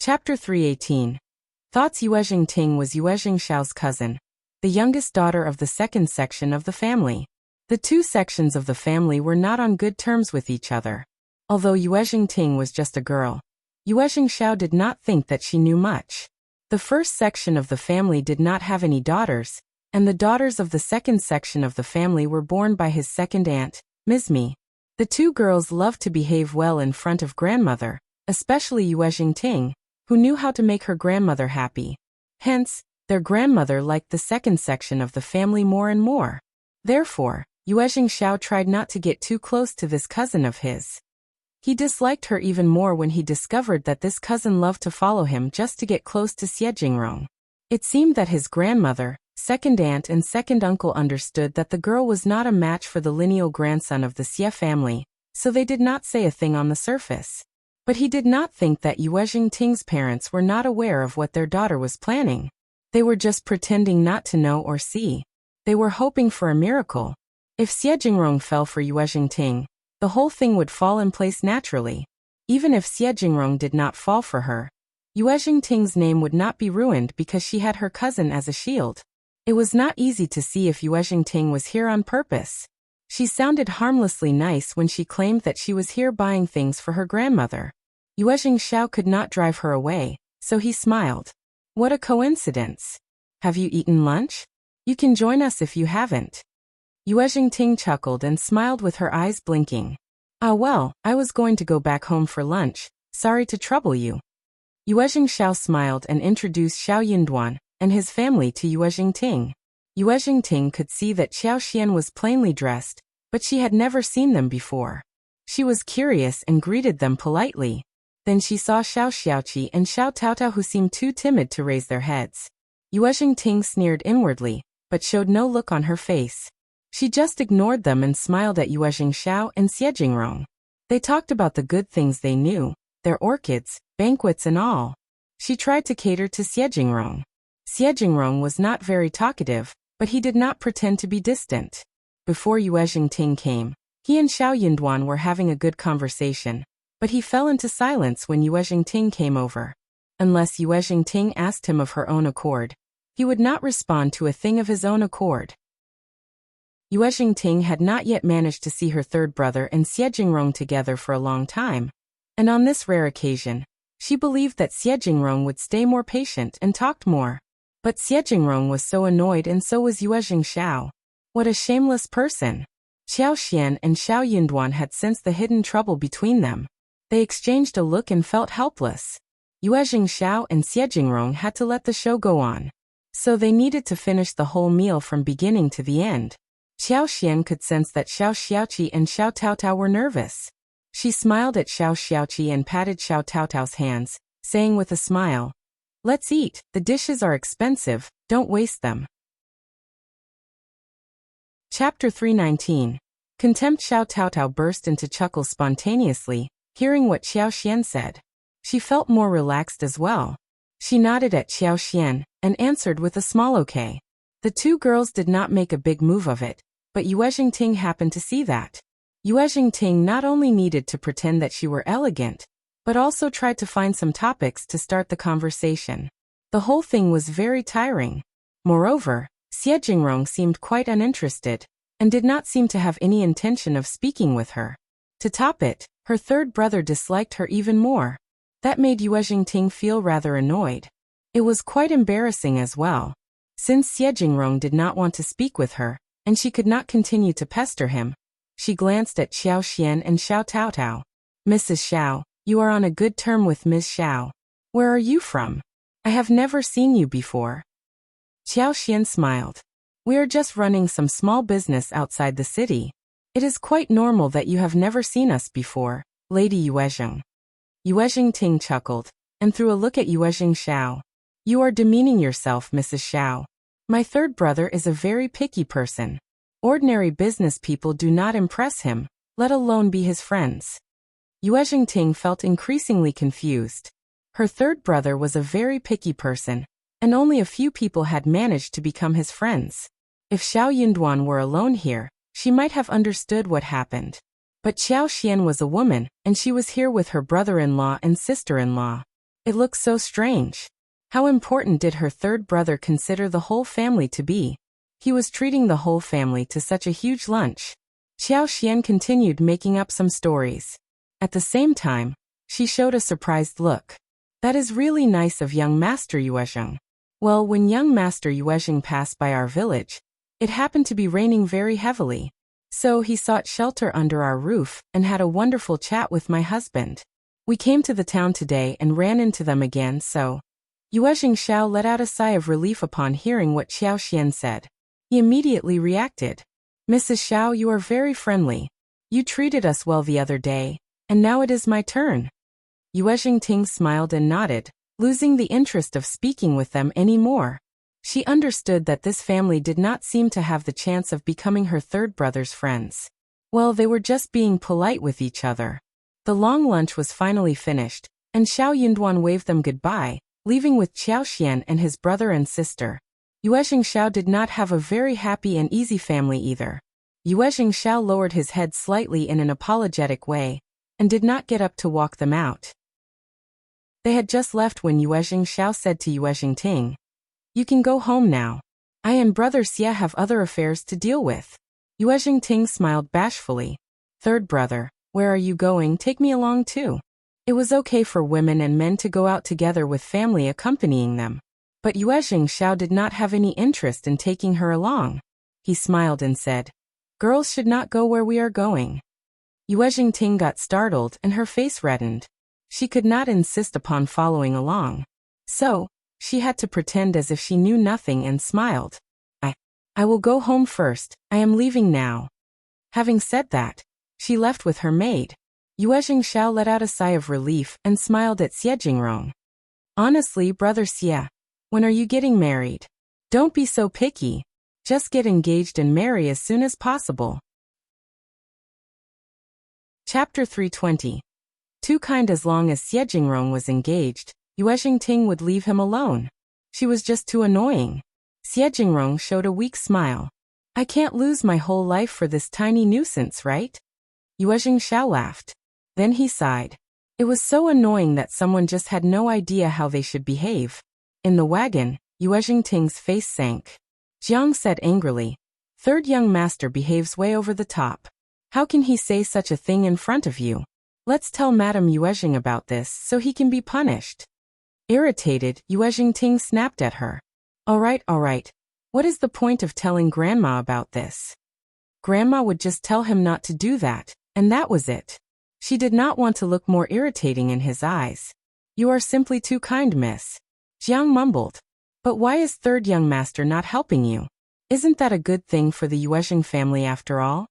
Chapter 318. Thoughts. Yuezheng Ting was Yuezheng Shao's cousin, the youngest daughter of the second section of the family. The two sections of the family were not on good terms with each other. Although Yuezheng Ting was just a girl, Yuezheng Xiao did not think that she knew much. The first section of the family did not have any daughters, and the daughters of the second section of the family were born by his second aunt, Ms. Mi. The two girls loved to behave well in front of grandmother, especially Yuezheng Ting, who knew how to make her grandmother happy. Hence, their grandmother liked the second section of the family more and more. Therefore, Yuezheng Xiao tried not to get too close to this cousin of his. He disliked her even more when he discovered that this cousin loved to follow him just to get close to Jingrong. It seemed that his grandmother, second aunt and second uncle understood that the girl was not a match for the lineal grandson of the Xie family, so they did not say a thing on the surface. But he did not think that Yuezheng Ting's parents were not aware of what their daughter was planning. They were just pretending not to know or see. They were hoping for a miracle. If Jingrong fell for Yuezheng Ting, the whole thing would fall in place naturally. Even if Jingrong did not fall for her, Yuezheng Ting's name would not be ruined because she had her cousin as a shield. It was not easy to see if Yuezheng Ting was here on purpose. She sounded harmlessly nice when she claimed that she was here buying things for her grandmother. Yuezheng Xiao could not drive her away, so he smiled. What a coincidence. Have you eaten lunch? You can join us if you haven't. Yuezheng Ting chuckled and smiled with her eyes blinking. Ah well, I was going to go back home for lunch, sorry to trouble you. Yuezheng Xiao smiled and introduced Xiao Yunduan and his family to Yuezheng Ting. Yuezheng Ting could see that Xiao Xian was plainly dressed, but she had never seen them before. She was curious and greeted them politely. Then she saw Shao Xiaoqi and Xiao Taotao who seemed too timid to raise their heads. Yuezheng Ting sneered inwardly, but showed no look on her face. She just ignored them and smiled at Yuezheng Xiao and Jingrong. They talked about the good things they knew, their orchids, banquets and all. She tried to cater to Jingrong. Jingrong was not very talkative, but he did not pretend to be distant. Before Yuezheng Ting came, he and Xiao Yunduan were having a good conversation, but he fell into silence when Yuezheng Ting came over. Unless Yuezheng Ting asked him of her own accord, he would not respond to a thing of his own accord. Yuezheng Ting had not yet managed to see her third brother and Jingrong together for a long time, and on this rare occasion, she believed that Jingrong would stay more patient and talked more. But Jingrong was so annoyed and so was Yuezheng Xiao. What a shameless person! Xiao Xian and Xiao Yunduan had sensed the hidden trouble between them. They exchanged a look and felt helpless. Yuezheng Xiao and Jingrong had to let the show go on. So they needed to finish the whole meal from beginning to the end. Xiao Xian could sense that Xiao Xiaoqi and Xiao Taotao were nervous. She smiled at Xiao Xiaoqi and patted Xiao Taotao's hands, saying with a smile, "Let's eat, the dishes are expensive, don't waste them." Chapter 319. Contempt. Xiao Taotao burst into chuckles spontaneously, hearing what Xiao Xian said. She felt more relaxed as well. She nodded at Xiao Xian and answered with a small okay. The two girls did not make a big move of it, but Yuezheng Ting happened to see that. Yuezheng Ting not only needed to pretend that she were elegant, but also tried to find some topics to start the conversation. The whole thing was very tiring. Moreover, Jingrong seemed quite uninterested, and did not seem to have any intention of speaking with her. To top it, her third brother disliked her even more. That made Yuezheng Ting feel rather annoyed. It was quite embarrassing as well. Since Jingrong did not want to speak with her, and she could not continue to pester him, she glanced at Xiao Xian and Xiao Taotao. "Mrs. Xiao, you are on a good term with Ms. Xiao. Where are you from? I have never seen you before." Xiao Xian smiled. "We are just running some small business outside the city. It is quite normal that you have never seen us before, Lady Yuezheng." Yuezheng Ting chuckled, and threw a look at Yuezheng Xiao. "You are demeaning yourself, Mrs. Xiao. My third brother is a very picky person. Ordinary business people do not impress him, let alone be his friends." Yuezheng Ting felt increasingly confused. Her third brother was a very picky person, and only a few people had managed to become his friends. If Xiao Yunduan were alone here, she might have understood what happened. But Xiao Xian was a woman, and she was here with her brother-in-law and sister-in-law. It looked so strange. How important did her third brother consider the whole family to be? He was treating the whole family to such a huge lunch. Xiao continued making up some stories. At the same time, she showed a surprised look. That is really nice of young Master Yuezheng. Well, when young Master Yuezheng passed by our village, it happened to be raining very heavily. So he sought shelter under our roof and had a wonderful chat with my husband. We came to the town today and ran into them again, so. Yuezheng Xiao let out a sigh of relief upon hearing what Xiao said. He immediately reacted. Mrs. Shao, you are very friendly. You treated us well the other day, and now it is my turn. Yuezheng Ting smiled and nodded, losing the interest of speaking with them any more. She understood that this family did not seem to have the chance of becoming her third brother's friends. Well, they were just being polite with each other. The long lunch was finally finished, and Xiao Yunduan waved them goodbye, leaving with Xiao and his brother and sister. Yuezheng Xiao did not have a very happy and easy family either. Yuezheng Xiao lowered his head slightly in an apologetic way, and did not get up to walk them out. They had just left when Yuezheng Xiao said to Yuezheng Ting, "You can go home now. I and Brother Xia have other affairs to deal with." Yuezheng Ting smiled bashfully. "Third brother, where are you going? Take me along too." It was okay for women and men to go out together with family accompanying them. But Yuezheng Xiao did not have any interest in taking her along. He smiled and said, "Girls should not go where we are going." Yuezheng Ting got startled and her face reddened. She could not insist upon following along. So, she had to pretend as if she knew nothing and smiled. I will go home first. I am leaving now." Having said that, she left with her maid. Yuezheng Xiao let out a sigh of relief and smiled at Jingrong. "Honestly, Brother Xia, when are you getting married? Don't be so picky. Just get engaged and marry as soon as possible." Chapter 320. Too kind. As long as Jingrong was engaged, Yuezheng Ting would leave him alone. She was just too annoying. Jingrong showed a weak smile. "I can't lose my whole life for this tiny nuisance, right?" Yuezheng Xiao laughed. Then he sighed. It was so annoying that someone just had no idea how they should behave. In the wagon, Yuezheng Ting's face sank. Jiang said angrily, "Third young master behaves way over the top. How can he say such a thing in front of you? Let's tell Madame Yuezheng about this so he can be punished." Irritated, Yuezheng Ting snapped at her. All right. What is the point of telling Grandma about this? Grandma would just tell him not to do that, and that was it. She did not want to look more irritating in his eyes. "You are simply too kind, miss." Jiang mumbled. "But why is third young master not helping you? Isn't that a good thing for the Yuezheng family after all?"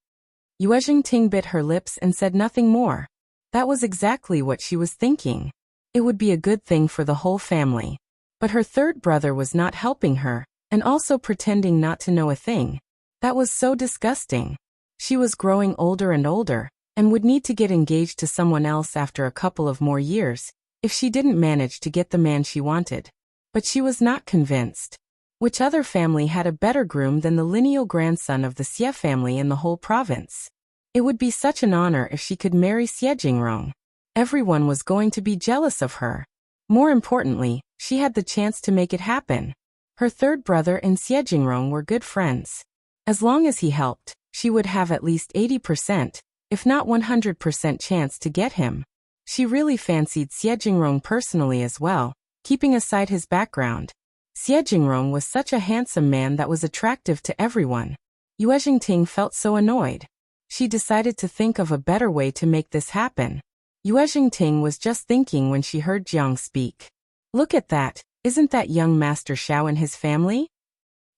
Yuezheng Ting bit her lips and said nothing more. That was exactly what she was thinking. It would be a good thing for the whole family. But her third brother was not helping her, and also pretending not to know a thing. That was so disgusting. She was growing older and older, and would need to get engaged to someone else after a couple of more years, if she didn't manage to get the man she wanted. But she was not convinced. Which other family had a better groom than the lineal grandson of the Xie family in the whole province? It would be such an honor if she could marry Jingrong. Everyone was going to be jealous of her. More importantly, she had the chance to make it happen. Her third brother and Jingrong were good friends. As long as he helped, she would have at least 80%, if not 100% chance to get him. She really fancied Jingrong personally as well, keeping aside his background. Jingrong was such a handsome man that was attractive to everyone. Yuezheng Ting felt so annoyed. She decided to think of a better way to make this happen. Yuezheng Ting was just thinking when she heard Jiang speak. "Look at that, isn't that young Master Shao and his family?"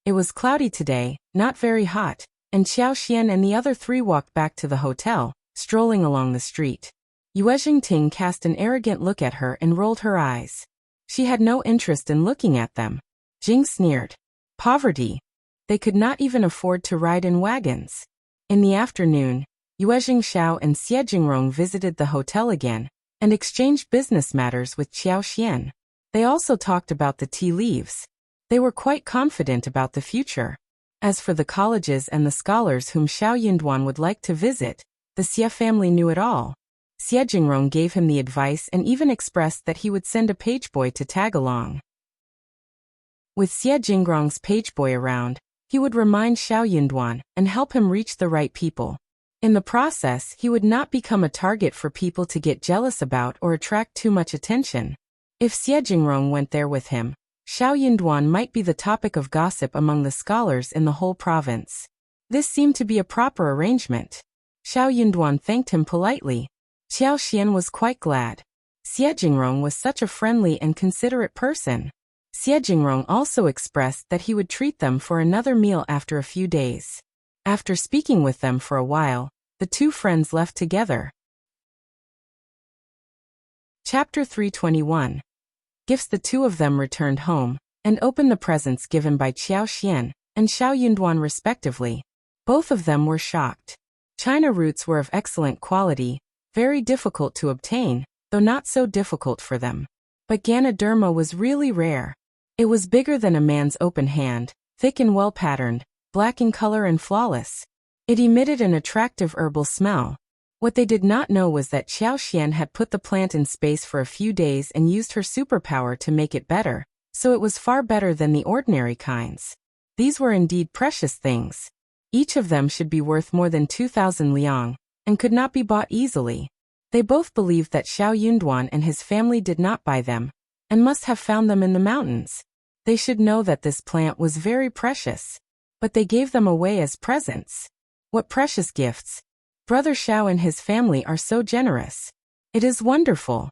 It was cloudy today, not very hot, and Xiao and the other three walked back to the hotel, strolling along the street. Yuezheng Ting cast an arrogant look at her and rolled her eyes. She had no interest in looking at them. Jing sneered. Poverty. They could not even afford to ride in wagons. In the afternoon, Yuezheng Xiao and Jingrong visited the hotel again, and exchanged business matters with Xiao. They also talked about the tea leaves. They were quite confident about the future. As for the colleges and the scholars whom Xiao Yunduan would like to visit, the Xie family knew it all. Jingrong gave him the advice and even expressed that he would send a pageboy to tag along. With Jingrong's pageboy around, he would remind Xiao Yunduan and help him reach the right people. In the process, he would not become a target for people to get jealous about or attract too much attention. If Jingrong went there with him, Xiao Yunduan might be the topic of gossip among the scholars in the whole province. This seemed to be a proper arrangement. Xiao Yunduan thanked him politely. Xiao Xian was quite glad. Jingrong was such a friendly and considerate person. Jingrong also expressed that he would treat them for another meal after a few days. After speaking with them for a while, the two friends left together. Chapter 321. Gifts. The two of them returned home and opened the presents given by Xiao Xian and Xiao Yunduan respectively. Both of them were shocked. China roots were of excellent quality, very difficult to obtain, though not so difficult for them. But Ganoderma was really rare. It was bigger than a man's open hand, thick and well-patterned, black in color and flawless. It emitted an attractive herbal smell. What they did not know was that Xiao Xian had put the plant in space for a few days and used her superpower to make it better, so it was far better than the ordinary kinds. These were indeed precious things. Each of them should be worth more than 2,000 liang, and could not be bought easily. They both believed that Xiao Yunduan and his family did not buy them, and must have found them in the mountains. They should know that this plant was very precious. But they gave them away as presents. What precious gifts! Brother Shao and his family are so generous. It is wonderful.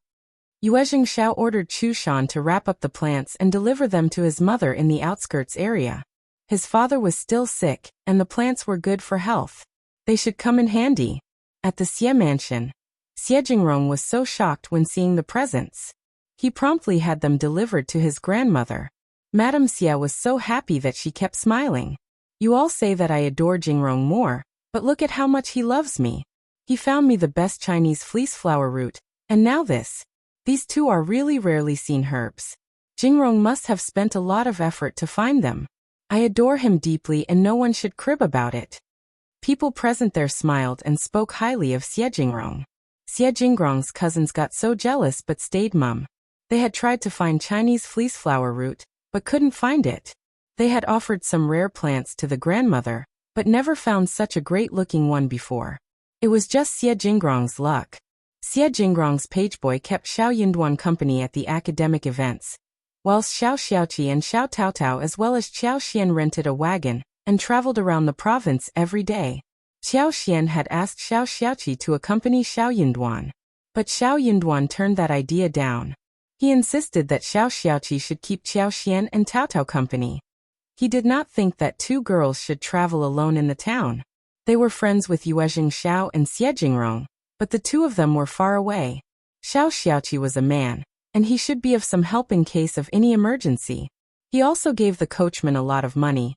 Yuezheng Xiao ordered Qshan to wrap up the plants and deliver them to his mother in the outskirts area. His father was still sick, and the plants were good for health. They should come in handy. At the Xie mansion, Jingrong was so shocked when seeing the presents. He promptly had them delivered to his grandmother. Madame Xie was so happy that she kept smiling. You all say that I adore Jingrong more, but look at how much he loves me. He found me the best Chinese fleece flower root, and now this. These two are really rarely seen herbs. Jingrong must have spent a lot of effort to find them. I adore him deeply and no one should crib about it. People present there smiled and spoke highly of Jingrong. Jingrong's cousins got so jealous but stayed mum. They had tried to find Chinese fleece flower root, but couldn't find it. They had offered some rare plants to the grandmother, but never found such a great-looking one before. It was just Jingrong's luck. Jingrong's pageboy kept Xiao Yunduan company at the academic events, whilst Xiao Xiaoqi and Xiao Taotao as well as Xiao Xian rented a wagon and traveled around the province every day. Xiao Xian had asked Xiao Xiaoqi to accompany Xiao Yunduan, but Xiao Yunduan turned that idea down. He insisted that Xiao Xiaoqi should keep Xiao Xian and Taotao company. He did not think that two girls should travel alone in the town. They were friends with Yuezheng Shao and Jingrong, but the two of them were far away. Xiao Xiaoqi was a man, and he should be of some help in case of any emergency. He also gave the coachman a lot of money,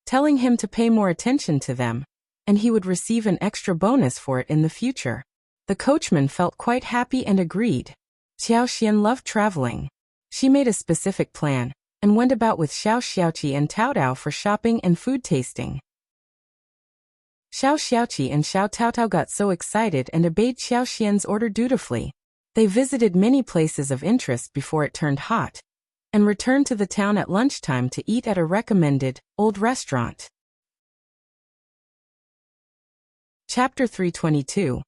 telling him to pay more attention to them, and he would receive an extra bonus for it in the future. The coachman felt quite happy and agreed. Xiao Xian loved traveling. She made a specific plan, and went about with Xiao Xiaoqi and Taotao for shopping and food tasting. Xiao Xiaoqi and Xiao Taotao got so excited and obeyed Xiao Xian's order dutifully. They visited many places of interest before it turned hot, and returned to the town at lunchtime to eat at a recommended, old restaurant. Chapter 322.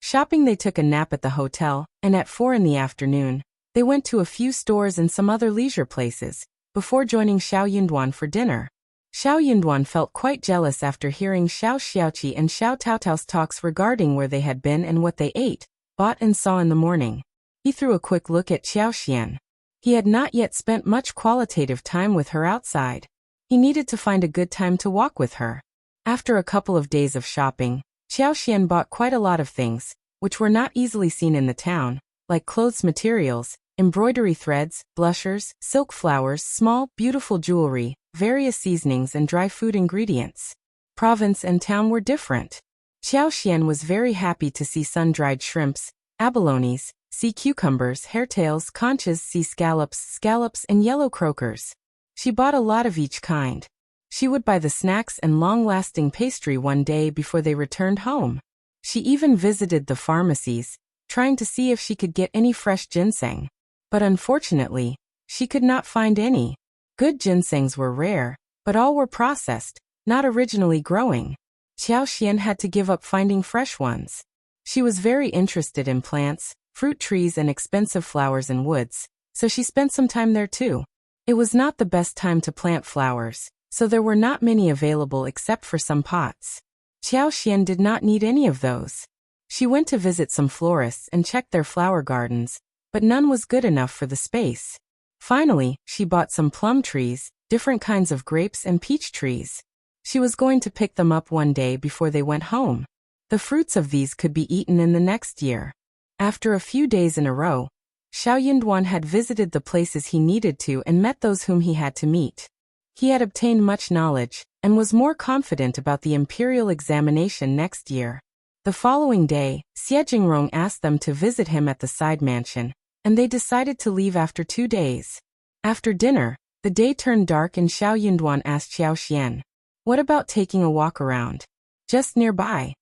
Shopping. They took a nap at the hotel, and at 4 in the afternoon, they went to a few stores and some other leisure places, before joining Xiao Yunduan for dinner. Xiao Yunduan felt quite jealous after hearing Xiao Xiaoqi and Xiao Taotao's talks regarding where they had been and what they ate, bought and saw in the morning. He threw a quick look at Xiao Xian. He had not yet spent much qualitative time with her outside. He needed to find a good time to walk with her. After a couple of days of shopping, Xiao Xian bought quite a lot of things, which were not easily seen in the town, like clothes materials, embroidery threads, blushers, silk flowers, small, beautiful jewelry, various seasonings and dry food ingredients. Province and town were different. Xiao Xian was very happy to see sun-dried shrimps, abalones, sea cucumbers, hairtails, conchas, sea scallops, and yellow croakers. She bought a lot of each kind. She would buy the snacks and long-lasting pastry one day before they returned home. She even visited the pharmacies, trying to see if she could get any fresh ginseng. But unfortunately, she could not find any. Good ginsengs were rare, but all were processed, not originally growing. Xiao had to give up finding fresh ones. She was very interested in plants, fruit trees and expensive flowers and woods, so she spent some time there too. It was not the best time to plant flowers, so there were not many available except for some pots. Xiao did not need any of those. She went to visit some florists and checked their flower gardens, but none was good enough for the space. Finally, she bought some plum trees, different kinds of grapes and peach trees. She was going to pick them up one day before they went home. The fruits of these could be eaten in the next year. After a few days in a row, Xiao had visited the places he needed to and met those whom he had to meet. He had obtained much knowledge, and was more confident about the imperial examination next year. The following day, Jingrong asked them to visit him at the side mansion, and they decided to leave after 2 days. After dinner, the day turned dark and Xiao asked Xiao, "What about taking a walk around? Just nearby?"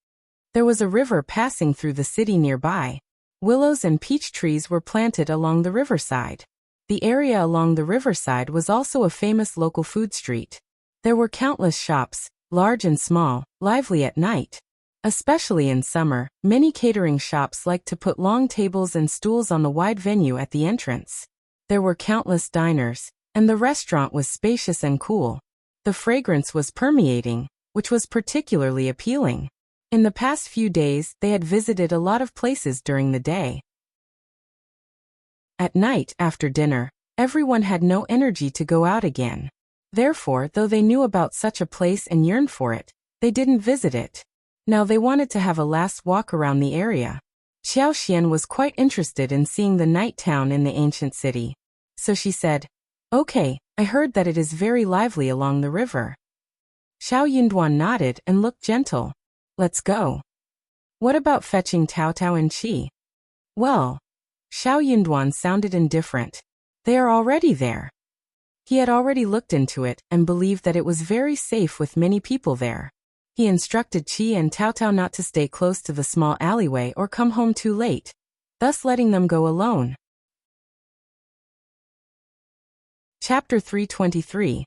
There was a river passing through the city nearby. Willows and peach trees were planted along the riverside. The area along the riverside was also a famous local food street. There were countless shops, large and small, lively at night. Especially in summer, many catering shops liked to put long tables and stools on the wide venue at the entrance. There were countless diners, and the restaurant was spacious and cool. The fragrance was permeating, which was particularly appealing. In the past few days, they had visited a lot of places during the day. At night, after dinner, everyone had no energy to go out again. Therefore, though they knew about such a place and yearned for it, they didn't visit it. Now they wanted to have a last walk around the area. Xiao was quite interested in seeing the night town in the ancient city. So she said, "Okay, I heard that it is very lively along the river." Xiao nodded and looked gentle. "Let's go. What about fetching Tao and Qi?" "Well," Xiao sounded indifferent. "They are already there." He had already looked into it and believed that it was very safe with many people there. He instructed Qi and Tao not to stay close to the small alleyway or come home too late, thus letting them go alone. Chapter 323.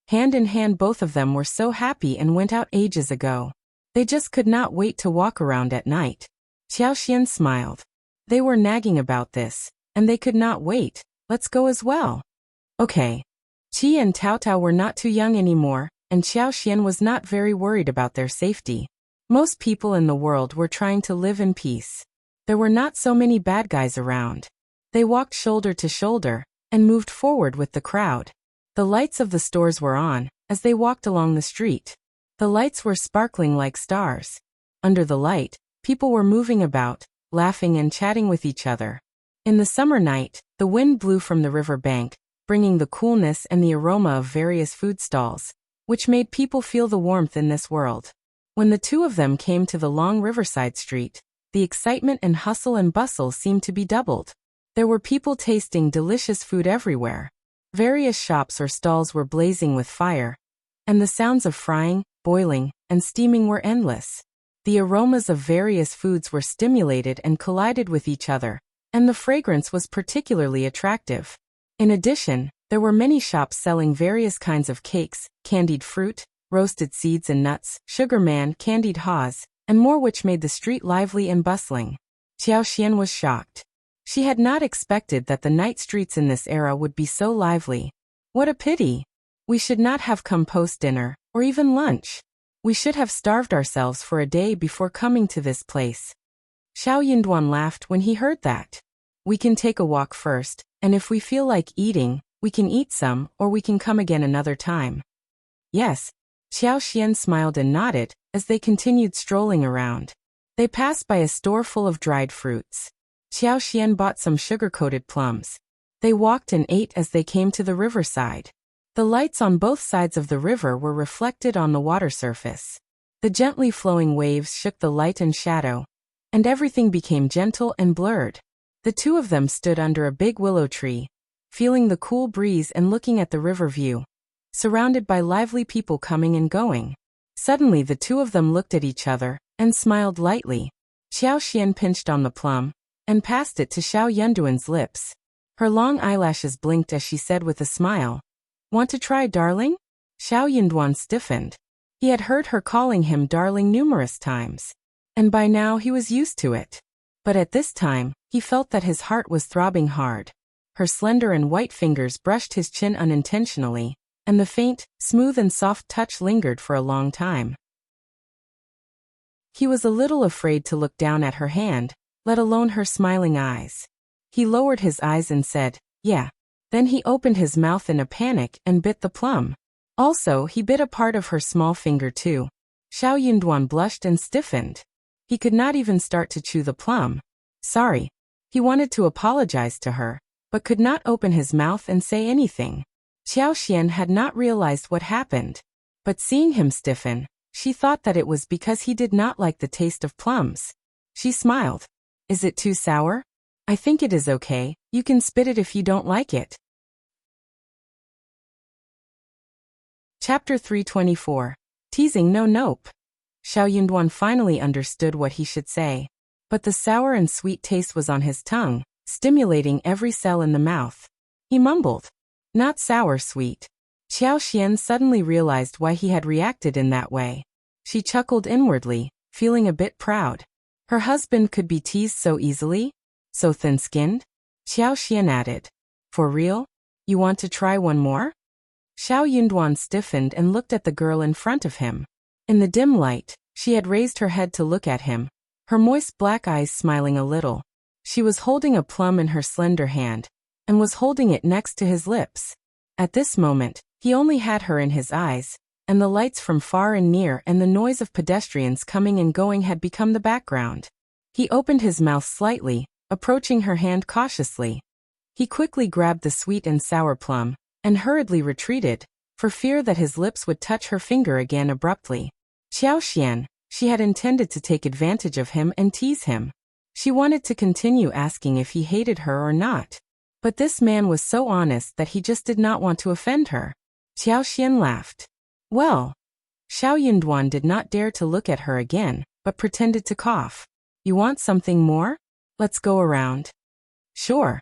Hand in hand both of them were so happy and went out ages ago. They just could not wait to walk around at night. Xiao smiled. They were nagging about this, and they could not wait. Let's go as well. Okay. Qi and Tao were not too young anymore, and Xiao was not very worried about their safety. Most people in the world were trying to live in peace. There were not so many bad guys around. They walked shoulder to shoulder, and moved forward with the crowd. The lights of the stores were on, as they walked along the street. The lights were sparkling like stars. Under the light, people were moving about, laughing and chatting with each other. In the summer night, the wind blew from the river bank, bringing the coolness and the aroma of various food stalls, which made people feel the warmth in this world. When the two of them came to the long riverside street, the excitement and hustle and bustle seemed to be doubled. There were people tasting delicious food everywhere. Various shops or stalls were blazing with fire, and the sounds of frying, boiling, and steaming were endless. The aromas of various foods were stimulated and collided with each other, and the fragrance was particularly attractive. In addition, there were many shops selling various kinds of cakes, candied fruit, roasted seeds and nuts, sugar man, candied haws, and more, which made the street lively and bustling. Xiao was shocked. She had not expected that the night streets in this era would be so lively. What a pity! We should not have come post-dinner, or even lunch. We should have starved ourselves for a day before coming to this place. Xiao laughed when he heard that. We can take a walk first, and if we feel like eating, we can eat some, or we can come again another time. Yes. Xiao smiled and nodded, as they continued strolling around. They passed by a store full of dried fruits. Xiao bought some sugar-coated plums. They walked and ate as they came to the riverside. The lights on both sides of the river were reflected on the water surface. The gently flowing waves shook the light and shadow, and everything became gentle and blurred. The two of them stood under a big willow tree, feeling the cool breeze and looking at the river view, surrounded by lively people coming and going. Suddenly the two of them looked at each other, and smiled lightly. Xiao pinched on the plum, and passed it to Xiao Yunduan's lips. Her long eyelashes blinked as she said with a smile, "Want to try, darling?" Xiao Yunduan stiffened. He had heard her calling him darling numerous times, and by now he was used to it. But at this time, he felt that his heart was throbbing hard. Her slender and white fingers brushed his chin unintentionally, and the faint, smooth and soft touch lingered for a long time. He was a little afraid to look down at her hand, let alone her smiling eyes. He lowered his eyes and said, "Yeah." Then he opened his mouth in a panic and bit the plum. Also, he bit a part of her small finger too. Xiao Yunduan blushed and stiffened. He could not even start to chew the plum. Sorry. He wanted to apologize to her, but could not open his mouth and say anything. Xiao Xian had not realized what happened, but seeing him stiffen, she thought that it was because he did not like the taste of plums. She smiled. "Is it too sour?" "I think it is okay, you can spit it if you don't like it." Chapter 324. Teasing No Nope. Xiao Yunduan finally understood what he should say, but the sour and sweet taste was on his tongue, stimulating every cell in the mouth. He mumbled, "Not sour sweet." Xiao Xian suddenly realized why he had reacted in that way. She chuckled inwardly, feeling a bit proud. Her husband could be teased so easily? So thin-skinned? Xiao Xian added, "For real? You want to try one more?" Xiao Yunduan stiffened and looked at the girl in front of him. In the dim light, she had raised her head to look at him, her moist black eyes smiling a little. She was holding a plum in her slender hand, and was holding it next to his lips. At this moment, he only had her in his eyes, and the lights from far and near and the noise of pedestrians coming and going had become the background. He opened his mouth slightly, approaching her hand cautiously. He quickly grabbed the sweet and sour plum, and hurriedly retreated, for fear that his lips would touch her finger again abruptly. Xiao Xian, she had intended to take advantage of him and tease him. She wanted to continue asking if he hated her or not. But this man was so honest that he just did not want to offend her. Xiao Xian laughed. "Well." Xiao Yunduan did not dare to look at her again, but pretended to cough. "You want something more? Let's go around." "Sure."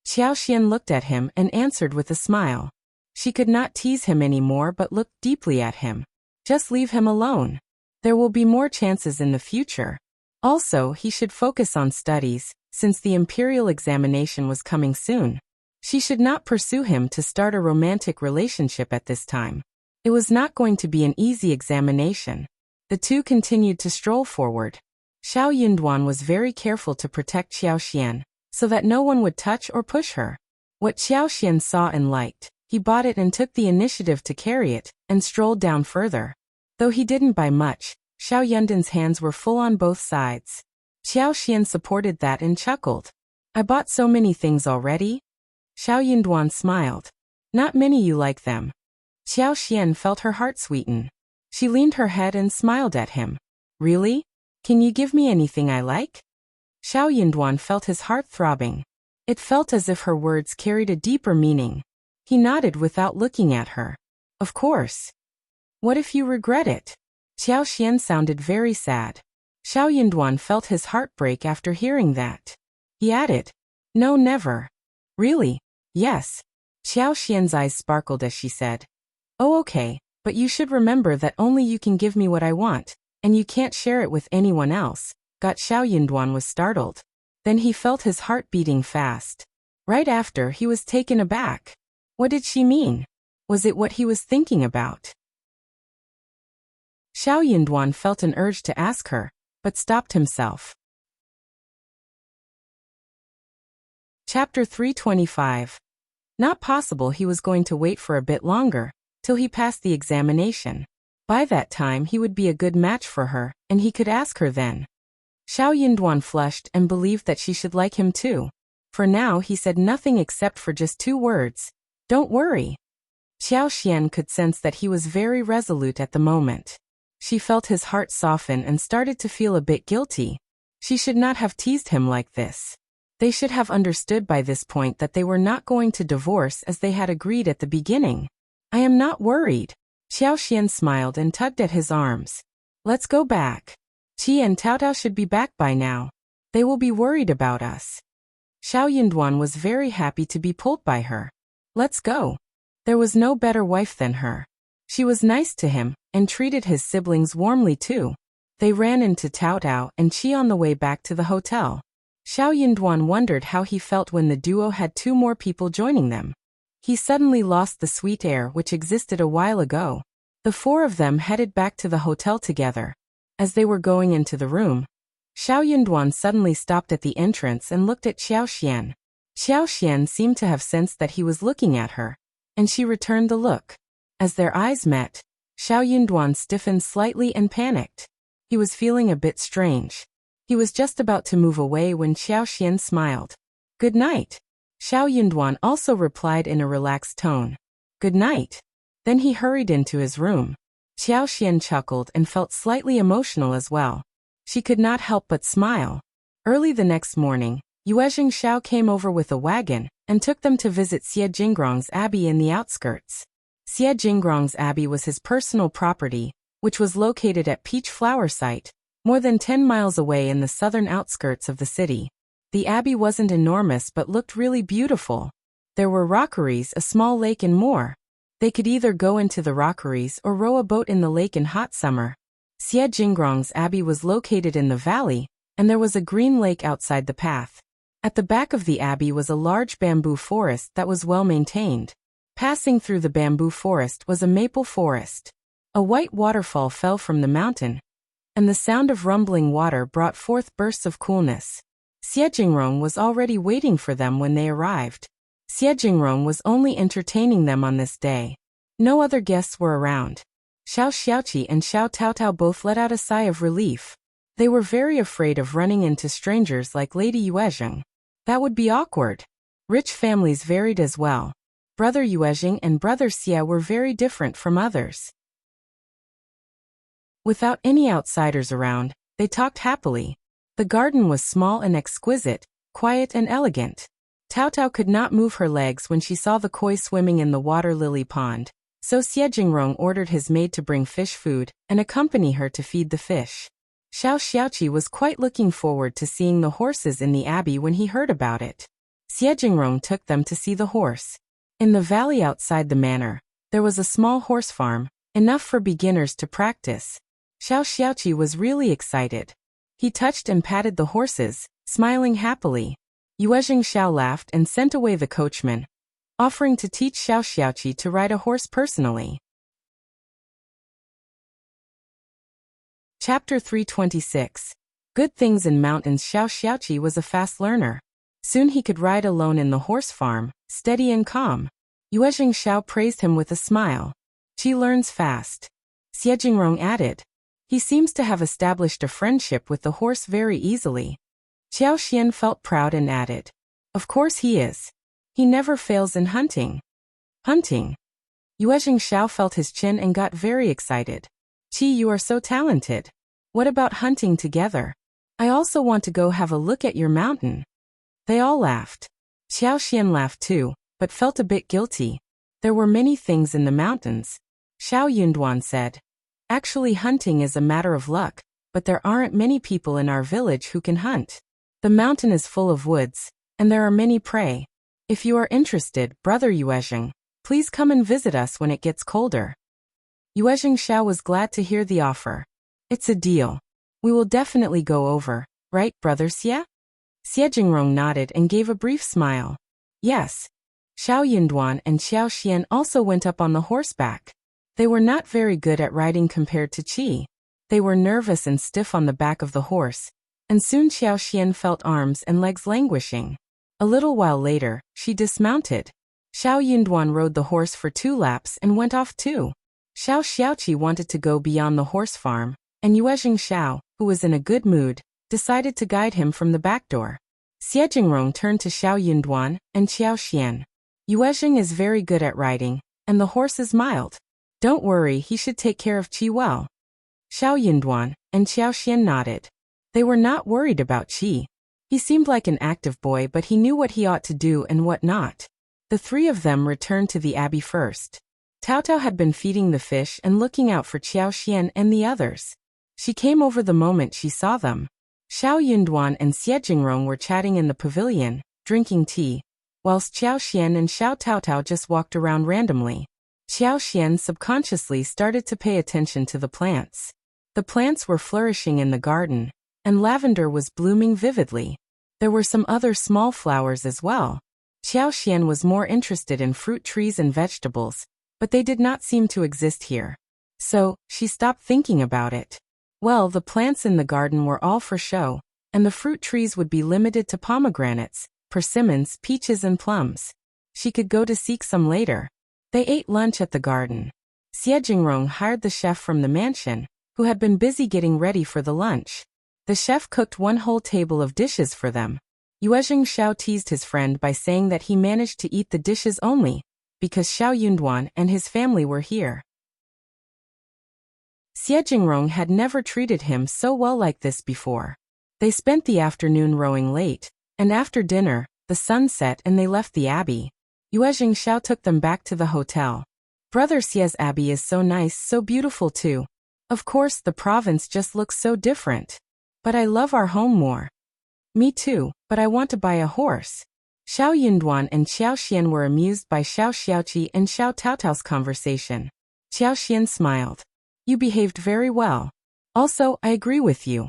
Xiao Xian looked at him and answered with a smile. She could not tease him anymore but looked deeply at him. Just leave him alone. There will be more chances in the future. Also, he should focus on studies, since the imperial examination was coming soon. She should not pursue him to start a romantic relationship at this time. It was not going to be an easy examination. The two continued to stroll forward. Xiao Yunduan was very careful to protect Xiao Xian, so that no one would touch or push her. What Xiao Xian saw and liked, he bought it and took the initiative to carry it, and strolled down further. Though he didn't buy much, Xiao Yundan's hands were full on both sides. Xiao Xian supported that and chuckled. "I bought so many things already?" Xiao Yunduan smiled. "Not many you like them." Xiao Xian felt her heart sweeten. She leaned her head and smiled at him. "Really? Can you give me anything I like?" Xiao Yunduan felt his heart throbbing. It felt as if her words carried a deeper meaning. He nodded without looking at her. "Of course." "What if you regret it?" Xiao Xian sounded very sad. Xiao Yunduan felt his heart break after hearing that. He added, "No, never." "Really?" "Yes." Xiao Xian's eyes sparkled as she said, "Oh, okay, but you should remember that only you can give me what I want, and you can't share it with anyone else." Xiao Yunduan was startled. Then he felt his heart beating fast. Right after, he was taken aback. What did she mean? Was it what he was thinking about? Xiao Yunduan felt an urge to ask her, but stopped himself. Chapter 325. Not possible. He was going to wait for a bit longer, till he passed the examination. By that time he would be a good match for her, and he could ask her then. Xiao Yunduan flushed and believed that she should like him too. For now he said nothing except for just 2 words. "Don't worry." Xiao Xian could sense that he was very resolute at the moment. She felt his heart soften and started to feel a bit guilty. She should not have teased him like this. They should have understood by this point that they were not going to divorce as they had agreed at the beginning. "I am not worried." Xiao Xian smiled and tugged at his arms. "Let's go back. Qi and Tao Tao should be back by now." They will be worried about us. Xiao Yunduan was very happy to be pulled by her. Let's go. There was no better wife than her. She was nice to him, and treated his siblings warmly too. They ran into Tao and Qi on the way back to the hotel. Xiao Yunduan wondered how he felt when the duo had 2 more people joining them. He suddenly lost the sweet air which existed a while ago. The 4 of them headed back to the hotel together. As they were going into the room, Xiao Yunduan suddenly stopped at the entrance and looked at Xiao Xian. Xiao Xian seemed to have sensed that he was looking at her, and she returned the look. As their eyes met, Xiao Yunduan stiffened slightly and panicked. He was feeling a bit strange. He was just about to move away when Xiao Xian smiled. Good night. Xiao Yunduan also replied in a relaxed tone. Good night. Then he hurried into his room. Xiao Xian chuckled and felt slightly emotional as well. She could not help but smile. Early the next morning, Yuezheng Shao came over with a wagon and took them to visit Xie Jingrong's abbey in the outskirts. Xie Jingrong's abbey was his personal property, which was located at Peach Flower Site, more than 10 miles away in the southern outskirts of the city. The abbey wasn't enormous but looked really beautiful. There were rockeries, a small lake and more. They could either go into the rockeries or row a boat in the lake in hot summer. Xie Jingrong's abbey was located in the valley, and there was a green lake outside the path. At the back of the abbey was a large bamboo forest that was well maintained. Passing through the bamboo forest was a maple forest. A white waterfall fell from the mountain, and the sound of rumbling water brought forth bursts of coolness. Xie Jingrong was already waiting for them when they arrived. Xie Jingrong was only entertaining them on this day. No other guests were around. Xiao Xiaoqi and Xiao Taotao both let out a sigh of relief. They were very afraid of running into strangers like Lady Yuezheng. That would be awkward. Rich families varied as well. Brother Yuezheng and Brother Xia were very different from others. Without any outsiders around, they talked happily. The garden was small and exquisite, quiet and elegant. Taotao could not move her legs when she saw the koi swimming in the water lily pond, so Xie Jingrong ordered his maid to bring fish food and accompany her to feed the fish. Xiao Xiaoqi was quite looking forward to seeing the horses in the abbey when he heard about it. Xie Jingrong took them to see the horse. In the valley outside the manor, there was a small horse farm, enough for beginners to practice. Xiao Xiaoqi was really excited. He touched and patted the horses, smiling happily. Yuezheng Shao laughed and sent away the coachman, offering to teach Xiao Xiaoqi to ride a horse personally. Chapter 326. Good Things in Mountains. Xiao Xiaoqi was a fast learner. Soon he could ride alone in the horse farm, steady and calm. Yuezheng Shao praised him with a smile. She learns fast. Xie Jingrong added. He seems to have established a friendship with the horse very easily. Xiao Xian felt proud and added. Of course he is. He never fails in hunting. Hunting. Yuezheng Shao felt his chin and got very excited. Qi, you are so talented. What about hunting together? I also want to go have a look at your mountain. They all laughed. Xiao Xian laughed too, but felt a bit guilty. There were many things in the mountains. Xiao Yunduan said. Actually, hunting is a matter of luck, but there aren't many people in our village who can hunt. The mountain is full of woods, and there are many prey. If you are interested, Brother Yuezheng, please come and visit us when it gets colder. Yuezheng Shao was glad to hear the offer. It's a deal. We will definitely go over, right, Brother Xia? Xie Jingrong nodded and gave a brief smile. Yes. Xiao Yunduan and Xiao Xian also went up on the horseback. They were not very good at riding compared to Qi. They were nervous and stiff on the back of the horse, and soon Xiao Xian felt arms and legs languishing. A little while later, she dismounted. Xiao Yunduan rode the horse for 2 laps and went off too. Xiao Xiaoqi wanted to go beyond the horse farm, and Yuezheng Shao, who was in a good mood, decided to guide him from the back door. Xie Jingrong turned to Xiao Yunduan and Xiao Xian. Yuezheng is very good at riding, and the horse is mild. Don't worry, he should take care of Qi well. Xiao Yunduan and Xiao Xian nodded. They were not worried about Qi. He seemed like an active boy, but he knew what he ought to do and what not. The 3 of them returned to the abbey first. Taotao had been feeding the fish and looking out for Xiao Xian and the others. She came over the moment she saw them. Shao Yunduan and Xie Jingrong were chatting in the pavilion, drinking tea, whilst Xiao Xian and Xiao Taotao just walked around randomly. Xiao Xian subconsciously started to pay attention to the plants. The plants were flourishing in the garden, and lavender was blooming vividly. There were some other small flowers as well. Xiao Xian was more interested in fruit trees and vegetables, but they did not seem to exist here. So, she stopped thinking about it. Well, the plants in the garden were all for show, and the fruit trees would be limited to pomegranates, persimmons, peaches and plums. She could go to seek some later. They ate lunch at the garden. Xie Jingrong hired the chef from the mansion, who had been busy getting ready for the lunch. The chef cooked one whole table of dishes for them. Yuezheng Shao teased his friend by saying that he managed to eat the dishes only because Shao Yunduan and his family were here. Xie Jingrong had never treated him so well like this before. They spent the afternoon rowing late, and after dinner, the sun set and they left the abbey. Yuezheng Shao took them back to the hotel. Brother Xie's abbey is so nice, so beautiful too. Of course, the province just looks so different. But I love our home more. Me too, but I want to buy a horse. Shao Yunduan and Xiao Xian were amused by Xiao Xiaoqi and Xiao Taotao's conversation. Xiao Xian smiled. You behaved very well. Also, I agree with you.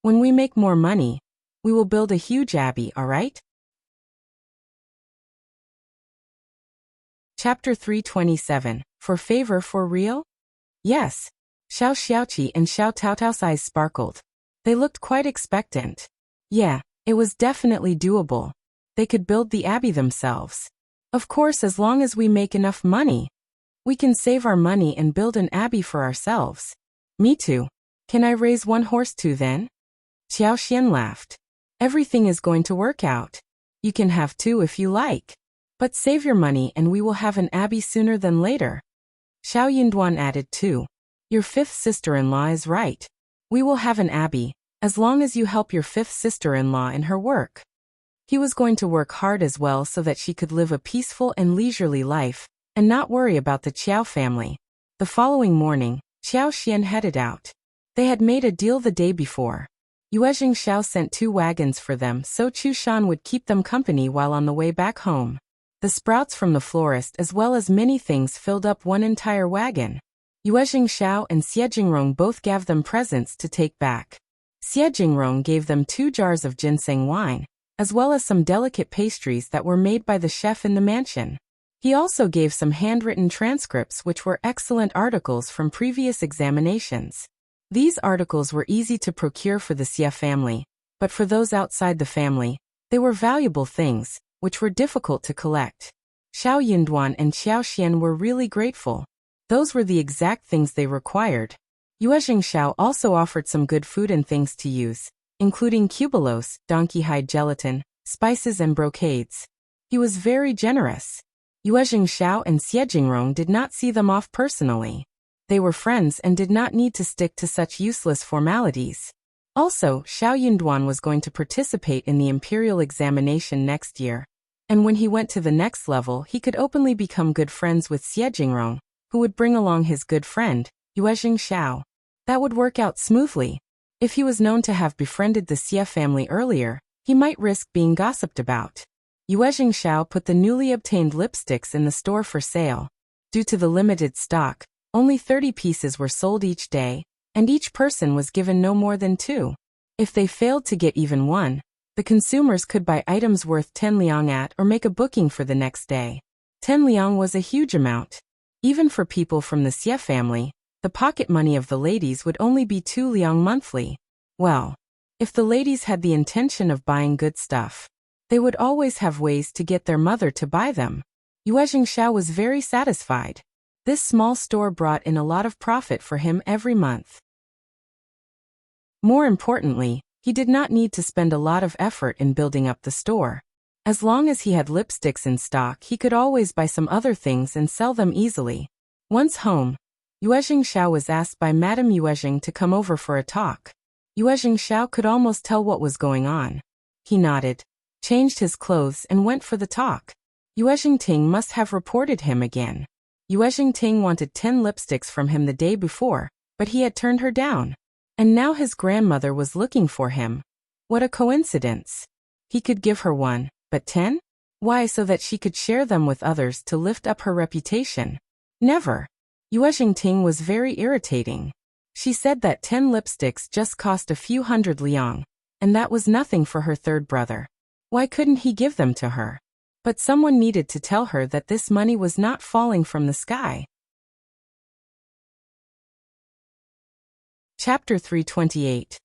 When we make more money, we will build a huge abbey, alright? Chapter 327, For Favor for Real? Yes. Xiao Xiaoqi and Xiao Taotao's eyes sparkled. They looked quite expectant. Yeah, it was definitely doable. They could build the abbey themselves. Of course, as long as we make enough money. We can save our money and build an abbey for ourselves. Me too. Can I raise one horse too then? Xiao Xian laughed. Everything is going to work out. You can have two if you like. But save your money and we will have an abbey sooner than later. Shao Yunduan added too. Your fifth sister-in-law is right. We will have an abbey, as long as you help your fifth sister-in-law in her work. He was going to work hard as well so that she could live a peaceful and leisurely life, and not worry about the Qjao family. The following morning, Xiao Xian headed out. They had made a deal the day before. Yuezheng Shao sent 2 wagons for them so Chu Shan would keep them company while on the way back home. The sprouts from the florist as well as many things filled up one entire wagon. Yuezheng Shao and Xie Jingrong both gave them presents to take back. Xie Jingrong gave them 2 jars of ginseng wine, as well as some delicate pastries that were made by the chef in the mansion. He also gave some handwritten transcripts which were excellent articles from previous examinations. These articles were easy to procure for the Xie family, but for those outside the family, they were valuable things, which were difficult to collect. Shao Yunduan and Xiao Xian were really grateful. Those were the exact things they required. Yuezheng Shao also offered some good food and things to use, including cubulos, donkey hide gelatin, spices and brocades. He was very generous. Yuezheng Shao and Xie Jingrong did not see them off personally. They were friends and did not need to stick to such useless formalities. Also, Shao Yunduan was going to participate in the imperial examination next year. And when he went to the next level, he could openly become good friends with Xie Jingrong, who would bring along his good friend, Yuezheng Shao. That would work out smoothly. If he was known to have befriended the Xie family earlier, he might risk being gossiped about. Yuezheng Shao put the newly obtained lipsticks in the store for sale. Due to the limited stock, only 30 pieces were sold each day, and each person was given no more than 2. If they failed to get even one, the consumers could buy items worth 10 liang at or make a booking for the next day. 10 liang was a huge amount. Even for people from the Xie family, the pocket money of the ladies would only be 2 liang monthly. Well, if the ladies had the intention of buying good stuff, they would always have ways to get their mother to buy them. Yuezheng Shao was very satisfied. This small store brought in a lot of profit for him every month. More importantly, he did not need to spend a lot of effort in building up the store. As long as he had lipsticks in stock, he could always buy some other things and sell them easily. Once home, Yuezheng Shao was asked by Madame Yuezheng to come over for a talk. Yuezheng Shao could almost tell what was going on. He nodded, changed his clothes and went for the talk. Yuezheng Ting must have reported him again. Yuezheng Ting wanted 10 lipsticks from him the day before, but he had turned her down. And now his grandmother was looking for him, What a coincidence. He could give her 1, but 10? Why, so that she could share them with others to lift up her reputation? Never. Yuezheng was very irritating. She said that 10 lipsticks just cost a few hundred liang, and that was nothing for her third brother. Why couldn't he give them to her? But someone needed to tell her that this money was not falling from the sky. Chapter 328.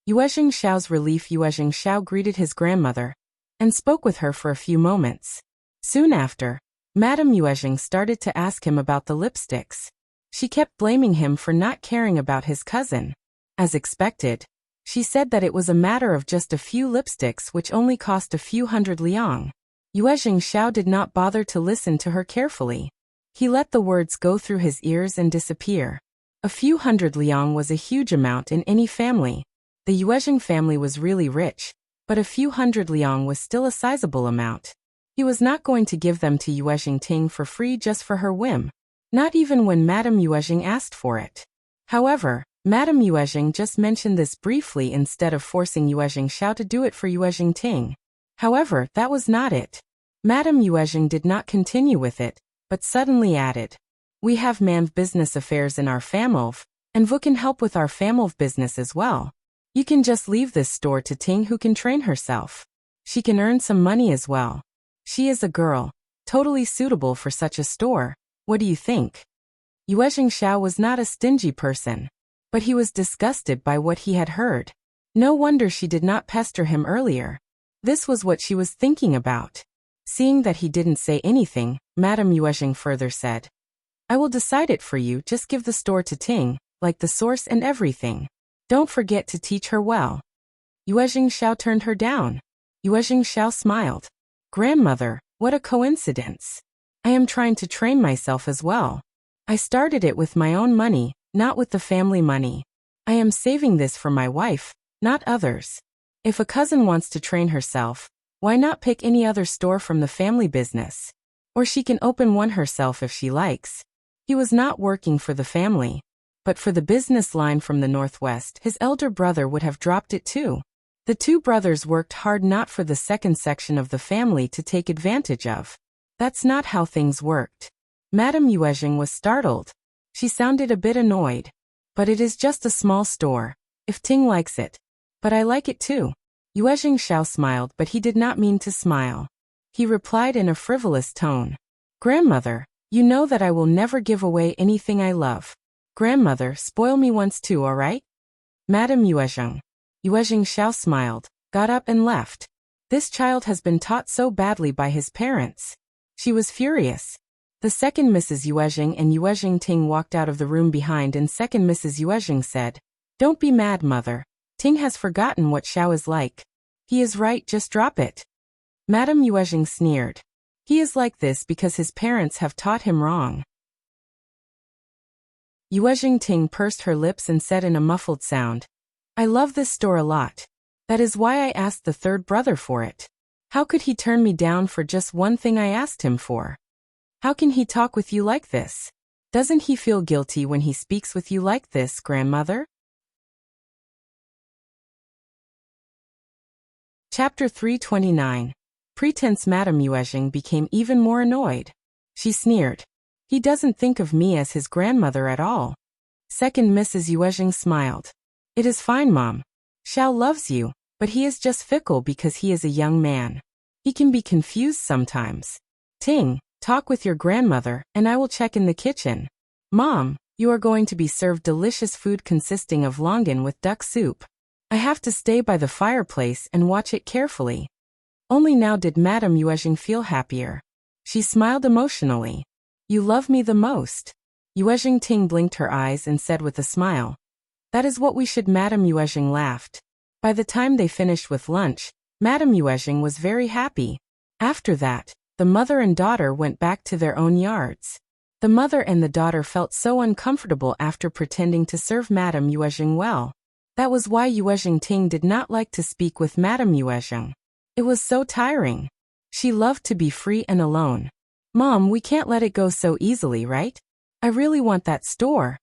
Yuezheng Xiao's relief. Yuezheng Xiao greeted his grandmother and spoke with her for a few moments. Soon after, Madame Yuezheng started to ask him about the lipsticks. She kept blaming him for not caring about his cousin. As expected, she said that it was a matter of just a few lipsticks which only cost a few hundred liang. Yuezheng Xiao did not bother to listen to her carefully. He let the words go through his ears and disappear. A few hundred liang was a huge amount in any family. The Yuezheng family was really rich, but a few hundred liang was still a sizable amount. He was not going to give them to Yuezheng for free just for her whim. Not even when Madame Yuezheng asked for it. However, Madame Yuezheng just mentioned this briefly instead of forcing Yuezheng Xiao to do it for Yuezheng. However, that was not it. Madame Yuezheng did not continue with it, but suddenly added, "We have man's business affairs in our family, and Vu can help with our family business as well. You can just leave this store to Ting who can train herself. She can earn some money as well. She is a girl, totally suitable for such a store. What do you think?" Yuezheng Xiao was not a stingy person, but he was disgusted by what he had heard. No wonder she did not pester him earlier. This was what she was thinking about. Seeing that he didn't say anything, Madame Yuezheng further said, "I will decide it for you. Just give the store to Ting, like the source and everything. Don't forget to teach her well." Yuezheng Xiao turned her down. Yuezheng Xiao smiled. "Grandmother, what a coincidence. I am trying to train myself as well. I started it with my own money, not with the family money. I am saving this for my wife, not others. If a cousin wants to train herself, why not pick any other store from the family business? Or she can open one herself if she likes." He was not working for the family, but for the business line from the northwest. His elder brother would have dropped it too. The two brothers worked hard not for the second section of the family to take advantage of. That's not how things worked. Madame Yuezheng was startled. She sounded a bit annoyed. "But it is just a small store. If Ting likes it. But I like it too." Yuezheng Xiao smiled, but he did not mean to smile. He replied in a frivolous tone, "Grandmother, you know that I will never give away anything I love. Grandmother, spoil me once too, all right?" Madame Yuezheng. Yuezheng Xiao smiled, got up and left. This child has been taught so badly by his parents. She was furious. The second Mrs. Yuezheng and Yuezheng walked out of the room behind, and second Mrs. Yuezheng said, "Don't be mad, mother. Ting has forgotten what Xiao is like. He is right, just drop it." Madame Yuezheng sneered. He is like this because his parents have taught him wrong. Yuezheng pursed her lips and said in a muffled sound, "I love this store a lot. That is why I asked the third brother for it. How could he turn me down for just one thing I asked him for? How can he talk with you like this? Doesn't he feel guilty when he speaks with you like this, grandmother?" Chapter 329. Pretense. Madame Yuezheng became even more annoyed. She sneered. "He doesn't think of me as his grandmother at all." Second Mrs. Yuezheng smiled. "It is fine, Mom. Xiao loves you, but he is just fickle because he is a young man. He can be confused sometimes. Ting, talk with your grandmother, and I will check in the kitchen. Mom, you are going to be served delicious food consisting of longan with duck soup. I have to stay by the fireplace and watch it carefully." Only now did Madame Yuezheng feel happier. She smiled emotionally. "You love me the most." Yuezheng blinked her eyes and said with a smile, "That is what we should." Madame Yuezheng laughed. By the time they finished with lunch, Madame Yuezheng was very happy. After that, the mother and daughter went back to their own yards. The mother and the daughter felt so uncomfortable after pretending to serve Madame Yuezheng well. That was why Yuezheng did not like to speak with Madame Yuezheng. It was so tiring. She loved to be free and alone. "Mom, we can't let it go so easily, right? I really want that store."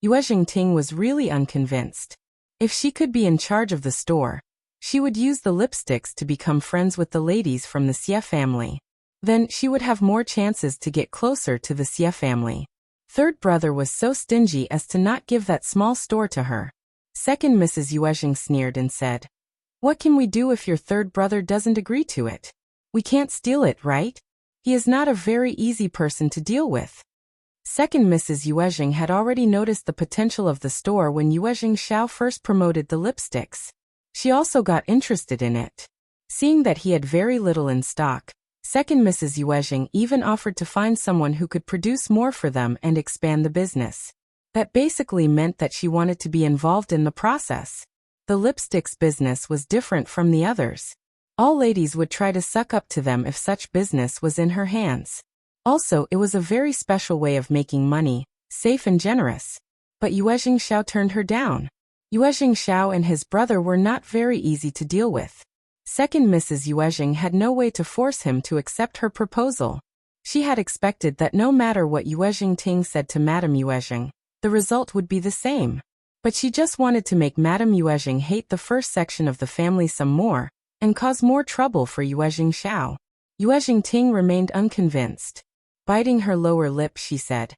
Yuezheng was really unconvinced. If she could be in charge of the store, She would use the lipsticks to become friends with the ladies from the Xie family. Then, she would have more chances to get closer to the Xie family. Third brother was so stingy as to not give that small store to her. Second Mrs. Yuezheng sneered and said, "What can we do if your third brother doesn't agree to it? We can't steal it, right? He is not a very easy person to deal with." Second Mrs. Yuezheng had already noticed the potential of the store when Yuezheng Xiao first promoted the lipsticks. She also got interested in it. Seeing that he had very little in stock, Second Mrs. Yuezheng even offered to find someone who could produce more for them and expand the business. That basically meant that she wanted to be involved in the process. The lipsticks business was different from the others. All ladies would try to suck up to them if such business was in her hands. Also, it was a very special way of making money, safe and generous. But Yuezheng Xiao turned her down. Yuezheng Xiao and his brother were not very easy to deal with. Second Mrs. Yuezheng had no way to force him to accept her proposal. She had expected that no matter what Yuezheng Ting said to Madame Yuezheng, the result would be the same. But she just wanted to make Madame Yuezheng hate the first section of the family some more, and cause more trouble for Yuezheng Xiao. Yuezheng Ting remained unconvinced. Biting her lower lip, she said,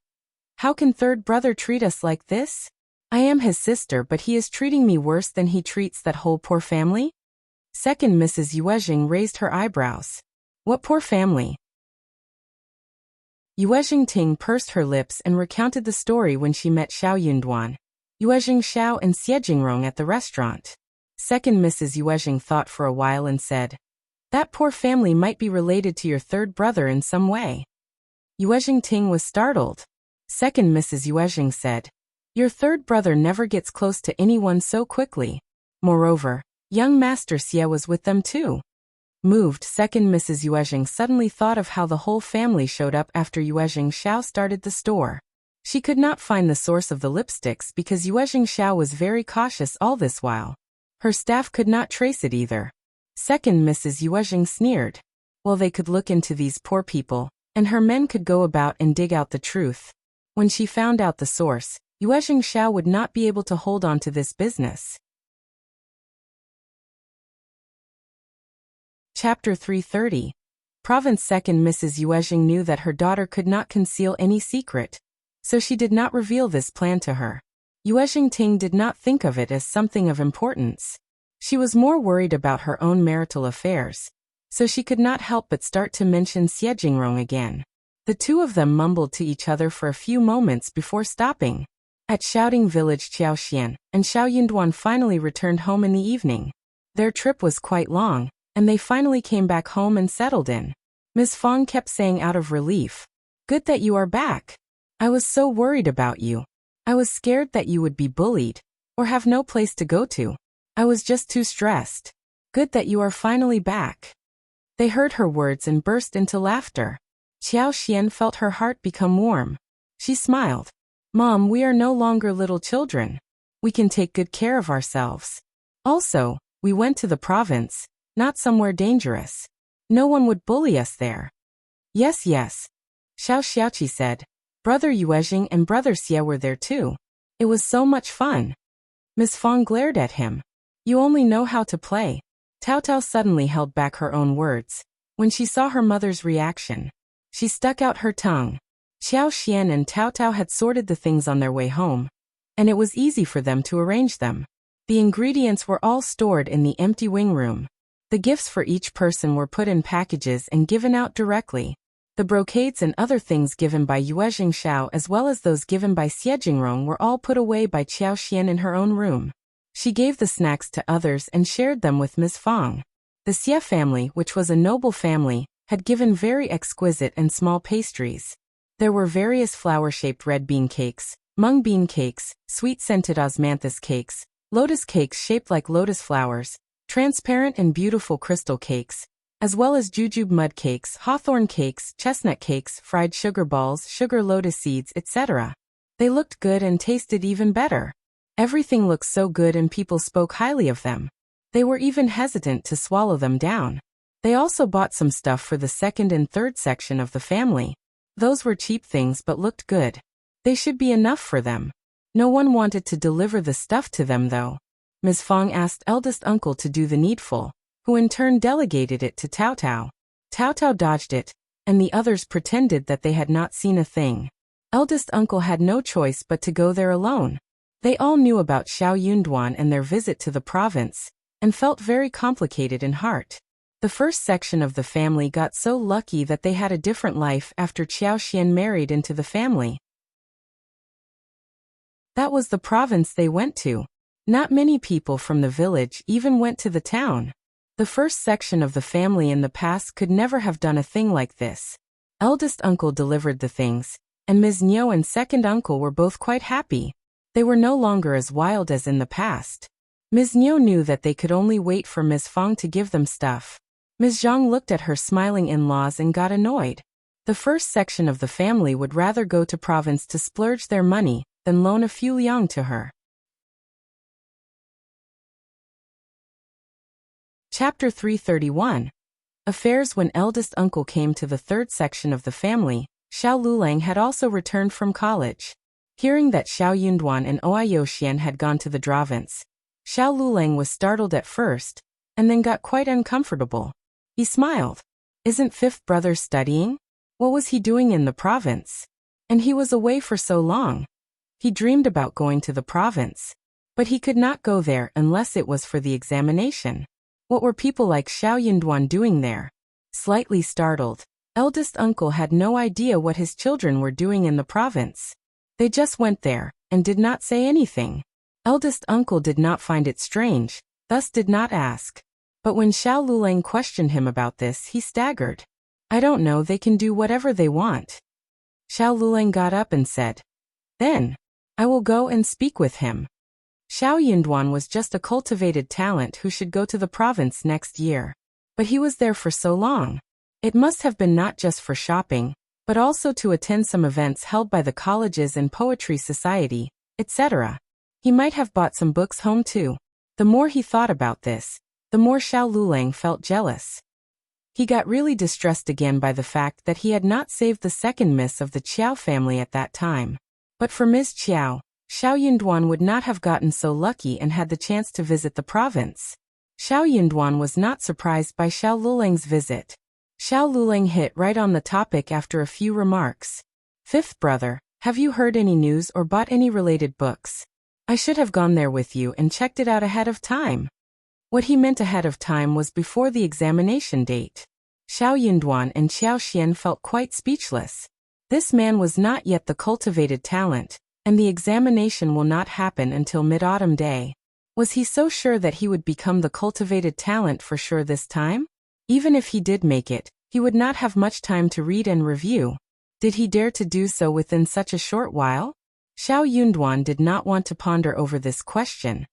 "How can third brother treat us like this? I am his sister, but he is treating me worse than he treats that whole poor family?" Second Mrs. Yuezheng raised her eyebrows. "What poor family?" Yuezheng Ting pursed her lips and recounted the story when she met Xiao Yunduan, Yuezheng Xiao and Xie Jingrong at the restaurant. Second Mrs. Yuezheng thought for a while and said, "That poor family might be related to your third brother in some way." Yuezheng Ting was startled. Second Mrs. Yuezheng said, "Your third brother never gets close to anyone so quickly. Moreover, young Master Xie was with them too." Moved, Second Mrs. Yuezheng suddenly thought of how the whole family showed up after Yuezheng Xiao started the store. She could not find the source of the lipsticks because Yuezheng Xiao was very cautious all this while. Her staff could not trace it either. Second Mrs. Yuezheng sneered. Well, they could look into these poor people, and her men could go about and dig out the truth. When she found out the source, Yuezheng Xiao would not be able to hold on to this business. Chapter 330. Province. Second Mrs. Yuezheng knew that her daughter could not conceal any secret, so she did not reveal this plan to her. Yuezheng Ting did not think of it as something of importance. She was more worried about her own marital affairs, so she could not help but start to mention Xie Jingrong again. The two of them mumbled to each other for a few moments before stopping. At Shouting Village, Qiao Xian and Xiao Yunduan finally returned home in the evening. Their trip was quite long, and they finally came back home and settled in. Ms. Fong kept saying out of relief, "Good that you are back. I was so worried about you. I was scared that you would be bullied, or have no place to go to. I was just too stressed. Good that you are finally back." They heard her words and burst into laughter. Qiao Xian felt her heart become warm. She smiled. "Mom, we are no longer little children. We can take good care of ourselves. Also, we went to the province, not somewhere dangerous. No one would bully us there." Yes, Xiao Xiaoqi said. "Brother Yuezheng and Brother Xie were there too. It was so much fun." Ms. Fong glared at him. "You only know how to play." Tao Tao suddenly held back her own words. When she saw her mother's reaction, she stuck out her tongue. Qiao Xian and Tao Tao had sorted the things on their way home, and it was easy for them to arrange them. The ingredients were all stored in the empty wing room. The gifts for each person were put in packages and given out directly. The brocades and other things given by Yuezheng Xiao as well as those given by Xie Jingrong were all put away by Qiao Xian in her own room. She gave the snacks to others and shared them with Ms. Fong. The Xie family, which was a noble family, had given very exquisite and small pastries. There were various flower-shaped red bean cakes, mung bean cakes, sweet-scented osmanthus cakes, lotus cakes shaped like lotus flowers, transparent and beautiful crystal cakes, as well as jujube mud cakes, hawthorn cakes, chestnut cakes, fried sugar balls, sugar lotus seeds, etc. They looked good and tasted even better. Everything looked so good and people spoke highly of them. They were even hesitant to swallow them down. They also bought some stuff for the second and third section of the family. Those were cheap things but looked good. They should be enough for them. No one wanted to deliver the stuff to them though. Ms. Fong asked eldest uncle to do the needful, who in turn delegated it to Tao Tao. Tao Tao dodged it, and the others pretended that they had not seen a thing. Eldest uncle had no choice but to go there alone. They all knew about Xiao Yunduan and their visit to the province, and felt very complicated in heart. The first section of the family got so lucky that they had a different life after Qiao Xian married into the family. That was the province they went to. Not many people from the village even went to the town. The first section of the family in the past could never have done a thing like this. Eldest uncle delivered the things, and Ms. Niu and second uncle were both quite happy. They were no longer as wild as in the past. Ms. Niu knew that they could only wait for Ms. Fong to give them stuff. Ms. Zhang looked at her smiling in-laws and got annoyed. The first section of the family would rather go to province to splurge their money than loan a few liang to her. Chapter 331. Affairs. When eldest uncle came to the third section of the family, Xiao Liulang had also returned from college. Hearing that Xiao Yunduan and Oayoxian had gone to the province, Xiao Liulang was startled at first, and then got quite uncomfortable. He smiled. Isn't fifth brother studying? What was he doing in the province? And he was away for so long. He dreamed about going to the province. But he could not go there unless it was for the examination. What were people like Xiao Yunduan doing there? Slightly startled, eldest uncle had no idea what his children were doing in the province. They just went there, and did not say anything. Eldest uncle did not find it strange, thus did not ask. But when Xiao Liulang questioned him about this, he staggered. I don't know, they can do whatever they want. Xiao Liulang got up and said, Then, I will go and speak with him. Xiao Yunduan was just a cultivated talent who should go to the province next year. But he was there for so long. It must have been not just for shopping, but also to attend some events held by the colleges and poetry society, etc. He might have bought some books home too. The more he thought about this, the more Xiao Liulang felt jealous. He got really distressed again by the fact that he had not saved the second miss of the Qjao family at that time. But for Ms. Qjao, Xiao Yunduan would not have gotten so lucky and had the chance to visit the province. Xiao Yunduan was not surprised by Xiao Liulang's visit. Xiao Liulang hit right on the topic after a few remarks. Fifth brother, have you heard any news or bought any related books? I should have gone there with you and checked it out ahead of time. What he meant ahead of time was before the examination date. Xiao Yunduan and Qiao Xian felt quite speechless. This man was not yet the cultivated talent, and the examination will not happen until mid-autumn day. Was he so sure that he would become the cultivated talent for sure this time? Even if he did make it, he would not have much time to read and review. Did he dare to do so within such a short while? Xiao Yunduan did not want to ponder over this question,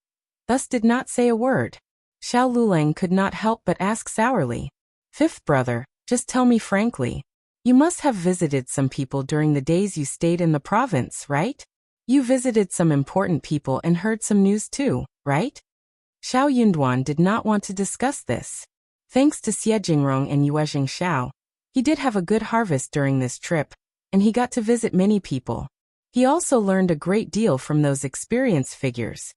thus did not say a word. Xiao Liulang could not help but ask sourly, Fifth brother, just tell me frankly. You must have visited some people during the days you stayed in the province, right? You visited some important people and heard some news too, right? Xiao Yunduan did not want to discuss this. Thanks to Jingrong and Yuezheng Shao, he did have a good harvest during this trip, and he got to visit many people. He also learned a great deal from those experienced figures.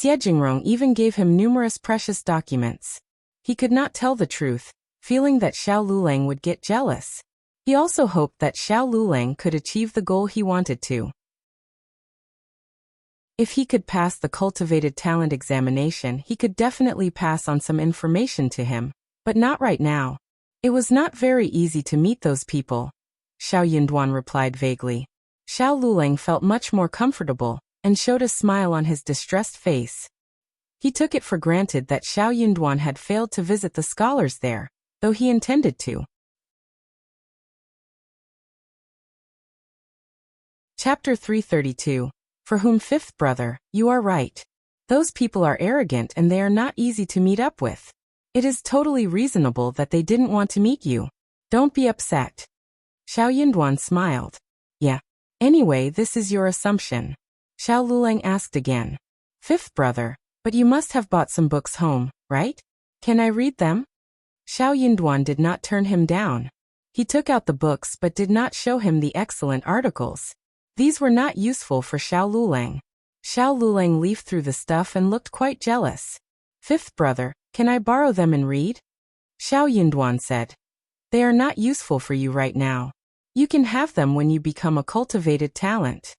Jingrong even gave him numerous precious documents. He could not tell the truth, feeling that Xiao Liulang would get jealous. He also hoped that Xiao Liulang could achieve the goal he wanted to. If he could pass the cultivated talent examination, he could definitely pass on some information to him, but not right now. It was not very easy to meet those people. Xiao Yunduan replied vaguely. Xiao Liulang felt much more comfortable, and showed a smile on his distressed face. He took it for granted that Xiao Yunduan had failed to visit the scholars there, though he intended to. Chapter 332. For whom fifth brother, you are right. Those people are arrogant and they are not easy to meet up with. It is totally reasonable that they didn't want to meet you. Don't be upset. Xiao Yunduan smiled. Yeah. Anyway, this is your assumption. Xiao Liulang asked again. Fifth brother, but you must have bought some books home, right? Can I read them? Xiao Yunduan did not turn him down. He took out the books but did not show him the excellent articles. These were not useful for Xiao Liulang. Xiao Lulang leafed through the stuff and looked quite jealous. Fifth brother, can I borrow them and read? Xiao Yunduan said. They are not useful for you right now. You can have them when you become a cultivated talent.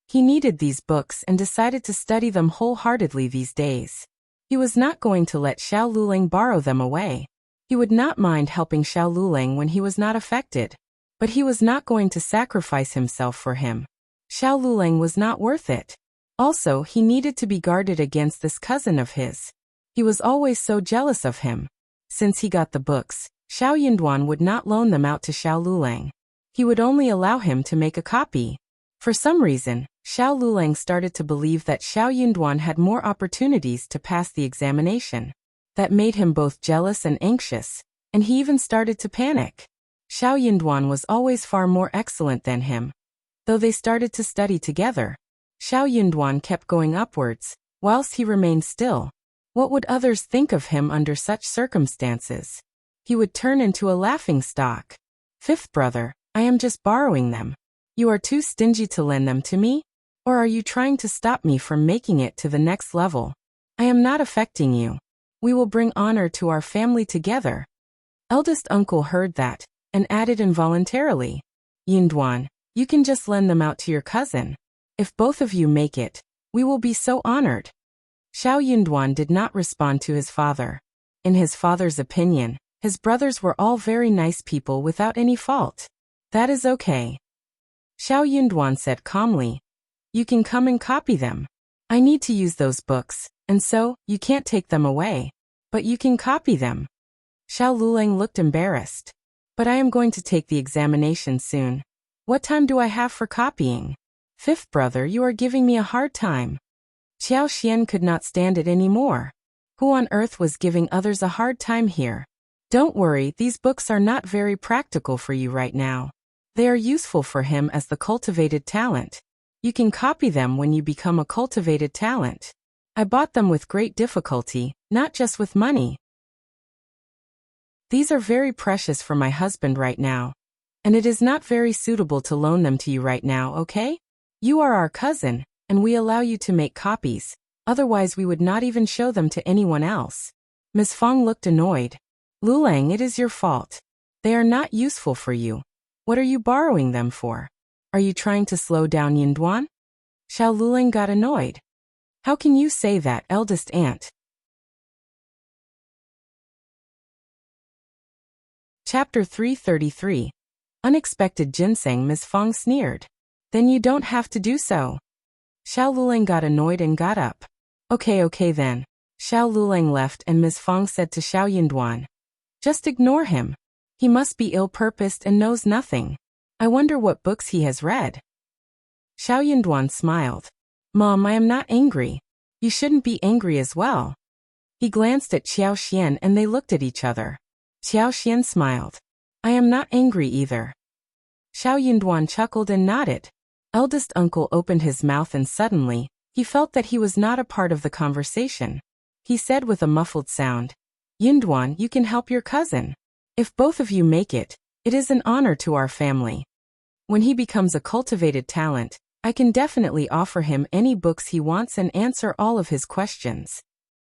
He needed these books and decided to study them wholeheartedly these days. He was not going to let Xiao Lulang borrow them away. He would not mind helping Xiao Lulang when he was not affected. But he was not going to sacrifice himself for him. Xiao Lulang was not worth it. Also, he needed to be guarded against this cousin of his. He was always so jealous of him. Since he got the books, Xiao Yunduan would not loan them out to Xiao Lulang. He would only allow him to make a copy. For some reason, Xiao Lulang started to believe that Xiao Yunduan had more opportunities to pass the examination. That made him both jealous and anxious, and he even started to panic. Xiao Yunduan was always far more excellent than him. Though they started to study together, Xiao Yunduan kept going upwards, whilst he remained still. What would others think of him under such circumstances? He would turn into a laughingstock. Fifth brother, I am just borrowing them. You are too stingy to lend them to me? Or are you trying to stop me from making it to the next level? I am not affecting you. We will bring honor to our family together. Eldest uncle heard that, and added involuntarily, Yunduan, you can just lend them out to your cousin. If both of you make it, we will be so honored. Xiao Yunduan did not respond to his father. In his father's opinion, his brothers were all very nice people without any fault. That is okay. Xiao Yunduan said calmly, you can come and copy them. I need to use those books, and so, you can't take them away. But you can copy them. Xiao Lulang looked embarrassed. But I am going to take the examination soon. What time do I have for copying? Fifth brother, you are giving me a hard time. Xiao Xian could not stand it anymore. Who on earth was giving others a hard time here? Don't worry, these books are not very practical for you right now. They are useful for him as the cultivated talent. You can copy them when you become a cultivated talent. I bought them with great difficulty, not just with money. These are very precious for my husband right now. And it is not very suitable to loan them to you right now, okay? You are our cousin, and we allow you to make copies. Otherwise we would not even show them to anyone else. Ms. Fong looked annoyed. Lulang, it is your fault. They are not useful for you. What are you borrowing them for? Are you trying to slow down Yunduan? Xiao Lulang got annoyed. How can you say that, eldest aunt? Chapter 333. Unexpected ginseng. Ms. Fong sneered. Then you don't have to do so. Xiao Lulang got annoyed and got up. Okay then. Xiao Lulang left and Ms. Fong said to Xiao Yunduan. Just ignore him. He must be ill-purposed and knows nothing. I wonder what books he has read. Xiao Yunduan smiled. Mom, I am not angry. You shouldn't be angry as well. He glanced at Xiao Xian and they looked at each other. Xiao Xian smiled. I am not angry either. Xiao Yunduan chuckled and nodded. Eldest uncle opened his mouth and suddenly, he felt that he was not a part of the conversation. He said with a muffled sound, Yunduan, you can help your cousin. If both of you make it, it is an honor to our family. When he becomes a cultivated talent, I can definitely offer him any books he wants and answer all of his questions.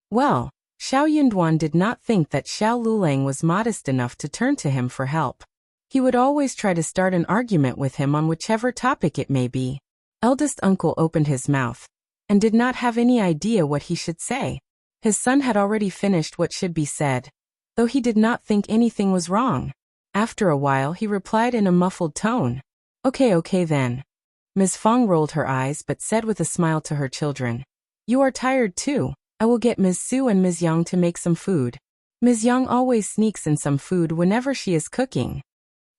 Well, Xiao Yunduan did not think that Xiao Lulang was modest enough to turn to him for help. He would always try to start an argument with him on whichever topic it may be. Eldest uncle opened his mouth and did not have any idea what he should say. His son had already finished what should be said, though he did not think anything was wrong. After a while he replied in a muffled tone. Okay then. Ms. Fong rolled her eyes but said with a smile to her children. You are tired too. I will get Ms. Su and Ms. Yang to make some food. Ms. Yang always sneaks in some food whenever she is cooking.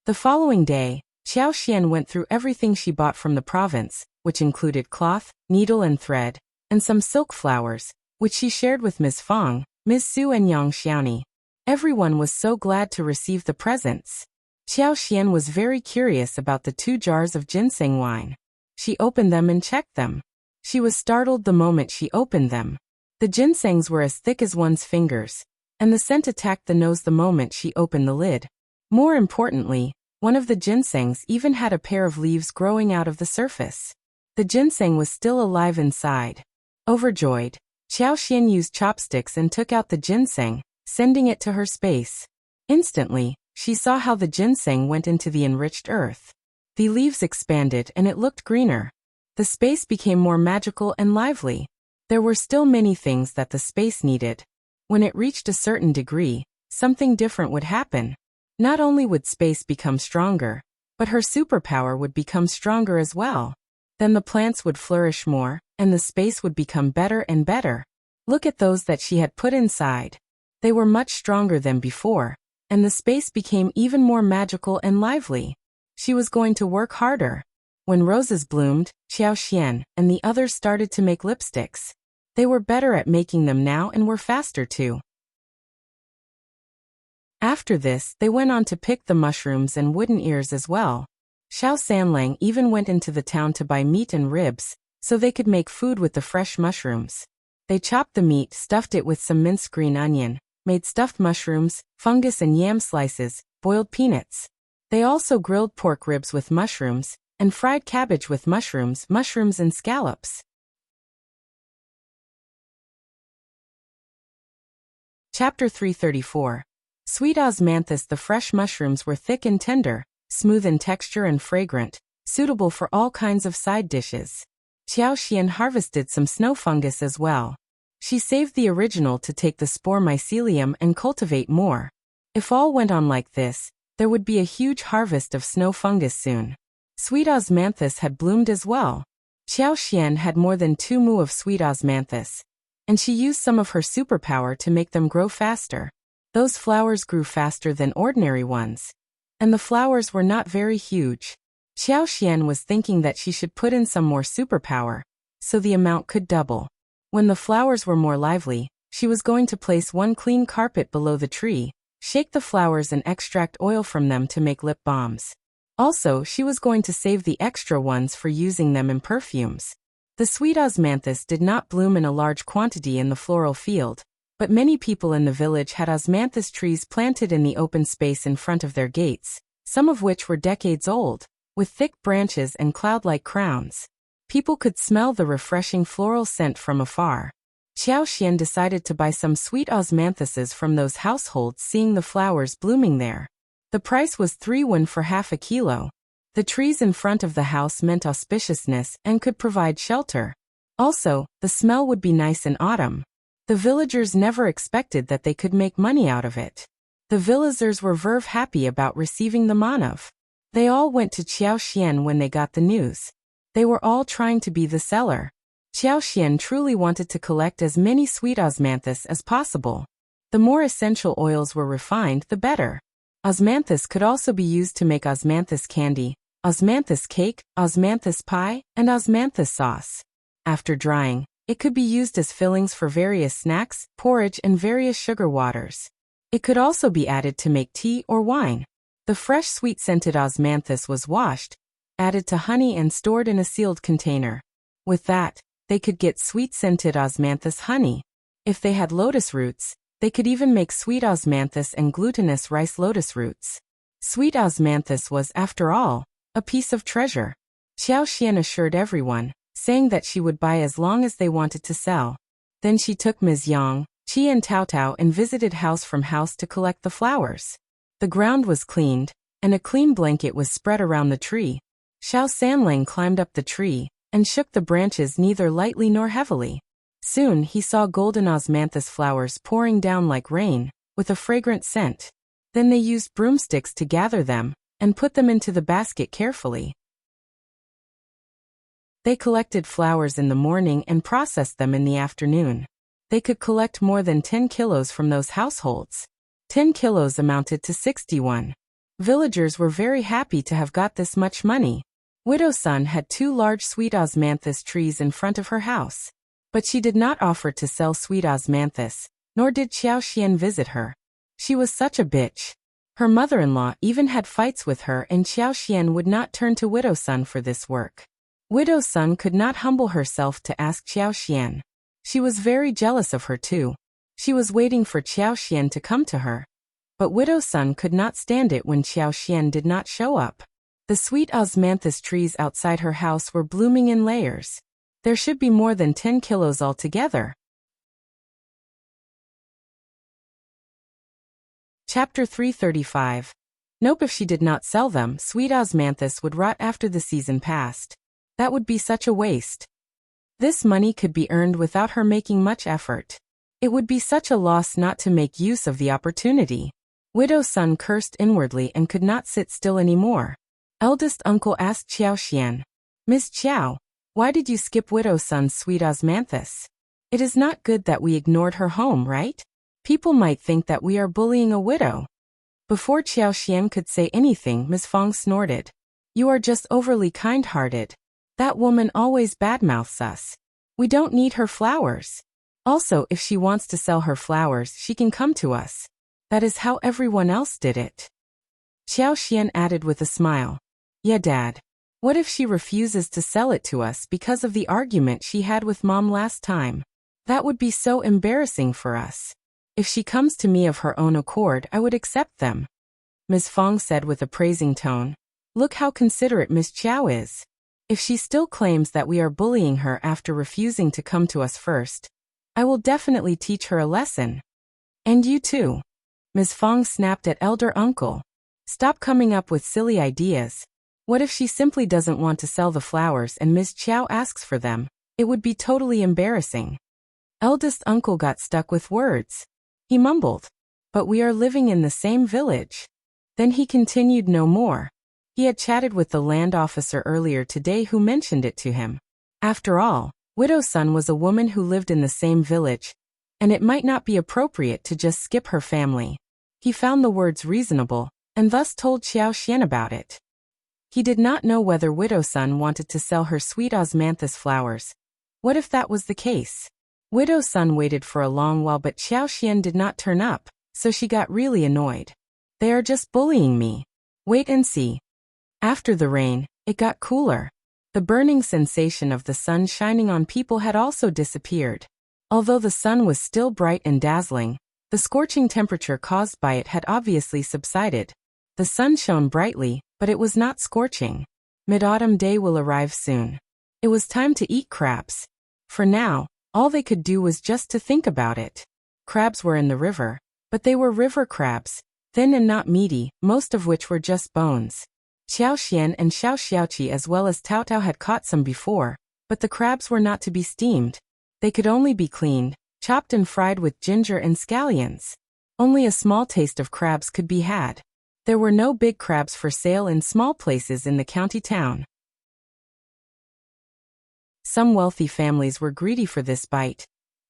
The following day, Xiao Xian went through everything she bought from the province, which included cloth, needle and thread, and some silk flowers, which she shared with Ms. Fong, Ms. Su and Yang Xiaoni. Everyone was so glad to receive the presents. Xiao Xian was very curious about the 2 jars of ginseng wine. She opened them and checked them. She was startled the moment she opened them. The ginsengs were as thick as one's fingers, and the scent attacked the nose the moment she opened the lid. More importantly, one of the ginsengs even had a pair of leaves growing out of the surface. The ginseng was still alive inside. Overjoyed, Xiao used chopsticks and took out the ginseng, sending it to her space. Instantly, she saw how the ginseng went into the enriched earth. The leaves expanded and it looked greener. The space became more magical and lively. There were still many things that the space needed. When it reached a certain degree, something different would happen. Not only would space become stronger, but her superpower would become stronger as well. Then the plants would flourish more, and the space would become better and better. Look at those that she had put inside. They were much stronger than before, and the space became even more magical and lively. She was going to work harder. When roses bloomed, Xiao and the others started to make lipsticks. They were better at making them now and were faster too. After this, they went on to pick the mushrooms and wooden ears as well. Shao Sanlang even went into the town to buy meat and ribs, so they could make food with the fresh mushrooms. They chopped the meat, stuffed it with some minced green onion, made stuffed mushrooms, fungus and yam slices, boiled peanuts. They also grilled pork ribs with mushrooms, and fried cabbage with mushrooms and scallops. Chapter 334. Sweet osmanthus. The fresh mushrooms were thick and tender, smooth in texture and fragrant, suitable for all kinds of side dishes. Xiao harvested some snow fungus as well. She saved the original to take the spore mycelium and cultivate more. If all went on like this, there would be a huge harvest of snow fungus soon. Sweet osmanthus had bloomed as well. Xiao had more than 2 mu of sweet osmanthus, and she used some of her superpower to make them grow faster. Those flowers grew faster than ordinary ones, and the flowers were not very huge. Xiao was thinking that she should put in some more superpower, so the amount could double. When the flowers were more lively, she was going to place one clean carpet below the tree, shake the flowers and extract oil from them to make lip balms. Also, she was going to save the extra ones for using them in perfumes. The sweet osmanthus did not bloom in a large quantity in the floral field, but many people in the village had osmanthus trees planted in the open space in front of their gates, some of which were decades old, with thick branches and cloud-like crowns. People could smell the refreshing floral scent from afar. Xiao decided to buy some sweet osmanthuses from those households seeing the flowers blooming there. The price was 3 won for half a kilo. The trees in front of the house meant auspiciousness and could provide shelter. Also, the smell would be nice in autumn. The villagers never expected that they could make money out of it. The villagers were very happy about receiving the manav. They all went to Xiao when they got the news. They were all trying to be the seller. Xiao truly wanted to collect as many sweet osmanthus as possible. The more essential oils were refined, the better. Osmanthus could also be used to make osmanthus candy, osmanthus cake, osmanthus pie, and osmanthus sauce. After drying, it could be used as fillings for various snacks, porridge, and various sugar waters. It could also be added to make tea or wine. The fresh sweet-scented osmanthus was washed, added to honey and stored in a sealed container. With that, they could get sweet-scented osmanthus honey. If they had lotus roots, they could even make sweet osmanthus and glutinous rice lotus roots. Sweet osmanthus was, after all, a piece of treasure. Xiao assured everyone, saying that she would buy as long as they wanted to sell. Then she took Ms. Yang, Qi and Tao and visited house from house to collect the flowers. The ground was cleaned, and a clean blanket was spread around the tree. Shao Sanlang climbed up the tree, and shook the branches neither lightly nor heavily. Soon he saw golden osmanthus flowers pouring down like rain, with a fragrant scent. Then they used broomsticks to gather them, and put them into the basket carefully. They collected flowers in the morning and processed them in the afternoon. They could collect more than 10 kilos from those households. 10 kilos amounted to 61. Villagers were very happy to have got this much money. Widow Sun had 2 large sweet osmanthus trees in front of her house. But she did not offer to sell sweet osmanthus, nor did Xiao visit her. She was such a bitch. Her mother-in-law even had fights with her, and Xiao would not turn to Widow Sun for this work. Widow Sun could not humble herself to ask Xiao. She was very jealous of her too. She was waiting for Xiao to come to her. But Widow Sun could not stand it when Xiao did not show up. The sweet osmanthus trees outside her house were blooming in layers. There should be more than 10 kilos altogether. Chapter 335. Nope, if she did not sell them, sweet osmanthus would rot after the season passed. That would be such a waste. This money could be earned without her making much effort. It would be such a loss not to make use of the opportunity. Widow's son cursed inwardly and could not sit still anymore. Eldest uncle asked Xiao, "Miss Qiao, why did you skip widow's son's sweet osmanthus? It is not good that we ignored her home, right? People might think that we are bullying a widow." Before Xiao could say anything, Miss Fong snorted. "You are just overly kind-hearted. That woman always badmouths us. We don't need her flowers. Also, if she wants to sell her flowers, she can come to us. That is how everyone else did it." Xiao added with a smile. "Yeah, Dad. What if she refuses to sell it to us because of the argument she had with Mom last time? That would be so embarrassing for us. If she comes to me of her own accord, I would accept them." Miss Fong said with a praising tone. "Look how considerate Miss Qiao is. If she still claims that we are bullying her after refusing to come to us first, I will definitely teach her a lesson." "And you too." Miss Fong snapped at elder uncle. "Stop coming up with silly ideas. What if she simply doesn't want to sell the flowers and Miss Qiao asks for them? It would be totally embarrassing." Eldest uncle got stuck with words. He mumbled, "But we are living in the same village." Then he continued no more. He had chatted with the land officer earlier today who mentioned it to him. After all, widow's son was a woman who lived in the same village, and it might not be appropriate to just skip her family. He found the words reasonable, and thus told Xiao about it. He did not know whether widow's son wanted to sell her sweet osmanthus flowers. What if that was the case? Widow's son waited for a long while, but Xiao did not turn up, so she got really annoyed. "They are just bullying me. Wait and see." After the rain, it got cooler. The burning sensation of the sun shining on people had also disappeared. Although the sun was still bright and dazzling, the scorching temperature caused by it had obviously subsided. The sun shone brightly, but it was not scorching. Mid-autumn day will arrive soon. It was time to eat crabs. For now, all they could do was just to think about it. Crabs were in the river, but they were river crabs, thin and not meaty, most of which were just bones. Xiao and Shao Xiaoqi as well as Tao Tao had caught some before, but the crabs were not to be steamed. They could only be cleaned, chopped and fried with ginger and scallions. Only a small taste of crabs could be had. There were no big crabs for sale in small places in the county town. Some wealthy families were greedy for this bite,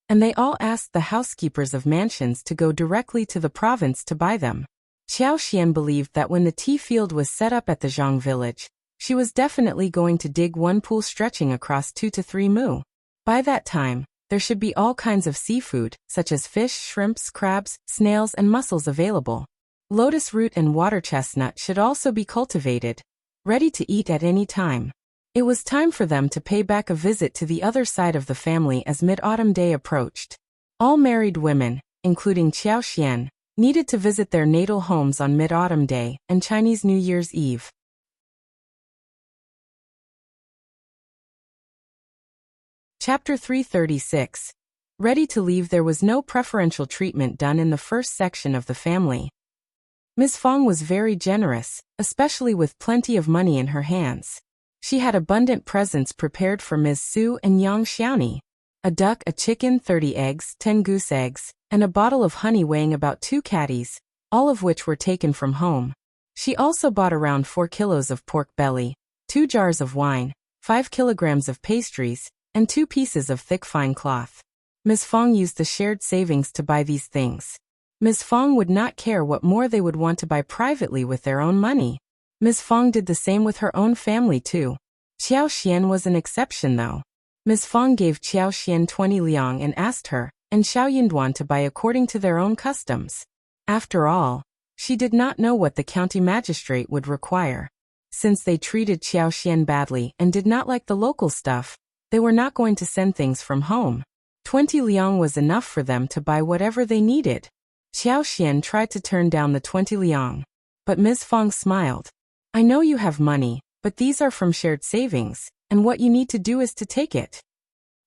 and they all asked the housekeepers of mansions to go directly to the province to buy them. Xiao believed that when the tea field was set up at the Zhang village, she was definitely going to dig one pool stretching across 2 to 3 mu. By that time, there should be all kinds of seafood, such as fish, shrimps, crabs, snails and mussels available. Lotus root and water chestnut should also be cultivated, ready to eat at any time. It was time for them to pay back a visit to the other side of the family as mid-autumn day approached. All married women, including Xiao, needed to visit their natal homes on Mid-Autumn Day and Chinese New Year's Eve. Chapter 336. Ready to leave. There was no preferential treatment done in the first section of the family. Miss Fong was very generous, especially with plenty of money in her hands. She had abundant presents prepared for Ms. Su and Yang Xiaoni. A duck, a chicken, 30 eggs, 10 goose eggs, and a bottle of honey weighing about 2 catties, all of which were taken from home. She also bought around 4 kilos of pork belly, 2 jars of wine, 5 kilograms of pastries, and 2 pieces of thick fine cloth. Ms. Fong used the shared savings to buy these things. Ms. Fong would not care what more they would want to buy privately with their own money. Ms. Fong did the same with her own family too. Xiao was an exception though. Ms. Fong gave Xiao 20 liang and asked her and Xiao Yinduan to buy according to their own customs. After all, she did not know what the county magistrate would require. Since they treated Xiao badly and did not like the local stuff, they were not going to send things from home. 20 liang was enough for them to buy whatever they needed. Xiao tried to turn down the 20 liang, but Ms. Fong smiled. I know you have money, but these are from shared savings, and what you need to do is to take it.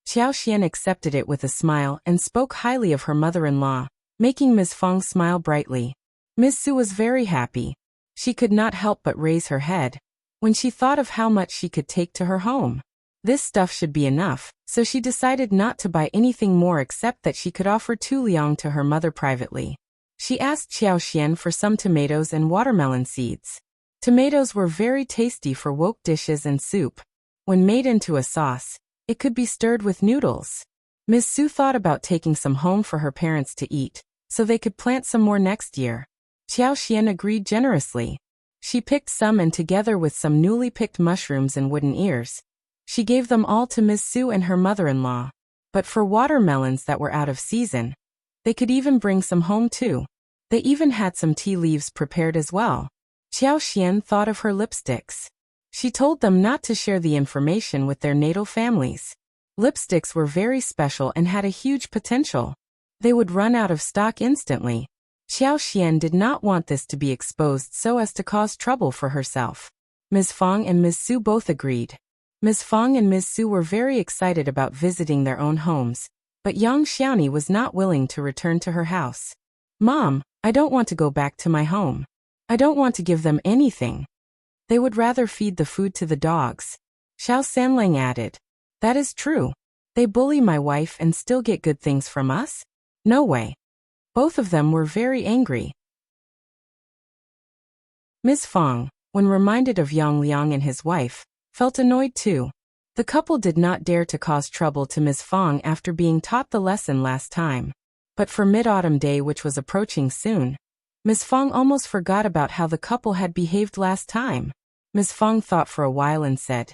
Xiao Xian accepted it with a smile and spoke highly of her mother-in-law, making Ms. Fang smile brightly. Ms. Su was very happy. She could not help but raise her head when she thought of how much she could take to her home. This stuff should be enough, so she decided not to buy anything more except that she could offer 2 liang to her mother privately. She asked Xiao Xian for some tomatoes and watermelon seeds. Tomatoes were very tasty for wok dishes and soup. When made into a sauce, it could be stirred with noodles. Ms. Su thought about taking some home for her parents to eat, so they could plant some more next year. Xiao Xian agreed generously. She picked some, and together with some newly picked mushrooms and wooden ears, she gave them all to Ms. Su and her mother-in-law. But for watermelons that were out of season, they could even bring some home too. They even had some tea leaves prepared as well. Xiao Xian thought of her lipsticks. She told them not to share the information with their natal families. Lipsticks were very special and had a huge potential. They would run out of stock instantly. Xiao Xian did not want this to be exposed so as to cause trouble for herself. Ms. Fang and Ms. Su both agreed. Ms. Fang and Ms. Su were very excited about visiting their own homes, but Yang Xiaoni was not willing to return to her house. Mom, I don't want to go back to my home. I don't want to give them anything. They would rather feed the food to the dogs. Xiao Sanlang added. That is true. They bully my wife and still get good things from us? No way. Both of them were very angry. Ms. Fang, when reminded of Yang Liang and his wife, felt annoyed too. The couple did not dare to cause trouble to Ms. Fang after being taught the lesson last time. But for Mid-Autumn Day, which was approaching soon, Ms. Fang almost forgot about how the couple had behaved last time. Ms. Fang thought for a while and said,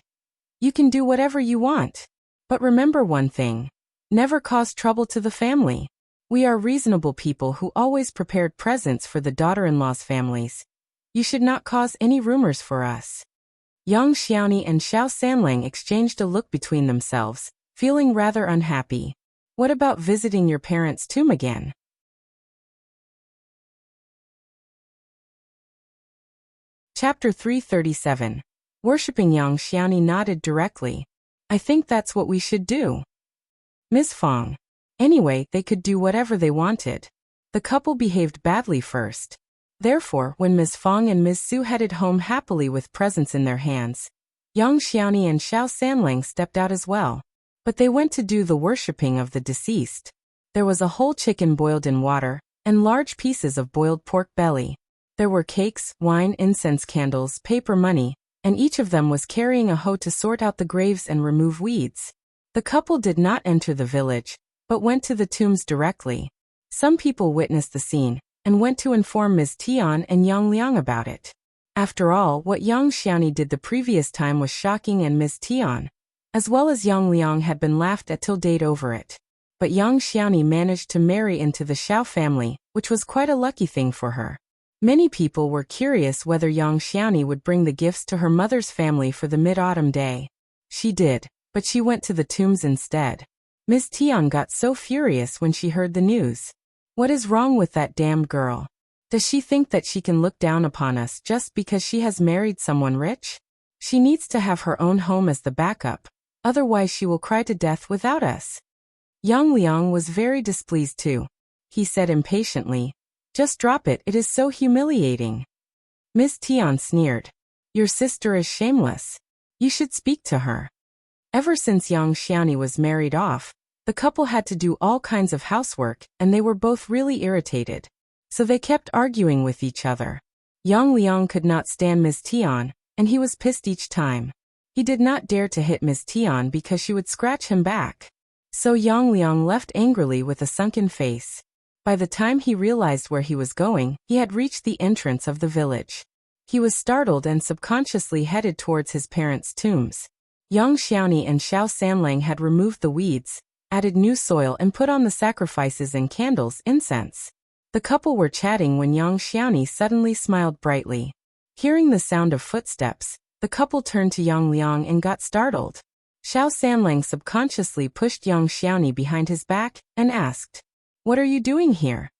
You can do whatever you want. But remember one thing. Never cause trouble to the family. We are reasonable people who always prepared presents for the daughter-in-law's families. You should not cause any rumors for us. Yang Xiaoni and Xiao Sanlang exchanged a look between themselves, feeling rather unhappy. What about visiting your parents' tomb again? Chapter 337. Worshipping. Yang Xiaoni nodded directly. I think that's what we should do. Ms. Fang. Anyway, they could do whatever they wanted. The couple behaved badly first. Therefore, when Ms. Fang and Ms. Su headed home happily with presents in their hands, Yang Xiaoni and Xiao Sanlang stepped out as well. But they went to do the worshipping of the deceased. There was a whole chicken boiled in water, and large pieces of boiled pork belly. There were cakes, wine, incense, candles, paper money, and each of them was carrying a hoe to sort out the graves and remove weeds. The couple did not enter the village, but went to the tombs directly. Some people witnessed the scene, and went to inform Ms. Tian and Yang Liang about it. After all, what Yang Xiaoni did the previous time was shocking, and Ms. Tian, as well as Yang Liang, had been laughed at till date over it. But Yang Xiaoni managed to marry into the Shao family, which was quite a lucky thing for her. Many people were curious whether Yang Xiaoni would bring the gifts to her mother's family for the Mid-Autumn Day. She did, but she went to the tombs instead. Ms. Tian got so furious when she heard the news. What is wrong with that damned girl? Does she think that she can look down upon us just because she has married someone rich? She needs to have her own home as the backup, otherwise she will cry to death without us. Yang Liang was very displeased too. He said impatiently, Just drop it, it is so humiliating. Ms. Tian sneered. Your sister is shameless. You should speak to her. Ever since Yang Xiaoni was married off, the couple had to do all kinds of housework, and they were both really irritated. So they kept arguing with each other. Yang Liang could not stand Ms. Tian, and he was pissed each time. He did not dare to hit Ms. Tian because she would scratch him back. So Yang Liang left angrily with a sunken face. By the time he realized where he was going, he had reached the entrance of the village. He was startled and subconsciously headed towards his parents' tombs. Yang Xiaoni and Xiao Sanlang had removed the weeds, added new soil, and put on the sacrifices and candles, incense. The couple were chatting when Yang Xiaoni suddenly smiled brightly. Hearing the sound of footsteps, the couple turned to Yang Liang and got startled. Xiao Sanlang subconsciously pushed Yang Xiaoni behind his back and asked, What are you doing here?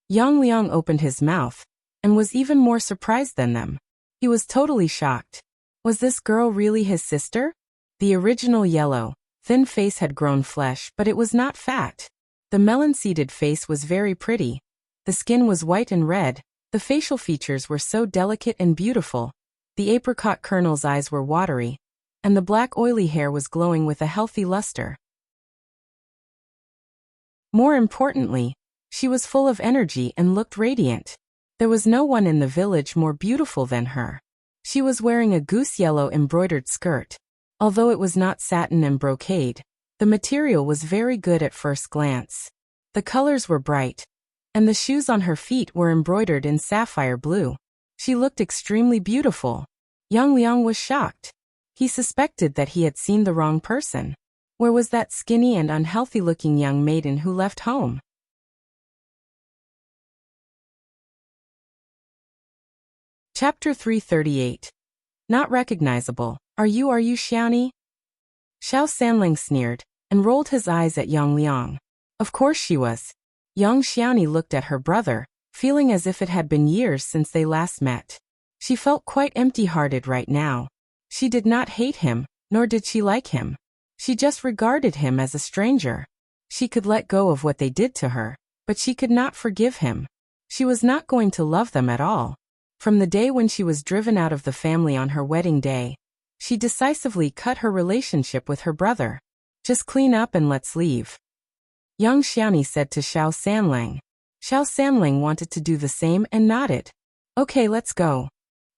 Yang Liang opened his mouth and was even more surprised than them. He was totally shocked. Was this girl really his sister? The original yellow, thin face had grown flesh, but it was not fat. The melon-seeded face was very pretty. The skin was white and red. The facial features were so delicate and beautiful. The apricot kernel's eyes were watery, and the black oily hair was glowing with a healthy luster. More importantly, she was full of energy and looked radiant. There was no one in the village more beautiful than her. She was wearing a goose-yellow embroidered skirt. Although it was not satin and brocade, the material was very good at first glance. The colors were bright, and the shoes on her feet were embroidered in sapphire blue. She looked extremely beautiful. Liulang was shocked. He suspected that he had seen the wrong person. Where was that skinny and unhealthy-looking young maiden who left home? Chapter 338. Not recognizable. Are you Xiao? Xiao Sanling sneered, and rolled his eyes at Liulang. Of course she was. Young Xiao looked at her brother, feeling as if it had been years since they last met. She felt quite empty-hearted right now. She did not hate him, nor did she like him. She just regarded him as a stranger. She could let go of what they did to her, but she could not forgive him. She was not going to love them at all. From the day when she was driven out of the family on her wedding day, she decisively cut her relationship with her brother. Just clean up and let's leave. Young Xiao said to Shao Sanling. Shao Sanling wanted to do the same and nodded. Okay, let's go.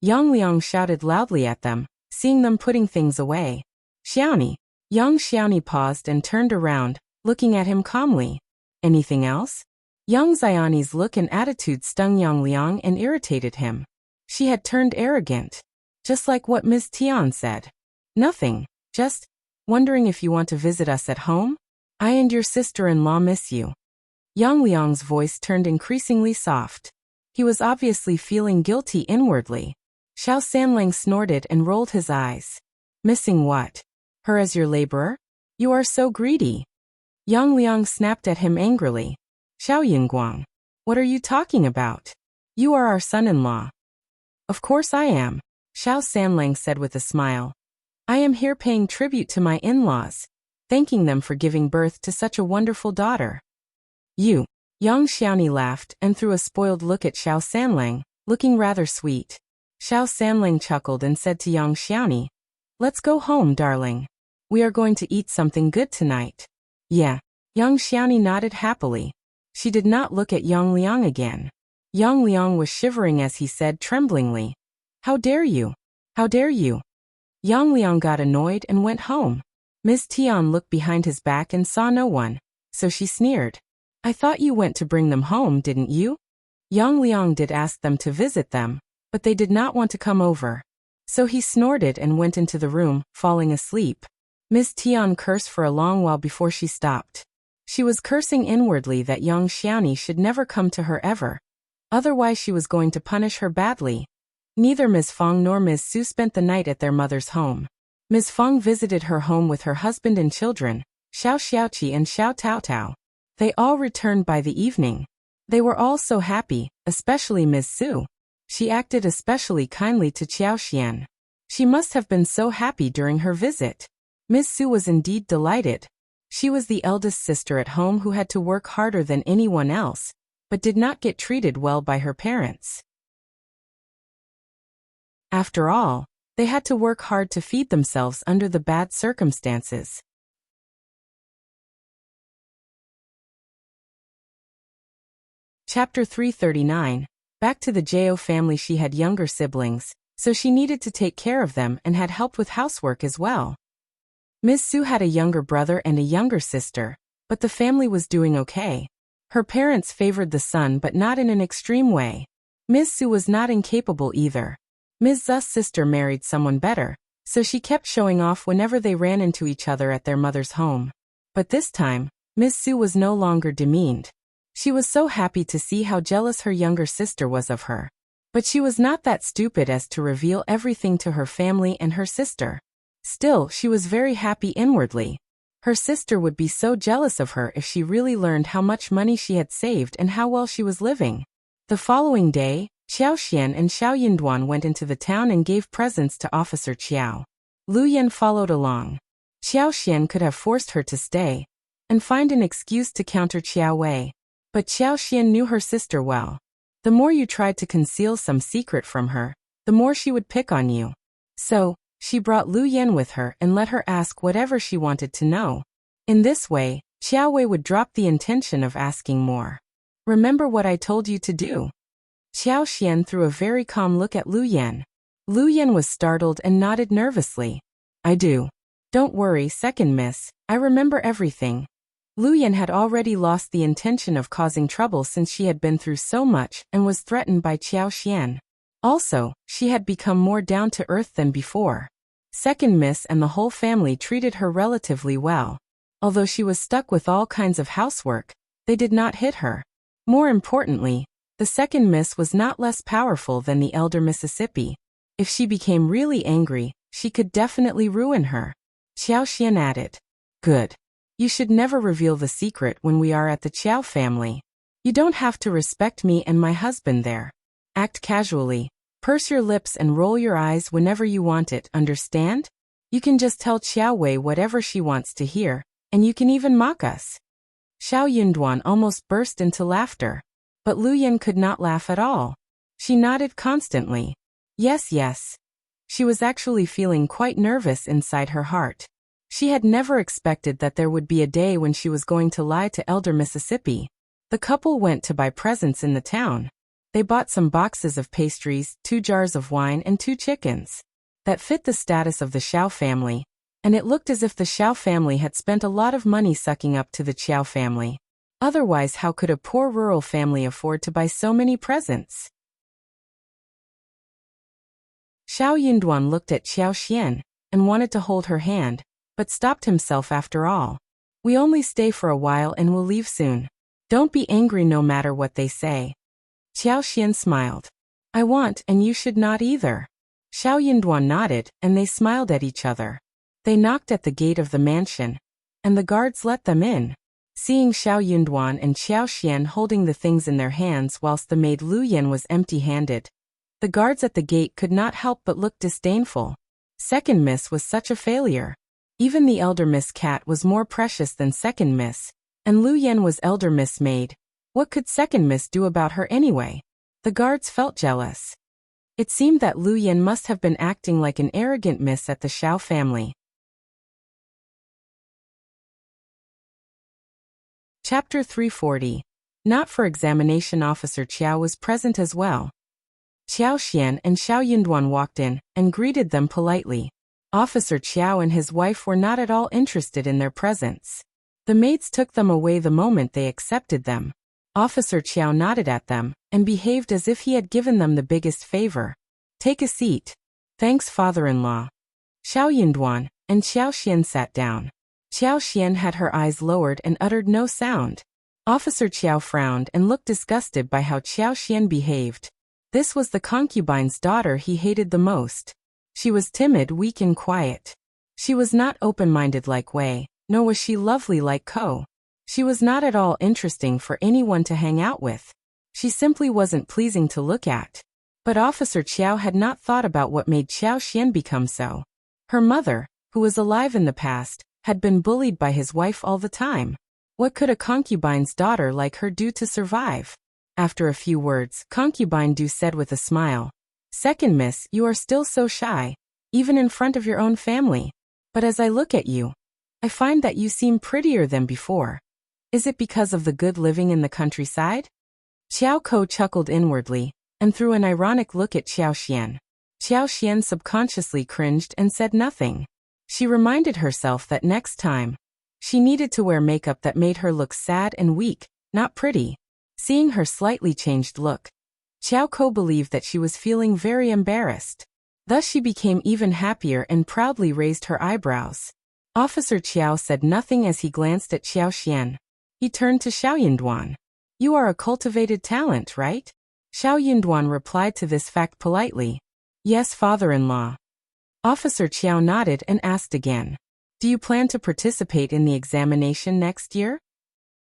Young Liang shouted loudly at them, seeing them putting things away. Xiao. Young Xiao paused and turned around, looking at him calmly. Anything else? Young Xiao's look and attitude stung Young Liang and irritated him. She had turned arrogant. Just like what Ms. Tian said. Nothing, just wondering if you want to visit us at home? I and your sister-in-law miss you. Young Liang's voice turned increasingly soft. He was obviously feeling guilty inwardly. Shao Sanling snorted and rolled his eyes. Missing what? Her as your laborer? You are so greedy. Young Liang snapped at him angrily. Shao Yingguang, what are you talking about? You are our son-in-law. Of course I am, Shao Sanling said with a smile. I am here paying tribute to my in-laws, thanking them for giving birth to such a wonderful daughter. You. Young Xiao laughed and threw a spoiled look at Shao Sanling, looking rather sweet. Shao Sanling chuckled and said to Young Xiao, let's go home, darling. We are going to eat something good tonight. Yeah. Young Xiao nodded happily. She did not look at Young Liang again. Young Liang was shivering as he said tremblingly, How dare you? How dare you? Young Liang got annoyed and went home. Ms. Tian looked behind his back and saw no one, so she sneered. I thought you went to bring them home, didn't you? Young Liang did ask them to visit them, but they did not want to come over. So he snorted and went into the room, falling asleep. Ms. Tian cursed for a long while before she stopped. She was cursing inwardly that Young Xiao should never come to her ever. Otherwise she was going to punish her badly. Neither Ms. Feng nor Ms. Su spent the night at their mother's home. Ms. Feng visited her home with her husband and children, Xiao Xiaoqi and Xiao Taotao. They all returned by the evening. They were all so happy, especially Ms. Su. She acted especially kindly to Qiao Xian. She must have been so happy during her visit. Ms. Su was indeed delighted. She was the eldest sister at home who had to work harder than anyone else, but did not get treated well by her parents. After all, they had to work hard to feed themselves under the bad circumstances. Chapter 339. Back to the Qjao family. She had younger siblings, so she needed to take care of them and had help with housework as well. Ms. Su had a younger brother and a younger sister, but the family was doing okay. Her parents favored the son but not in an extreme way. Ms. Su was not incapable either. Ms. Zu's sister married someone better, so she kept showing off whenever they ran into each other at their mother's home. But this time, Ms. Su was no longer demeaned. She was so happy to see how jealous her younger sister was of her. But she was not that stupid as to reveal everything to her family and her sister. Still, she was very happy inwardly. Her sister would be so jealous of her if she really learned how much money she had saved and how well she was living. The following day, Xiao Xian and Xiao Yinduan went into the town and gave presents to Officer Qjao. Lu Yan followed along. Xiao Xian could have forced her to stay and find an excuse to counter Qiao Wei. But Xiao Xian knew her sister well. The more you tried to conceal some secret from her, the more she would pick on you. So, she brought Lu Yan with her and let her ask whatever she wanted to know. In this way, Qiao Wei would drop the intention of asking more. Remember what I told you to do? Xiao Xian threw a very calm look at Lu Yan. Lu Yan was startled and nodded nervously. I do. Don't worry, second miss, I remember everything. Lu Yan had already lost the intention of causing trouble since she had been through so much and was threatened by Xiao Xian. Also, she had become more down to earth than before. Second miss and the whole family treated her relatively well. Although she was stuck with all kinds of housework, they did not hit her. More importantly, the second miss was not less powerful than the elder Mississippi. If she became really angry, she could definitely ruin her. Xiao Xian added. Good. You should never reveal the secret when we are at the Qiao family. You don't have to respect me and my husband there. Act casually. Purse your lips and roll your eyes whenever you want it, understand? You can just tell Qiao Wei whatever she wants to hear, and you can even mock us. Xiao Yunduan almost burst into laughter. But Lu Yan could not laugh at all. She nodded constantly. Yes, yes. She was actually feeling quite nervous inside her heart. She had never expected that there would be a day when she was going to lie to Elder Mississippi. The couple went to buy presents in the town. They bought some boxes of pastries, 2 jars of wine and 2 chickens. That fit the status of the Shao family, and it looked as if the Shao family had spent a lot of money sucking up to the Qiao family. Otherwise, how could a poor rural family afford to buy so many presents? Xiao Yinduan looked at Xiao Xian and wanted to hold her hand, but stopped himself after all. We only stay for a while and will leave soon. Don't be angry no matter what they say. Xiao Xian smiled. I want, and you should not either. Xiao Yinduan nodded, and they smiled at each other. They knocked at the gate of the mansion, and the guards let them in. Seeing Xiao Yunduan and Xiao Xian holding the things in their hands whilst the maid Lu Yan was empty-handed, the guards at the gate could not help but look disdainful. Second miss was such a failure. Even the elder Miss Cat was more precious than second miss, and Lu Yan was elder Miss Maid. What could second miss do about her anyway? The guards felt jealous. It seemed that Lu Yan must have been acting like an arrogant miss at the Shao family. Chapter 340. Not for examination. Officer Qiao was present as well. Xiao Xian and Xiao Yunduan walked in and greeted them politely. Officer Qiao and his wife were not at all interested in their presence. The maids took them away the moment they accepted them. Officer Qiao nodded at them and behaved as if he had given them the biggest favor. Take a seat. Thanks, father-in-law. Xiao Yunduan and Xiao Xian sat down. Xiao Xian had her eyes lowered and uttered no sound. Officer Qiao frowned and looked disgusted by how Xiao Xian behaved. This was the concubine's daughter he hated the most. She was timid, weak and quiet. She was not open-minded like Wei, nor was she lovely like Ko. She was not at all interesting for anyone to hang out with. She simply wasn't pleasing to look at. But Officer Qiao had not thought about what made Xiao Xian become so. Her mother, who was alive in the past, had been bullied by his wife all the time. What could a concubine's daughter like her do to survive? After a few words, Concubine Du said with a smile, Second miss, you are still so shy, even in front of your own family. But as I look at you, I find that you seem prettier than before. Is it because of the good living in the countryside? Xiao Ko chuckled inwardly and threw an ironic look at Xiao Xian. Xiao Xian subconsciously cringed and said nothing. She reminded herself that next time, she needed to wear makeup that made her look sad and weak, not pretty. Seeing her slightly changed look, Xiao Ko believed that she was feeling very embarrassed. Thus she became even happier and proudly raised her eyebrows. Officer Qiao said nothing as he glanced at Xiao Xian. He turned to Xiao Yunduan. You are a cultivated talent, right? Xiao Yunduan replied to this fact politely. Yes, father-in-law. Officer Qiao nodded and asked again. Do you plan to participate in the examination next year?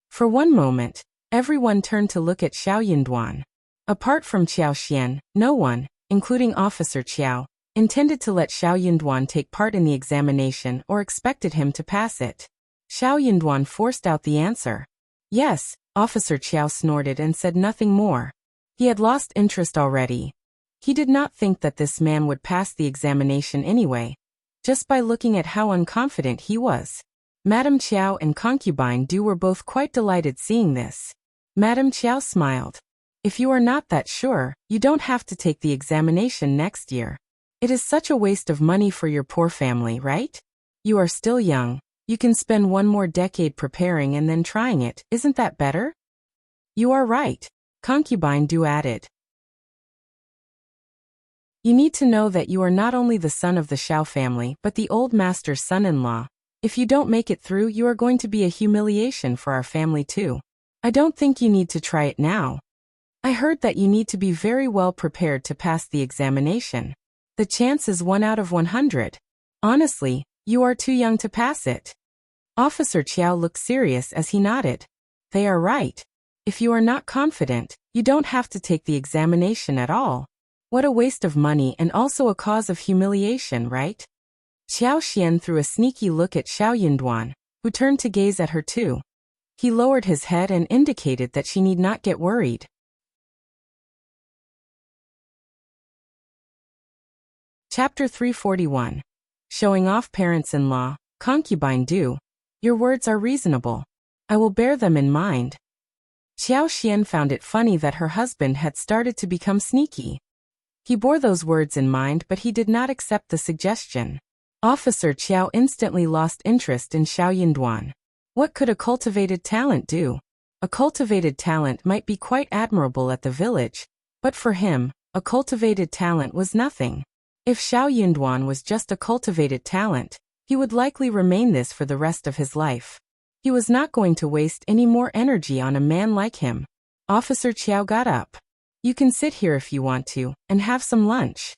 For one moment, everyone turned to look at Xiao Yunduan. Apart from Qiao Xian, no one, including Officer Qjao, intended to let Xiao Yunduan take part in the examination or expected him to pass it. Xiao Yunduan forced out the answer. Yes, Officer Qjao snorted and said nothing more. He had lost interest already. He did not think that this man would pass the examination anyway, just by looking at how unconfident he was. Madame Qiao and concubine Du were both quite delighted seeing this. Madame Qiao smiled. If you are not that sure, you don't have to take the examination next year. It is such a waste of money for your poor family, right? You are still young. You can spend one more decade preparing and then trying it, isn't that better? You are right, concubine Du added. You need to know that you are not only the son of the Shao family but the old master's son-in-law. If you don't make it through, you are going to be a humiliation for our family too. I don't think you need to try it now. I heard that you need to be very well prepared to pass the examination. The chance is 1 out of 100. Honestly, you are too young to pass it. Officer Qiao looked serious as he nodded. They are right. If you are not confident, you don't have to take the examination at all. What a waste of money and also a cause of humiliation, right? Xiao Xian threw a sneaky look at Xiao Yunduan, who turned to gaze at her too. He lowered his head and indicated that she need not get worried. Chapter 341. Showing off parents-in-law, concubine Du. Your words are reasonable. I will bear them in mind. Xiao Xian found it funny that her husband had started to become sneaky. He bore those words in mind, but he did not accept the suggestion. Officer Qiao instantly lost interest in Xiao Yunduan. What could a cultivated talent do? A cultivated talent might be quite admirable at the village, but for him, a cultivated talent was nothing. If Xiao Yunduan was just a cultivated talent, he would likely remain this for the rest of his life. He was not going to waste any more energy on a man like him. Officer Qiao got up. You can sit here if you want to, and have some lunch.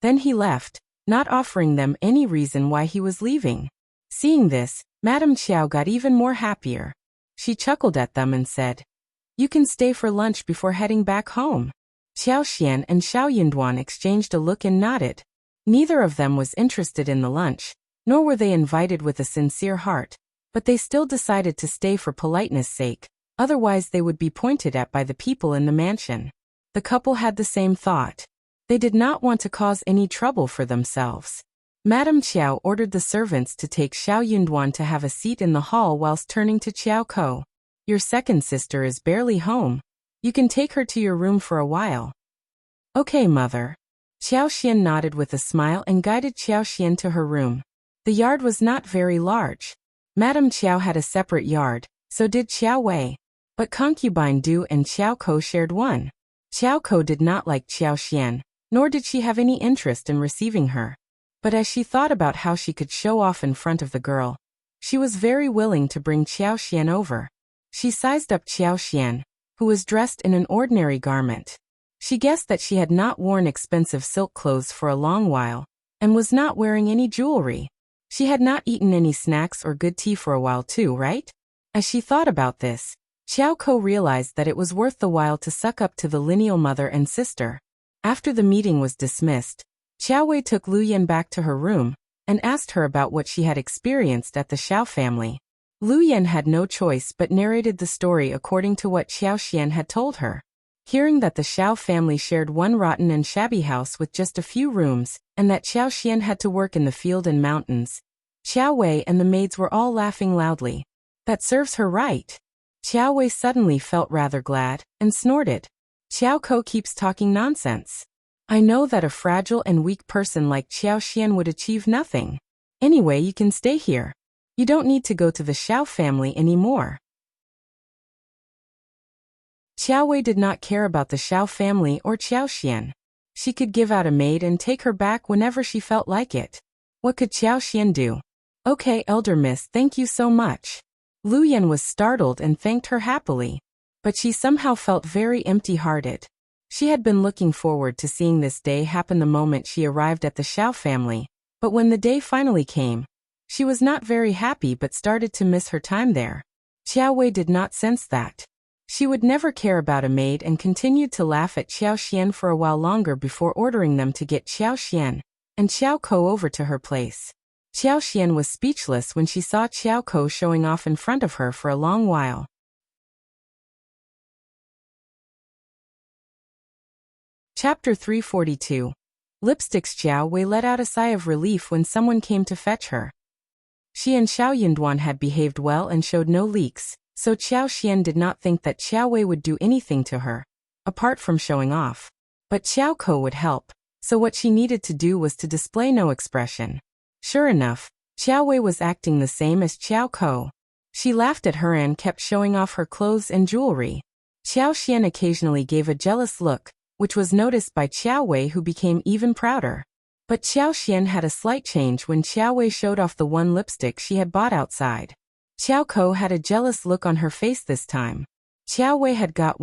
Then he left, not offering them any reason why he was leaving. Seeing this, Madame Qiao got even more happier. She chuckled at them and said, You can stay for lunch before heading back home. Xiao Xian and Xiao Yunduan exchanged a look and nodded. Neither of them was interested in the lunch, nor were they invited with a sincere heart, but they still decided to stay for politeness' sake, otherwise they would be pointed at by the people in the mansion. The couple had the same thought. They did not want to cause any trouble for themselves. Madame Qiao ordered the servants to take Xiao Yunduan to have a seat in the hall whilst turning to Qiao Ko. Your second sister is barely home. You can take her to your room for a while. Okay, mother. Xiao Xian nodded with a smile and guided Xiao Xian to her room. The yard was not very large. Madame Qiao had a separate yard, so did Xiao Wei. But concubine Du and Xiao Ko shared one. Xiao Ko did not like Xiao Xian, nor did she have any interest in receiving her. But as she thought about how she could show off in front of the girl, she was very willing to bring Xiao Xian over. She sized up Xiao Xian, who was dressed in an ordinary garment. She guessed that she had not worn expensive silk clothes for a long while, and was not wearing any jewelry. She had not eaten any snacks or good tea for a while too, right? As she thought about this, Xiao Ko realized that it was worth the while to suck up to the lineal mother and sister. After the meeting was dismissed, Xiao Wei took Liulang back to her room, and asked her about what she had experienced at the Shao family. Liulang had no choice but narrated the story according to what Xiao Xian had told her. Hearing that the Shao family shared one rotten and shabby house with just a few rooms, and that Xiao Xian had to work in the field and mountains, Xiao Wei and the maids were all laughing loudly. That serves her right. Xiao Wei suddenly felt rather glad, and snorted. Xiao Ko keeps talking nonsense. I know that a fragile and weak person like Xiao Xian would achieve nothing. Anyway, you can stay here. You don't need to go to the Shao family anymore. Xiao Wei did not care about the Shao family or Xiao Xian. She could give out a maid and take her back whenever she felt like it. What could Xiao Xian do? Okay, elder miss, thank you so much. Liulang was startled and thanked her happily. But she somehow felt very empty-hearted. She had been looking forward to seeing this day happen the moment she arrived at the Shao family, but when the day finally came, she was not very happy but started to miss her time there. Xiao Wei did not sense that. She would never care about a maid and continued to laugh at Xiao Xian for a while longer before ordering them to get Xiao Xian and Xiao Ko over to her place. Xiao Xian was speechless when she saw Xiao Ko showing off in front of her for a long while. Chapter 342. Lipsticks. Xiao Wei let out a sigh of relief when someone came to fetch her. She and Xiao Yunduan had behaved well and showed no leaks, so Xiao Xian did not think that Xiao Wei would do anything to her, apart from showing off. But Xiao Ko would help, so what she needed to do was to display no expression. Sure enough, Xiao Wei was acting the same as Xiao Ko. She laughed at her and kept showing off her clothes and jewelry. Xiao Xian occasionally gave a jealous look, which was noticed by Xiao Wei, who became even prouder. But Xiao Xian had a slight change when Xiao Wei showed off the one lipstick she had bought outside. Xiao Ko had a jealous look on her face this time. Xiao Wei had got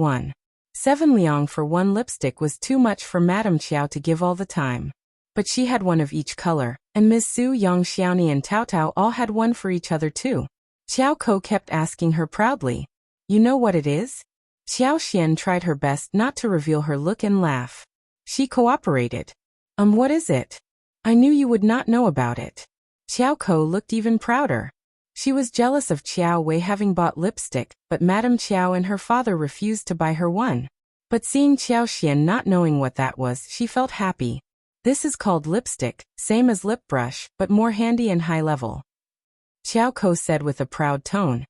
7 liang for one lipstick was too much for Madame Qiao to give all the time. But she had one of each color, and Ms. Su, Yang Xiaoni and Tao Tao all had one for each other too. Xiao Ko kept asking her proudly, "You know what it is?" Xiao Xian tried her best not to reveal her look and laugh. She cooperated. What is it? I knew you would not know about it." Xiao Ko looked even prouder. She was jealous of Xiao Wei having bought lipstick, but Madame Qiao and her father refused to buy her one. But seeing Xiao Xian not knowing what that was, she felt happy. This is called lipstick, same as lip brush, but more handy and high level. Xiao Ko said with a proud tone.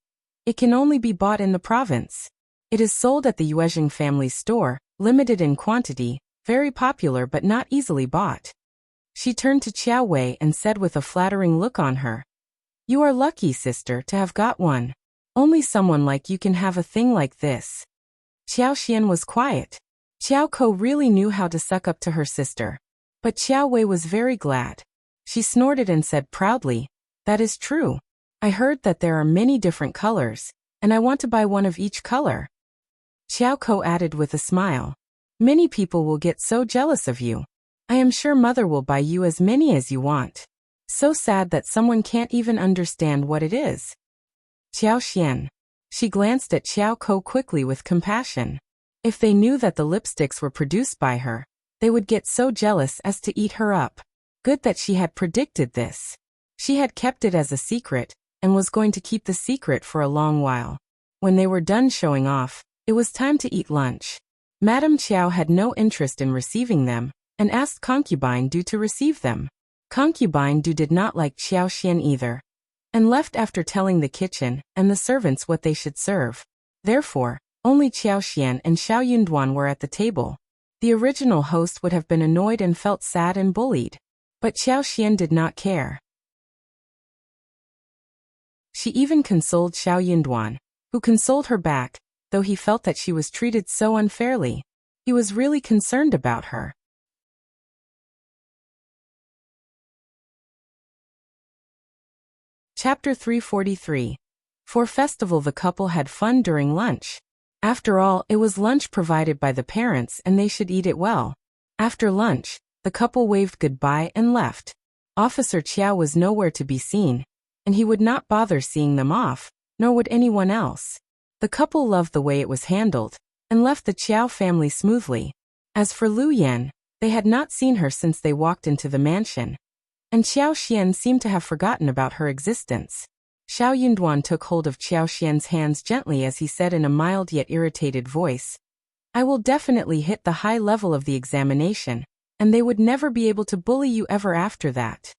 It can only be bought in the province. It is sold at the Yuezheng family's store, limited in quantity, very popular but not easily bought. She turned to Xiao Wei and said with a flattering look on her, "You are lucky, sister, to have got one. Only someone like you can have a thing like this." Xiao Xian was quiet. Xiao Ko really knew how to suck up to her sister. But Xiao Wei was very glad. She snorted and said proudly, "That is true. I heard that there are many different colors, and I want to buy one of each color." Xiao Ko added with a smile, "Many people will get so jealous of you. I am sure mother will buy you as many as you want. So sad that someone can't even understand what it is." Xiao Xian. She glanced at Xiao Ko quickly with compassion. If they knew that the lipsticks were produced by her, they would get so jealous as to eat her up. Good that she had predicted this. She had kept it as a secret, and was going to keep the secret for a long while. When they were done showing off, it was time to eat lunch. Madame Qiao had no interest in receiving them, and asked Concubine Du to receive them. Concubine Du did not like Xiao Xian either, and left after telling the kitchen and the servants what they should serve. Therefore, only Xiao Xian and Xiao Yunduan were at the table. The original host would have been annoyed and felt sad and bullied. But Xiao Xian did not care. She even consoled Xiao Yunduan, who consoled her back, though he felt that she was treated so unfairly. He was really concerned about her. Chapter 343. For festival, the couple had fun during lunch. After all, it was lunch provided by the parents and they should eat it well. After lunch, the couple waved goodbye and left. Officer Qjao was nowhere to be seen, and he would not bother seeing them off, nor would anyone else. The couple loved the way it was handled, and left the Qjao family smoothly. As for Lu Yan, they had not seen her since they walked into the mansion, and Xiao Xian seemed to have forgotten about her existence. Xiao Yunduan took hold of Xiao Xian's hands gently as he said in a mild yet irritated voice, "I will definitely hit the high level of the examination, and they would never be able to bully you ever after that."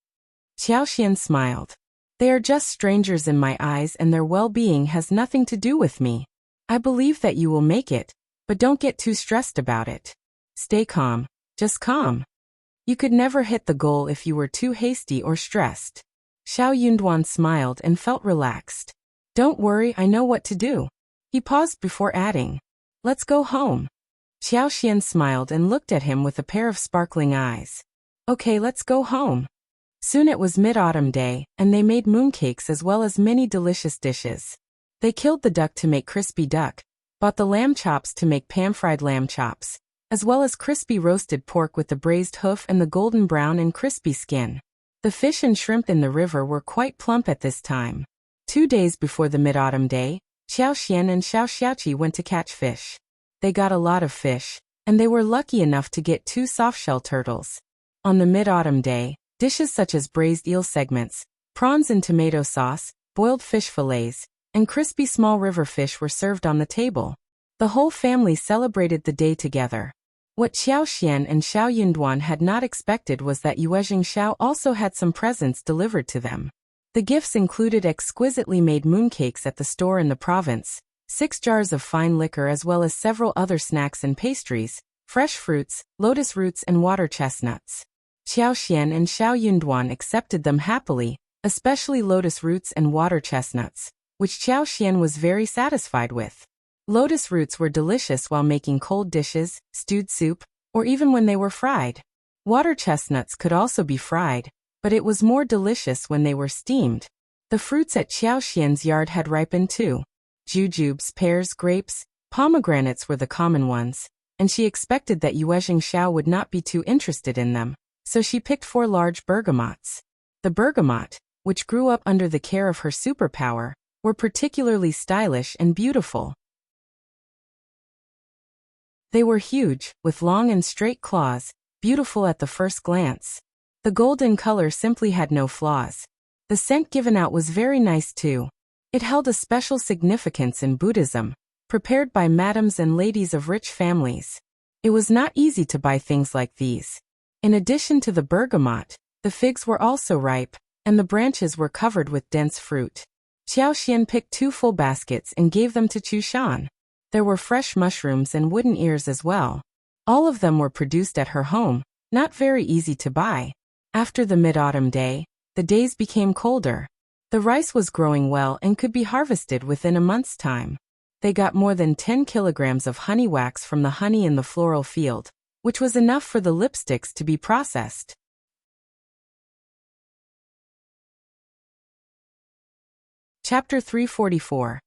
Xiao Xian smiled. "They are just strangers in my eyes and their well-being has nothing to do with me. I believe that you will make it, but don't get too stressed about it. Stay calm, just calm. You could never hit the goal if you were too hasty or stressed." Xiao Yunduan smiled and felt relaxed. "Don't worry, I know what to do." He paused before adding, "Let's go home." Xiao Xian smiled and looked at him with a pair of sparkling eyes. "Okay, let's go home." Soon it was mid-autumn day, and they made mooncakes as well as many delicious dishes. They killed the duck to make crispy duck, bought the lamb chops to make pan-fried lamb chops, as well as crispy roasted pork with the braised hoof and the golden brown and crispy skin. The fish and shrimp in the river were quite plump at this time. 2 days before the mid-autumn day, Xiao Xian and Xiao Xiaoqi went to catch fish. They got a lot of fish, and they were lucky enough to get 2 soft-shell turtles. On the mid-autumn day, dishes such as braised eel segments, prawns in tomato sauce, boiled fish fillets, and crispy small river fish were served on the table. The whole family celebrated the day together. What Xiao Xian and Xiao Yunduan had not expected was that Yuezheng Xiao also had some presents delivered to them. The gifts included exquisitely made mooncakes at the store in the province, 6 jars of fine liquor as well as several other snacks and pastries, fresh fruits, lotus roots and water chestnuts. Xiao Xian and Xiao Yunduan accepted them happily, especially lotus roots and water chestnuts, which Xiao Xian was very satisfied with. Lotus roots were delicious while making cold dishes, stewed soup, or even when they were fried. Water chestnuts could also be fried, but it was more delicious when they were steamed. The fruits at Xiao Xian's yard had ripened too. Jujubes, pears, grapes, pomegranates were the common ones, and she expected that Yuezheng Xiao would not be too interested in them, so she picked 4 large bergamots. The bergamot, which grew up under the care of her superpower, were particularly stylish and beautiful. They were huge, with long and straight claws, beautiful at the first glance. The golden color simply had no flaws. The scent given out was very nice too. It held a special significance in Buddhism, prepared by madams and ladies of rich families. It was not easy to buy things like these. In addition to the bergamot, the figs were also ripe, and the branches were covered with dense fruit. Xiao Xian picked 2 full baskets and gave them to Qjao. There were fresh mushrooms and wooden ears as well. All of them were produced at her home, not very easy to buy. After the mid-autumn day, the days became colder. The rice was growing well and could be harvested within a month's time. They got more than 10 kilograms of honey wax from the honey in the floral field, which was enough for the lipsticks to be processed. Chapter 344.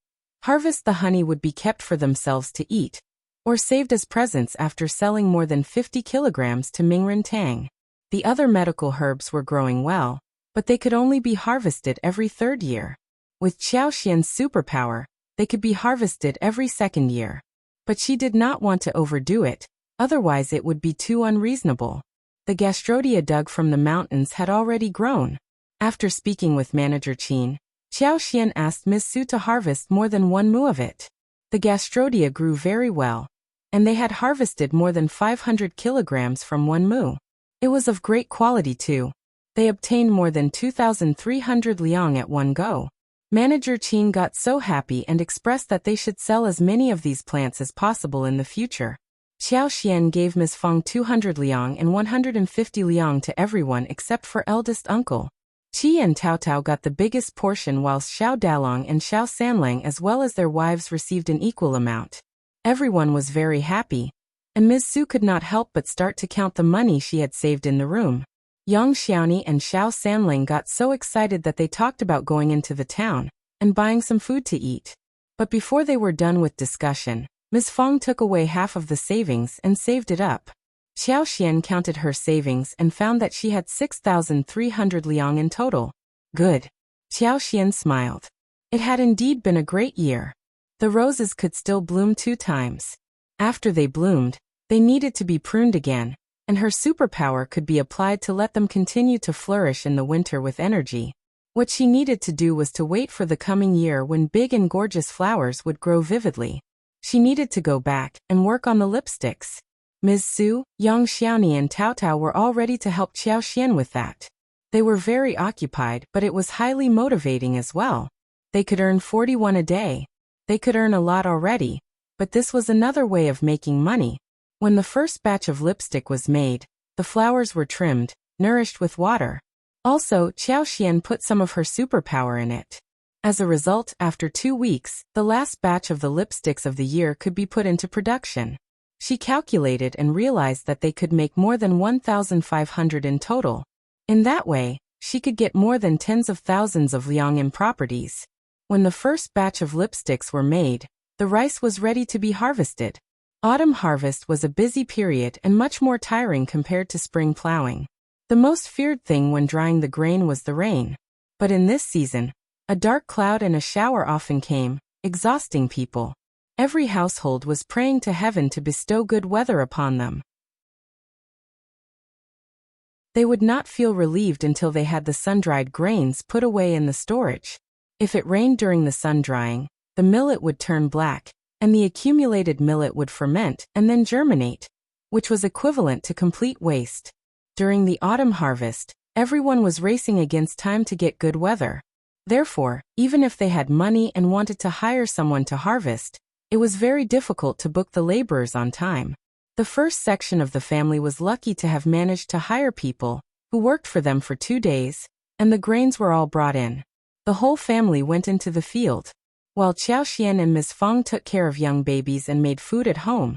Harvest. The honey would be kept for themselves to eat, or saved as presents after selling more than 50 kilograms to Mingren Tang. The other medical herbs were growing well, but they could only be harvested every 3rd year. With Xiao Xian's superpower, they could be harvested every 2nd year. But she did not want to overdo it, otherwise it would be too unreasonable. The gastrodia dug from the mountains had already grown. After speaking with Manager Qin, Xiao Xian asked Ms. Su to harvest more than 1 mu of it. The gastrodia grew very well, and they had harvested more than 500 kilograms from 1 mu. It was of great quality too. They obtained more than 2,300 liang at one go. Manager Qin got so happy and expressed that they should sell as many of these plants as possible in the future. Xiao Xian gave Ms. Feng 200 liang and 150 liang to everyone except for eldest uncle. Qi and Tao Tao got the biggest portion whilst Shao Dalong and Shao Sanlang as well as their wives received an equal amount. Everyone was very happy, and Ms. Su could not help but start to count the money she had saved in the room. Yang Xiaoni and Shao Sanlang got so excited that they talked about going into the town and buying some food to eat. But before they were done with discussion, Ms. Feng took away half of the savings and saved it up. Xiao Xian counted her savings and found that she had 6,300 liang in total. Good. Xiao Xian smiled. It had indeed been a great year. The roses could still bloom 2 times. After they bloomed, they needed to be pruned again, and her superpower could be applied to let them continue to flourish in the winter with energy. What she needed to do was to wait for the coming year when big and gorgeous flowers would grow vividly. She needed to go back and work on the lipsticks. Ms. Su, Yang Xiaoni and Tao Tao were all ready to help Xiao Xian with that. They were very occupied, but it was highly motivating as well. They could earn 41 a day. They could earn a lot already, but this was another way of making money. When the first batch of lipstick was made, the flowers were trimmed, nourished with water. Also, Xiao Xian put some of her superpower in it. As a result, after 2 weeks, the last batch of the lipsticks of the year could be put into production. She calculated and realized that they could make more than 1,500 in total. In that way, she could get more than tens of thousands of liang in properties. When the first batch of lipsticks were made, the rice was ready to be harvested. Autumn harvest was a busy period and much more tiring compared to spring plowing. The most feared thing when drying the grain was the rain. But in this season, a dark cloud and a shower often came, exhausting people. Every household was praying to heaven to bestow good weather upon them. They would not feel relieved until they had the sun-dried grains put away in the storage. If it rained during the sun-drying, the millet would turn black, and the accumulated millet would ferment and then germinate, which was equivalent to complete waste. During the autumn harvest, everyone was racing against time to get good weather. Therefore, even if they had money and wanted to hire someone to harvest, it was very difficult to book the laborers on time. The first section of the family was lucky to have managed to hire people who worked for them for 2 days, and the grains were all brought in. The whole family went into the field, while Xiao and Ms. Feng took care of young babies and made food at home.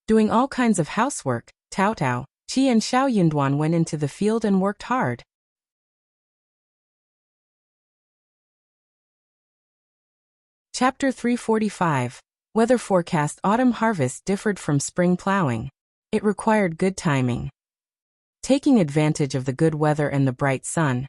Doing all kinds of housework, Tao, Qi and Shao Yunduan went into the field and worked hard. Chapter 345. Weather forecast. Autumn harvest differed from spring plowing. It required good timing. Taking advantage of the good weather and the bright sun,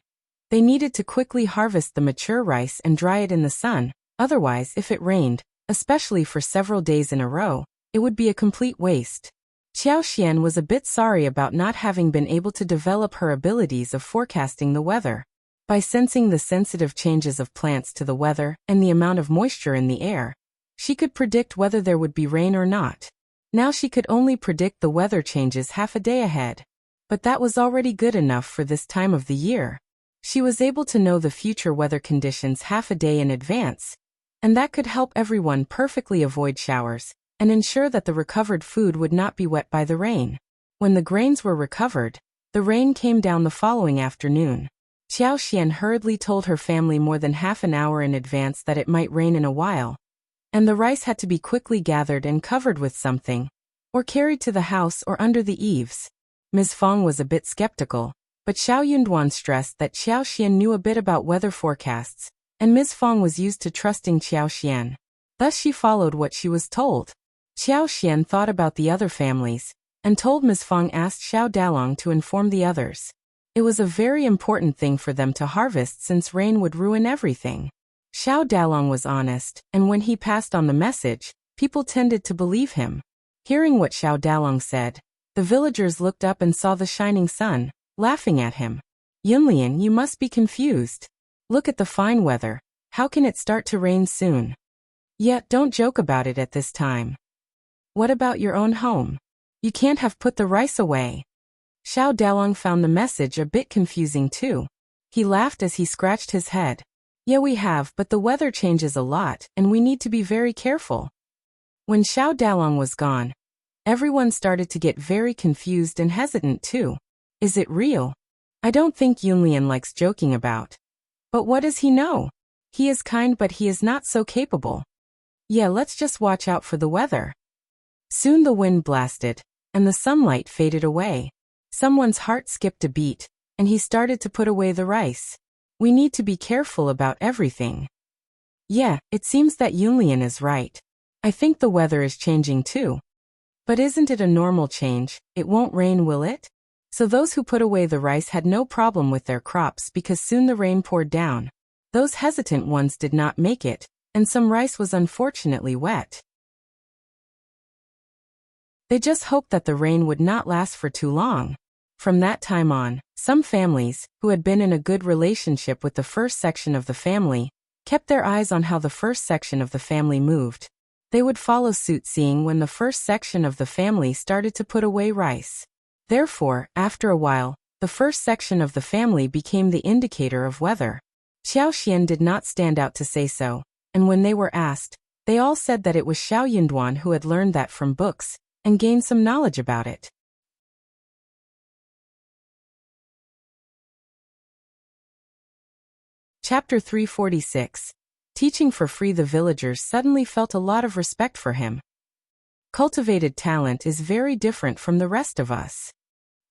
they needed to quickly harvest the mature rice and dry it in the sun, otherwise if it rained, especially for several days in a row, it would be a complete waste. Xiao was a bit sorry about not having been able to develop her abilities of forecasting the weather. By sensing the sensitive changes of plants to the weather and the amount of moisture in the air, she could predict whether there would be rain or not. Now she could only predict the weather changes half a day ahead. But that was already good enough for this time of the year. She was able to know the future weather conditions half a day in advance, and that could help everyone perfectly avoid showers and ensure that the recovered food would not be wet by the rain. When the grains were recovered, the rain came down the following afternoon. Xiao hurriedly told her family more than half an hour in advance that it might rain in a while, and the rice had to be quickly gathered and covered with something, or carried to the house or under the eaves. Ms. Feng was a bit skeptical, but Shao Yunduan stressed that Xiao knew a bit about weather forecasts, and Ms. Feng was used to trusting Xiao. Thus she followed what she was told. Xiao thought about the other families, and told Ms. Feng asked Xiao Dalong to inform the others. It was a very important thing for them to harvest since rain would ruin everything. Xiao Dalong was honest, and when he passed on the message, people tended to believe him. Hearing what Xiao Dalong said, the villagers looked up and saw the shining sun, laughing at him. Yunlian, you must be confused. Look at the fine weather. How can it start to rain soon? Yet don't joke about it at this time. What about your own home? You can't have put the rice away. Xiao Dalong found the message a bit confusing too. He laughed as he scratched his head. Yeah, we have, but the weather changes a lot, and we need to be very careful. When Xiao Dalong was gone, everyone started to get very confused and hesitant too. Is it real? I don't think Yunlian likes joking about. But what does he know? He is kind, but he is not so capable. Yeah, let's just watch out for the weather. Soon the wind blasted, and the sunlight faded away. Someone's heart skipped a beat, and he started to put away the rice. We need to be careful about everything. Yeah, it seems that Yunlian is right. I think the weather is changing too. But isn't it a normal change? It won't rain, will it? So those who put away the rice had no problem with their crops because soon the rain poured down. Those hesitant ones did not make it, and some rice was unfortunately wet. They just hoped that the rain would not last for too long. From that time on, some families, who had been in a good relationship with the first section of the family, kept their eyes on how the first section of the family moved. They would follow suit seeing when the first section of the family started to put away rice. Therefore, after a while, the first section of the family became the indicator of weather. Xiao did not stand out to say so, and when they were asked, they all said that it was Shao Yunduan who had learned that from books, and gained some knowledge about it. Chapter 346. Teaching for free. The villagers suddenly felt a lot of respect for him. Cultivated talent is very different from the rest of us.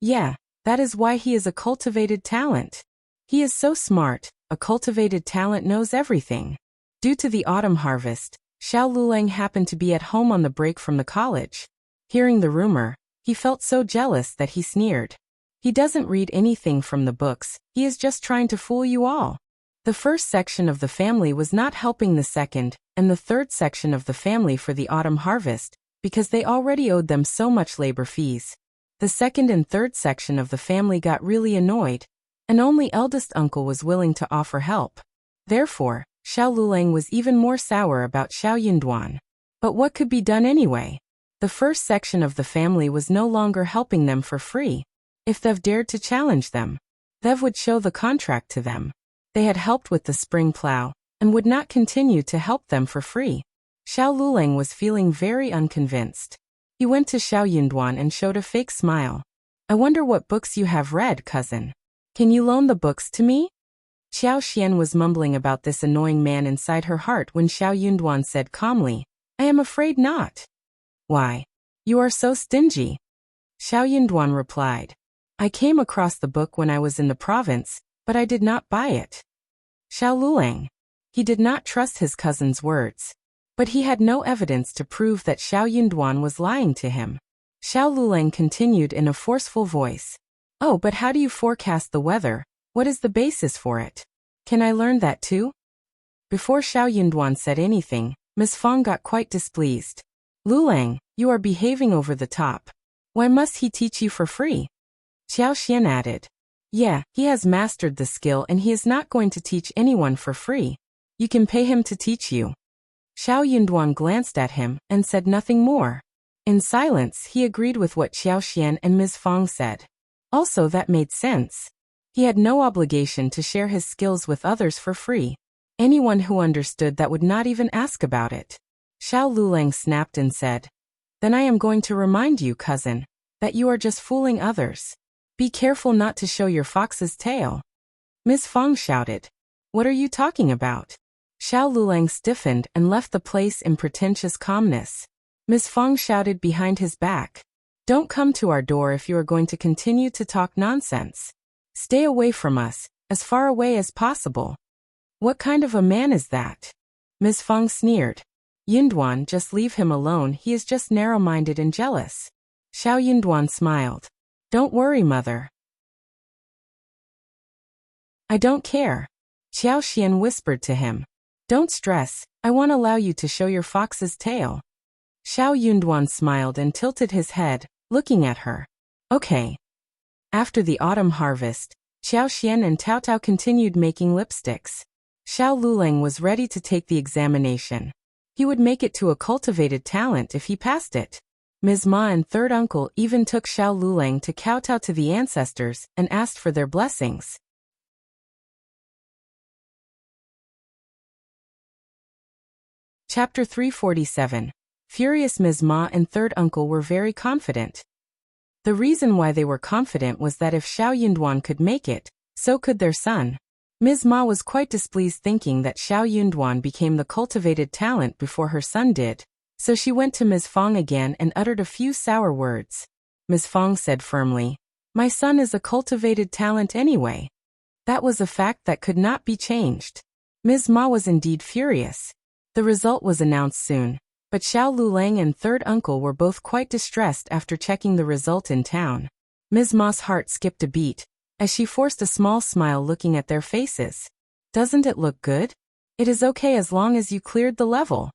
Yeah, that is why he is a cultivated talent. He is so smart. A cultivated talent knows everything. Due to the autumn harvest, Liulang happened to be at home on the break from the college. Hearing the rumor, he felt so jealous that he sneered. He doesn't read anything from the books, he is just trying to fool you all. The first section of the family was not helping the second, and the third section of the family for the autumn harvest, because they already owed them so much labor fees. The second and third section of the family got really annoyed, and only eldest uncle was willing to offer help. Therefore, Xiao Liulang was even more sour about Xiao Yunduan. But what could be done anyway? The first section of the family was no longer helping them for free. If they've dared to challenge them, they would show the contract to them. They had helped with the spring plow, and would not continue to help them for free. Xiao Liulang was feeling very unconvinced. He went to Xiao Yunduan and showed a fake smile. I wonder what books you have read, cousin. Can you loan the books to me? Xiao Xian was mumbling about this annoying man inside her heart when Xiao Yunduan said calmly, I am afraid not. Why? You are so stingy. Xiao Yunduan replied, I came across the book when I was in the province, but I did not buy it. Xiao Liulang. He did not trust his cousin's words. But he had no evidence to prove that Xiao Yunduan was lying to him. Xiao Liulang continued in a forceful voice. Oh, but how do you forecast the weather? What is the basis for it? Can I learn that too? Before Xiao Yunduan said anything, Ms. Fang got quite displeased. Liulang, you are behaving over the top. Why must he teach you for free? Xiao Xian added. Yeah, he has mastered the skill and he is not going to teach anyone for free. You can pay him to teach you. Xiao Yunduan glanced at him and said nothing more. In silence, he agreed with what Xiao Xian and Ms. Fang said. Also, that made sense. He had no obligation to share his skills with others for free. Anyone who understood that would not even ask about it. Xiao Liulang snapped and said, Then I am going to remind you, cousin, that you are just fooling others. Be careful not to show your fox's tail. Ms. Fang shouted. What are you talking about? Xiao Liulang stiffened and left the place in pretentious calmness. Ms. Fang shouted behind his back. Don't come to our door if you are going to continue to talk nonsense. Stay away from us, as far away as possible. What kind of a man is that? Ms. Fang sneered. Yunduan, just leave him alone, he is just narrow-minded and jealous. Xiao Yunduan smiled. Don't worry, mother. I don't care. Xiao Xian whispered to him. Don't stress, I won't allow you to show your fox's tail. Xiao Yunduan smiled and tilted his head, looking at her. Okay. After the autumn harvest, Xiao Xian and Tao Tao continued making lipsticks. Xiao Liulang was ready to take the examination. He would make it to a cultivated talent if he passed it. Ms. Ma and third uncle even took Xiao Liulang to kowtow to the ancestors and asked for their blessings. Chapter 347. Furious Ms. Ma and third uncle were very confident. The reason why they were confident was that if Xiao Yunduan could make it, so could their son. Ms. Ma was quite displeased thinking that Xiao Yunduan became the cultivated talent before her son did, so she went to Ms. Fang again and uttered a few sour words. Ms. Fang said firmly, My son is a cultivated talent anyway. That was a fact that could not be changed. Ms. Ma was indeed furious. The result was announced soon, but Xiao Liulang and third uncle were both quite distressed after checking the result in town. Ms. Ma's heart skipped a beat, as she forced a small smile looking at their faces. Doesn't it look good? It is okay as long as you cleared the level.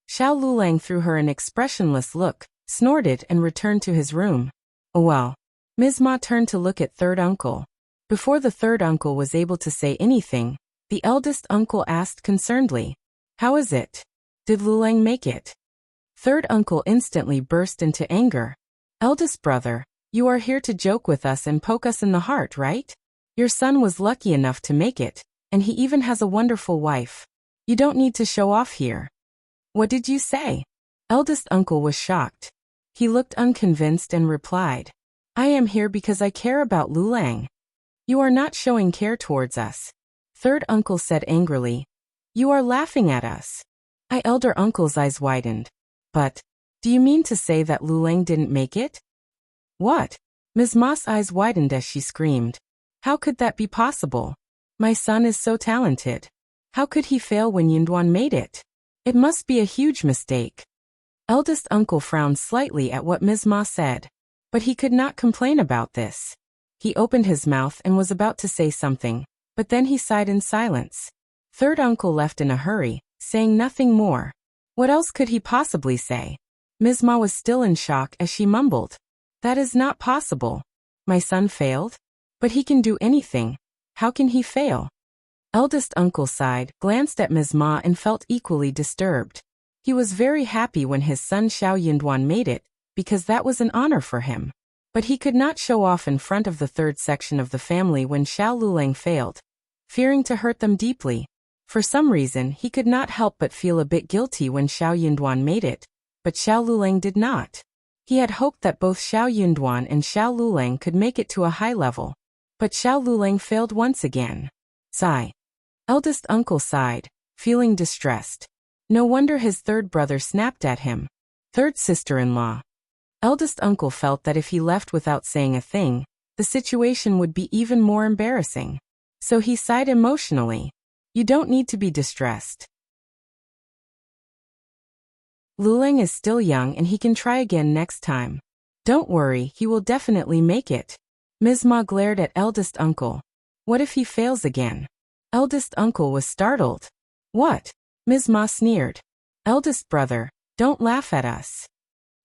Xiao Liulang threw her an expressionless look, snorted and returned to his room. Oh well. Ms. Ma turned to look at third uncle. Before the third uncle was able to say anything, the eldest uncle asked concernedly, How is it? Did Liulang make it? Third uncle instantly burst into anger. Eldest brother, you are here to joke with us and poke us in the heart, right? Your son was lucky enough to make it, and he even has a wonderful wife. You don't need to show off here. What did you say? Eldest uncle was shocked. He looked unconvinced and replied, I am here because I care about Liulang. You are not showing care towards us. Third uncle said angrily, You are laughing at us. Elder uncle's eyes widened. But, do you mean to say that Liulang didn't make it? What? Ms. Ma's eyes widened as she screamed. How could that be possible? My son is so talented. How could he fail when Yunduan made it? It must be a huge mistake. Eldest uncle frowned slightly at what Ms. Ma said, but he could not complain about this. He opened his mouth and was about to say something, but then he sighed in silence. Third uncle left in a hurry, saying nothing more. What else could he possibly say? Ms. Ma was still in shock as she mumbled. That is not possible. My son failed? But he can do anything. How can he fail? Eldest uncle sighed, glanced at Ms. Ma and felt equally disturbed. He was very happy when his son Xiao Yunduan made it, because that was an honor for him. But he could not show off in front of the third section of the family when Xiao Liulang failed, fearing to hurt them deeply. For some reason, he could not help but feel a bit guilty when Xiao Yunduan made it, but Xiao Liulang did not. He had hoped that both Xiao Yunduan and Xiao Liulang could make it to a high level. But Xiao Liulang failed once again. Sigh. Eldest uncle sighed, feeling distressed. No wonder his third brother snapped at him. Third sister-in-law. Eldest uncle felt that if he left without saying a thing, the situation would be even more embarrassing. So he sighed emotionally. You don't need to be distressed. Liulang is still young and he can try again next time. Don't worry, he will definitely make it. Ms. Ma glared at eldest uncle. What if he fails again? Eldest uncle was startled. What? Ms. Ma sneered. Eldest brother, don't laugh at us.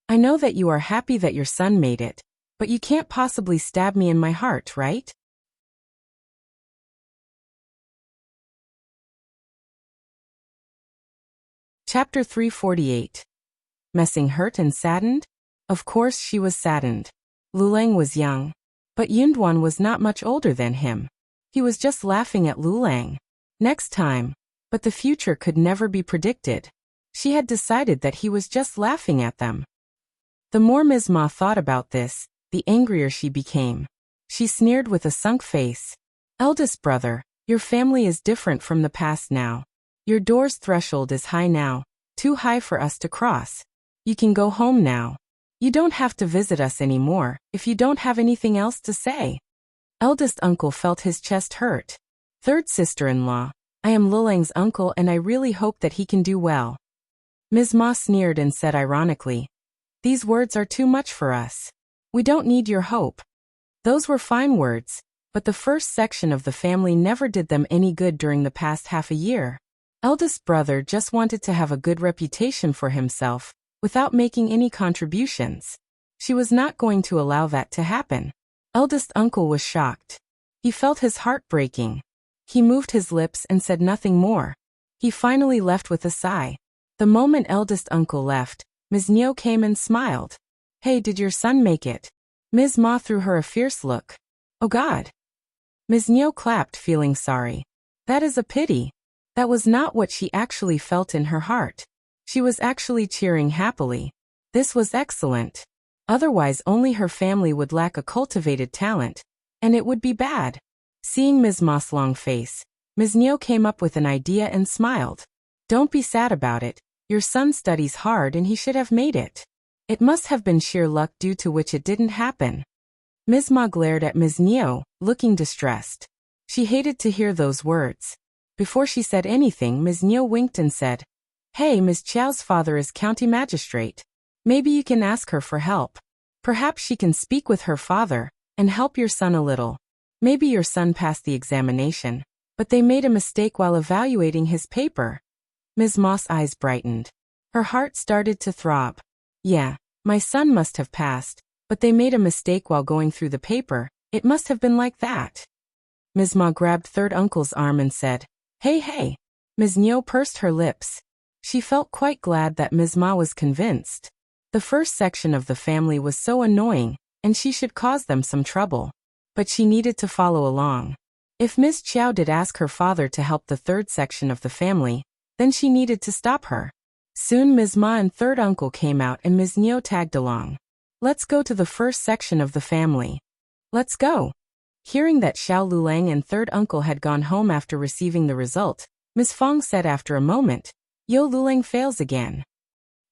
I know that you are happy that your son made it, but you can't possibly stab me in my heart, right? Chapter 348. Messing hurt and saddened? Of course she was saddened. Liulang was young, but Yunduan was not much older than him. He was just laughing at Liulang. Next time, but the future could never be predicted. She had decided that he was just laughing at them. The more Ms. Ma thought about this, the angrier she became. She sneered with a sunk face. Eldest brother, your family is different from the past now. Your door's threshold is high now, too high for us to cross. You can go home now. You don't have to visit us anymore, if you don't have anything else to say. Eldest uncle felt his chest hurt. Third sister-in-law, I am Liulang's uncle and I really hope that he can do well. Ms. Ma sneered and said ironically, these words are too much for us. We don't need your hope. Those were fine words, but the first section of the family never did them any good during the past half a year. Eldest brother just wanted to have a good reputation for himself, without making any contributions. She was not going to allow that to happen. Eldest uncle was shocked. He felt his heart breaking. He moved his lips and said nothing more. He finally left with a sigh. The moment eldest uncle left, Ms. Niu came and smiled. Hey, did your son make it? Ms. Ma threw her a fierce look. Oh God. Ms. Niu clapped, feeling sorry. That is a pity. That was not what she actually felt in her heart. She was actually cheering happily. This was excellent. Otherwise only her family would lack a cultivated talent, and it would be bad. Seeing Ms. Ma's long face, Ms. Niu came up with an idea and smiled. Don't be sad about it. Your son studies hard and he should have made it. It must have been sheer luck due to which it didn't happen. Ms. Ma glared at Ms. Niu, looking distressed. She hated to hear those words. Before she said anything, Ms. Niu winked and said, Hey, Ms. Qiao's father is county magistrate. Maybe you can ask her for help. Perhaps she can speak with her father and help your son a little. Maybe your son passed the examination, but they made a mistake while evaluating his paper. Ms. Ma's eyes brightened. Her heart started to throb. Yeah, my son must have passed, but they made a mistake while going through the paper. It must have been like that. Ms. Ma grabbed third uncle's arm and said, Hey. Ms. Niu pursed her lips. She felt quite glad that Ms. Ma was convinced. The first section of the family was so annoying, and she should cause them some trouble. But she needed to follow along. If Ms. Qiao did ask her father to help the third section of the family, then she needed to stop her. Soon Ms. Ma and third uncle came out and Ms. Niu tagged along. Let's go to the first section of the family. Let's go. Hearing that Xiao Liulang and third uncle had gone home after receiving the result, Ms. Fong said after a moment, Yo, Liulang fails again.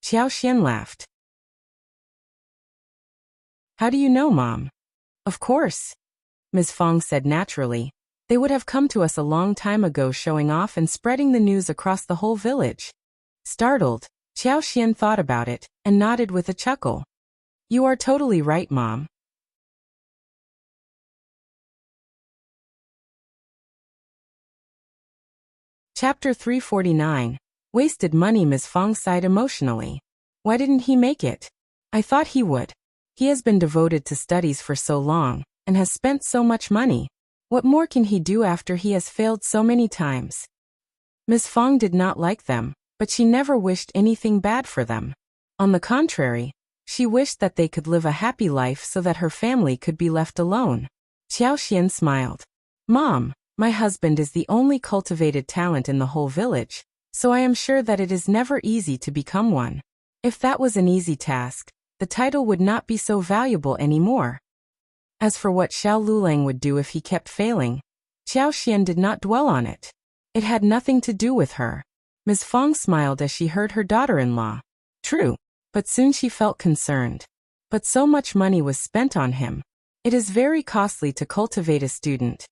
Xiao Xian laughed. How do you know, Mom? Of course. Ms. Fong said naturally. They would have come to us a long time ago showing off and spreading the news across the whole village. Startled, Xiao Xian thought about it and nodded with a chuckle. You are totally right, Mom. Chapter 349. Wasted money, Ms. Fong sighed emotionally. Why didn't he make it? I thought he would. He has been devoted to studies for so long, and has spent so much money. What more can he do after he has failed so many times? Ms. Fong did not like them, but she never wished anything bad for them. On the contrary, she wished that they could live a happy life so that her family could be left alone. Xiao Xian smiled. Mom, my husband is the only cultivated talent in the whole village, so I am sure that it is never easy to become one. If that was an easy task, the title would not be so valuable anymore. As for what Xiao Liulang would do if he kept failing, Xiao Xian did not dwell on it. It had nothing to do with her. Ms. Fong smiled as she heard her daughter-in-law. True, but soon she felt concerned. But so much money was spent on him. It is very costly to cultivate a student.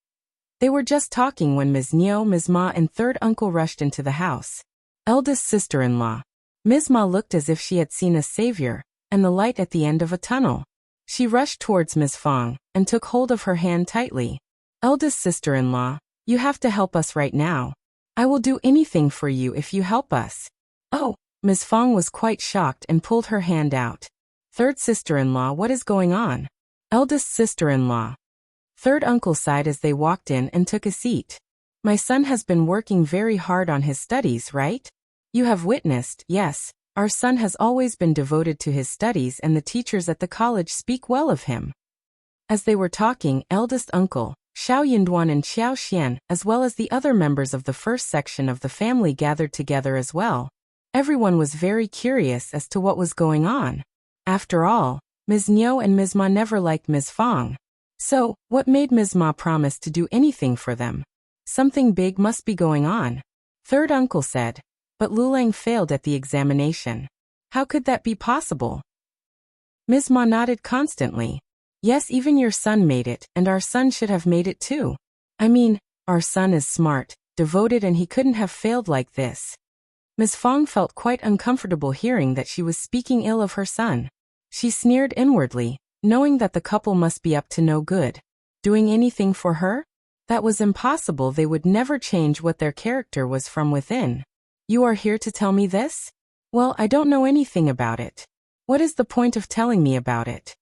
They were just talking when Ms. Niu, Ms. Ma and third uncle rushed into the house. Eldest sister-in-law. Ms. Ma looked as if she had seen a savior, and the light at the end of a tunnel. She rushed towards Ms. Fong, and took hold of her hand tightly. Eldest sister-in-law, you have to help us right now. I will do anything for you if you help us. Oh, Ms. Fong was quite shocked and pulled her hand out. Third sister-in-law, what is going on? Eldest sister-in-law. Third uncle sighed as they walked in and took a seat. My son has been working very hard on his studies, right? You have witnessed, yes, our son has always been devoted to his studies and the teachers at the college speak well of him. As they were talking, eldest uncle, Shao Yinduan and Xiao Xian, as well as the other members of the first section of the family gathered together as well. Everyone was very curious as to what was going on. After all, Ms. Niu and Ms. Ma never liked Ms. Fong. So, what made Ms. Ma promise to do anything for them? Something big must be going on. Third uncle said. But Liulang failed at the examination. How could that be possible? Ms. Ma nodded constantly. Yes, even your son made it, and our son should have made it too. I mean, our son is smart, devoted, and he couldn't have failed like this. Ms. Fong felt quite uncomfortable hearing that she was speaking ill of her son. She sneered inwardly, knowing that the couple must be up to no good. Doing anything for her? That was impossible. They would never change what their character was from within. You are here to tell me this? Well, I don't know anything about it. What is the point of telling me about it?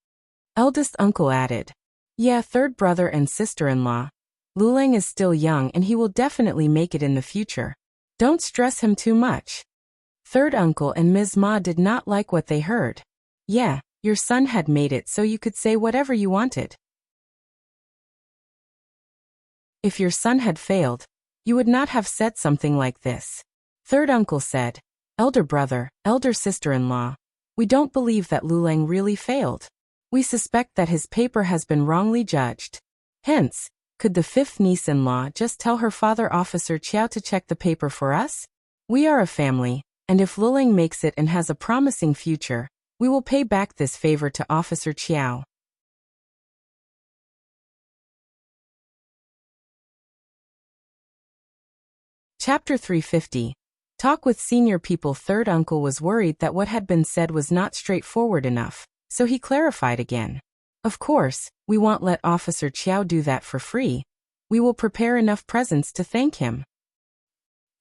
Eldest uncle added. Yeah, third brother and sister-in-law. Liulang is still young and he will definitely make it in the future. Don't stress him too much. Third uncle and Ms. Ma did not like what they heard. Yeah, your son had made it so you could say whatever you wanted. If your son had failed, you would not have said something like this. Third uncle said. Elder brother, elder sister-in-law, we don't believe that Liulang really failed. We suspect that his paper has been wrongly judged. Hence, could the fifth niece-in-law just tell her father Officer Qjao to check the paper for us? We are a family, and if Liulang makes it and has a promising future, we will pay back this favor to Officer Qjao. Chapter 350. Talk with senior people. Third uncle was worried that what had been said was not straightforward enough, so he clarified again. Of course, we won't let Officer Qjao do that for free. We will prepare enough presents to thank him.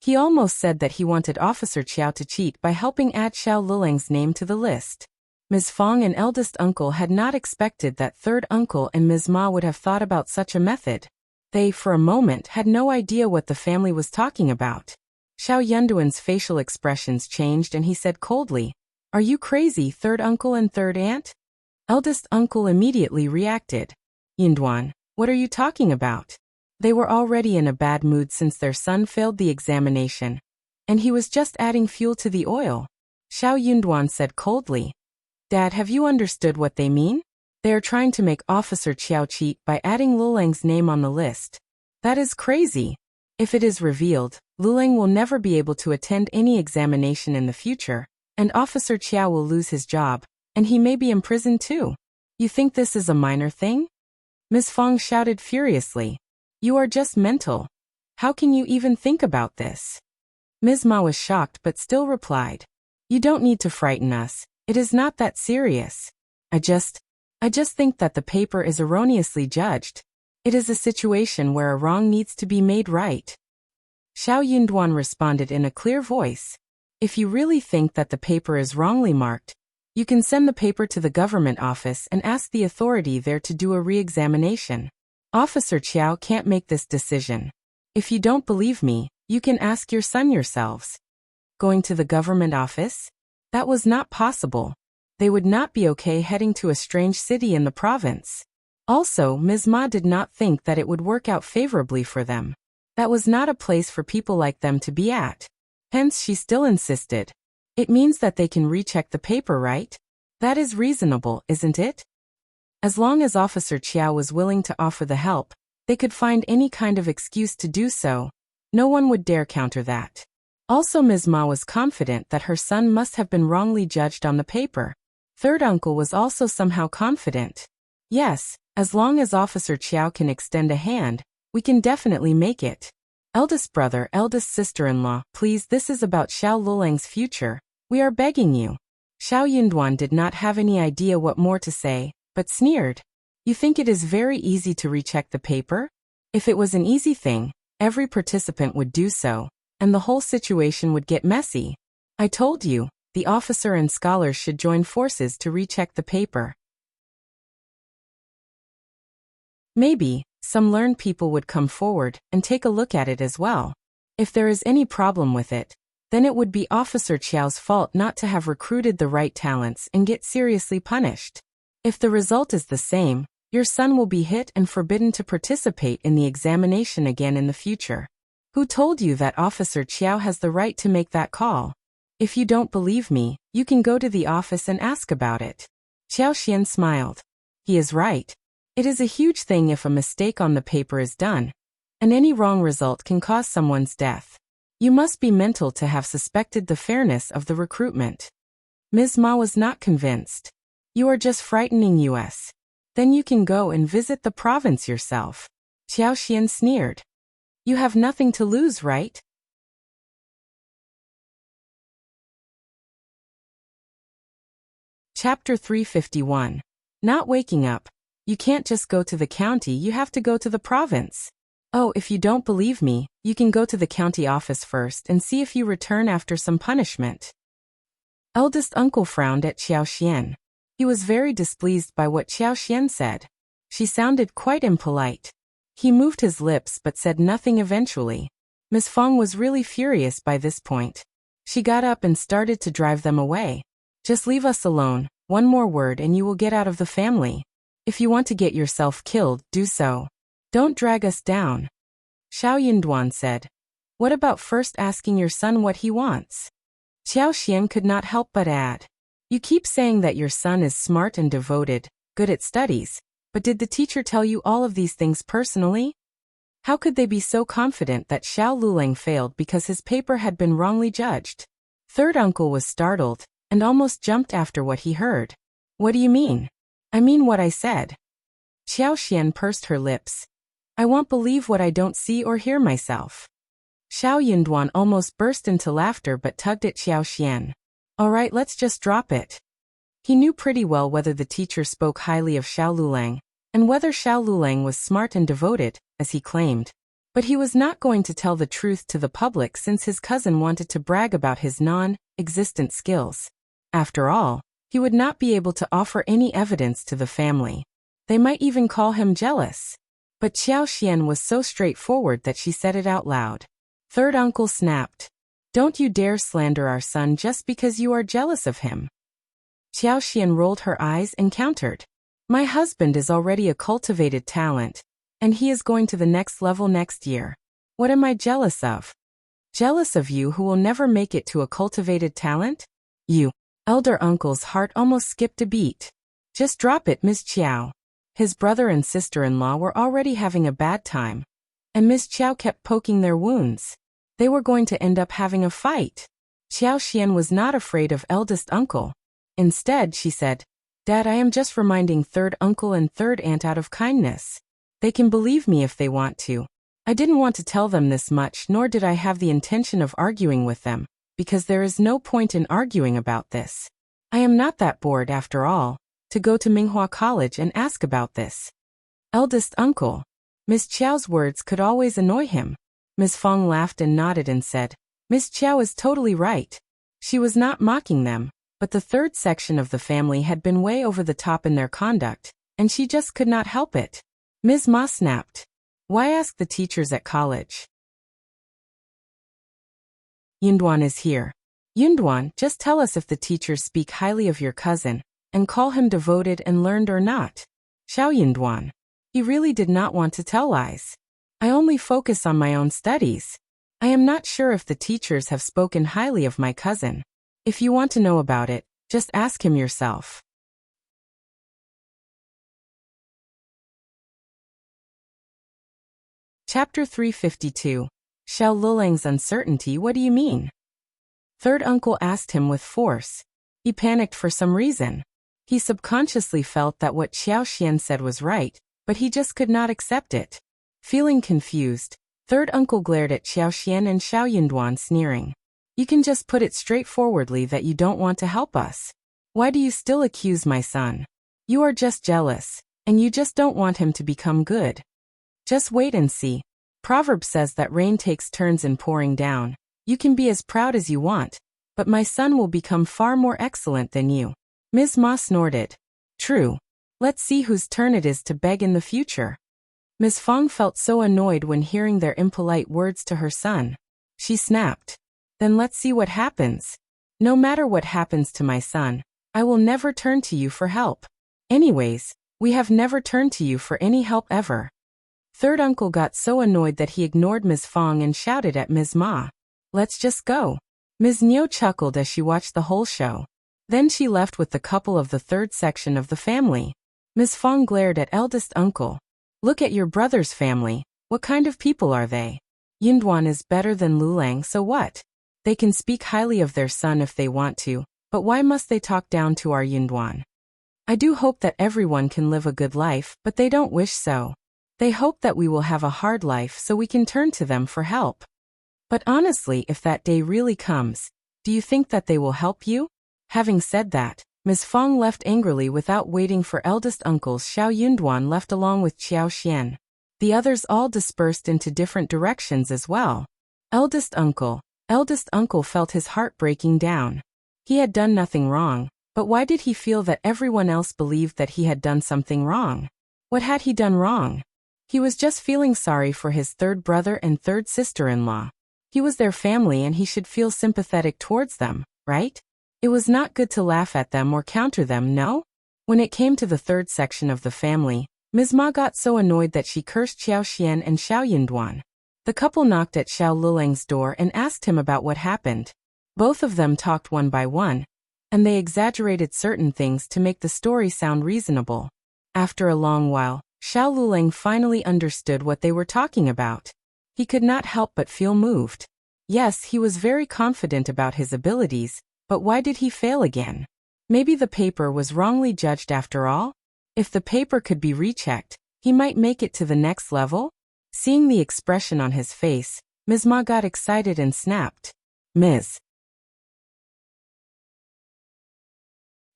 He almost said that he wanted Officer Qjao to cheat by helping add Xiao Liulang's name to the list. Ms. Fong and eldest uncle had not expected that third uncle and Ms. Ma would have thought about such a method. They, for a moment, had no idea what the family was talking about. Xiao Yunduan's facial expressions changed and he said coldly, Are you crazy, third uncle and third aunt? Eldest uncle immediately reacted. Yunduan, what are you talking about? They were already in a bad mood since their son failed the examination, and he was just adding fuel to the oil. Xiao Yunduan said coldly, Dad, have you understood what they mean? They are trying to make Officer Qjao cheat by adding Liulang's name on the list. That is crazy. If it is revealed, Liulang will never be able to attend any examination in the future, and Officer Qjao will lose his job, and he may be imprisoned too. You think this is a minor thing? Ms. Fong shouted furiously. You are just mental. How can you even think about this? Ms. Ma was shocked but still replied. You don't need to frighten us. It is not that serious. I just think that the paper is erroneously judged. It is a situation where a wrong needs to be made right. Xiao Yunduan responded in a clear voice. If you really think that the paper is wrongly marked, you can send the paper to the government office and ask the authority there to do a re-examination. Officer Qjao can't make this decision. If you don't believe me, you can ask your son yourselves. Going to the government office? That was not possible. They would not be okay heading to a strange city in the province. Also, Ms. Ma did not think that it would work out favorably for them. That was not a place for people like them to be at. Hence she still insisted. It means that they can recheck the paper, right? That is reasonable, isn't it? As long as Officer Qjao was willing to offer the help, they could find any kind of excuse to do so. No one would dare counter that. Also, Ms. Ma was confident that her son must have been wrongly judged on the paper. Third uncle was also somehow confident. Yes, as long as Officer Qjao can extend a hand, we can definitely make it. Eldest brother, eldest sister-in-law, please, this is about Xiao Lulang's future. We are begging you. Shao Yunduan did not have any idea what more to say, but sneered. You think it is very easy to recheck the paper? If it was an easy thing, every participant would do so, and the whole situation would get messy. I told you, the officer and scholars should join forces to recheck the paper. Maybe some learned people would come forward and take a look at it as well. If there is any problem with it, then it would be Officer Qiao's fault not to have recruited the right talents and get seriously punished. If the result is the same, your son will be hit and forbidden to participate in the examination again in the future. Who told you that Officer Qjao has the right to make that call? If you don't believe me, you can go to the office and ask about it. Xiao Xian smiled. He is right. It is a huge thing if a mistake on the paper is done, and any wrong result can cause someone's death. You must be mental to have suspected the fairness of the recruitment. Ms. Ma was not convinced. You are just frightening us. Then you can go and visit the province yourself. Xiao Xian sneered. You have nothing to lose, right? Chapter 351. Not waking up. You can't just go to the county, you have to go to the province. Oh, if you don't believe me, you can go to the county office first and see if you return after some punishment. Eldest uncle frowned at Xiao Xian. He was very displeased by what Xiao Xian said. She sounded quite impolite. He moved his lips but said nothing eventually. Miss Feng was really furious by this point. She got up and started to drive them away. Just leave us alone, one more word and you will get out of the family. If you want to get yourself killed, do so. Don't drag us down. Shao Yunduan said. What about first asking your son what he wants? Xiao Xian could not help but add. You keep saying that your son is smart and devoted, good at studies, but did the teacher tell you all of these things personally? How could they be so confident that Xiao Liulang failed because his paper had been wrongly judged? Third uncle was startled, and almost jumped after what he heard. What do you mean? I mean what I said. Xiao Xian pursed her lips. I won't believe what I don't see or hear myself. Shao Yunduan almost burst into laughter but tugged at Xiao Xian. All right, let's just drop it. He knew pretty well whether the teacher spoke highly of Xiao Liulang, and whether Xiao Liulang was smart and devoted, as he claimed. But he was not going to tell the truth to the public since his cousin wanted to brag about his non-existent skills. After all, he would not be able to offer any evidence to the family. They might even call him jealous. But Xiao Xian was so straightforward that she said it out loud. Third uncle snapped. Don't you dare slander our son just because you are jealous of him. Xiao Xian rolled her eyes and countered. My husband is already a cultivated talent, and he is going to the next level next year. What am I jealous of? Jealous of you who will never make it to a cultivated talent? You. Elder uncle's heart almost skipped a beat. Just drop it, Miss Qiao. His brother and sister-in-law were already having a bad time, and Miss Qiao kept poking their wounds. They were going to end up having a fight. Xiao Xian was not afraid of eldest uncle. Instead, she said, Dad, I am just reminding third uncle and third aunt out of kindness. They can believe me if they want to. I didn't want to tell them this much, nor did I have the intention of arguing with them, because there is no point in arguing about this. I am not that bored after all, to go to Minghua College and ask about this. Eldest uncle. Miss Qiao's words could always annoy him. Miss Feng laughed and nodded and said, Miss Qiao is totally right. She was not mocking them, but the third section of the family had been way over the top in their conduct, and she just could not help it. Ms. Ma snapped. Why ask the teachers at college? Yunduan is here. Yunduan, just tell us if the teachers speak highly of your cousin, and call him devoted and learned or not. Xiao Yunduan. He really did not want to tell lies. I only focus on my own studies. I am not sure if the teachers have spoken highly of my cousin. If you want to know about it, just ask him yourself. Chapter 352. Xiao Lulang's uncertainty. What do you mean? Third uncle asked him with force. He panicked for some reason. He subconsciously felt that what Xiao Xian said was right, but he just could not accept it. Feeling confused, third uncle glared at Xiao Xian and Xiao Yunduan, sneering. You can just put it straightforwardly that you don't want to help us. Why do you still accuse my son? You are just jealous, and you just don't want him to become good. Just wait and see. Proverb says that rain takes turns in pouring down. You can be as proud as you want, but my son will become far more excellent than you. Ms. Ma snorted. True. Let's see whose turn it is to beg in the future. Ms. Fong felt so annoyed when hearing their impolite words to her son. She snapped. Then let's see what happens. No matter what happens to my son, I will never turn to you for help. Anyways, we have never turned to you for any help ever. Third uncle got so annoyed that he ignored Ms. Fong and shouted at Ms. Ma. Let's just go. Ms. Niu chuckled as she watched the whole show. Then she left with the couple of the third section of the family. Ms. Fong glared at eldest uncle. Look at your brother's family. What kind of people are they? Yunduan is better than Liulang, so what? They can speak highly of their son if they want to, but why must they talk down to our Yunduan? I do hope that everyone can live a good life, but they don't wish so. They hope that we will have a hard life so we can turn to them for help. But honestly, if that day really comes, do you think that they will help you? Having said that, Ms. Fong left angrily without waiting for eldest uncles. Xiao Yunduan left along with Xiao Xian. The others all dispersed into different directions as well. Eldest uncle felt his heart breaking down. He had done nothing wrong, but why did he feel that everyone else believed that he had done something wrong? What had he done wrong? He was just feeling sorry for his third brother and third sister-in-law. He was their family and he should feel sympathetic towards them, right? It was not good to laugh at them or counter them, no? When it came to the third section of the family, Ms. Ma got so annoyed that she cursed Xiao Xian and Xiao Yunduan. The couple knocked at Xiao Lulang's door and asked him about what happened. Both of them talked one by one, and they exaggerated certain things to make the story sound reasonable. After a long while, Xiao Lulang finally understood what they were talking about. He could not help but feel moved. Yes, he was very confident about his abilities, but why did he fail again? Maybe the paper was wrongly judged after all? If the paper could be rechecked, he might make it to the next level? Seeing the expression on his face, Ms. Ma got excited and snapped. Ms.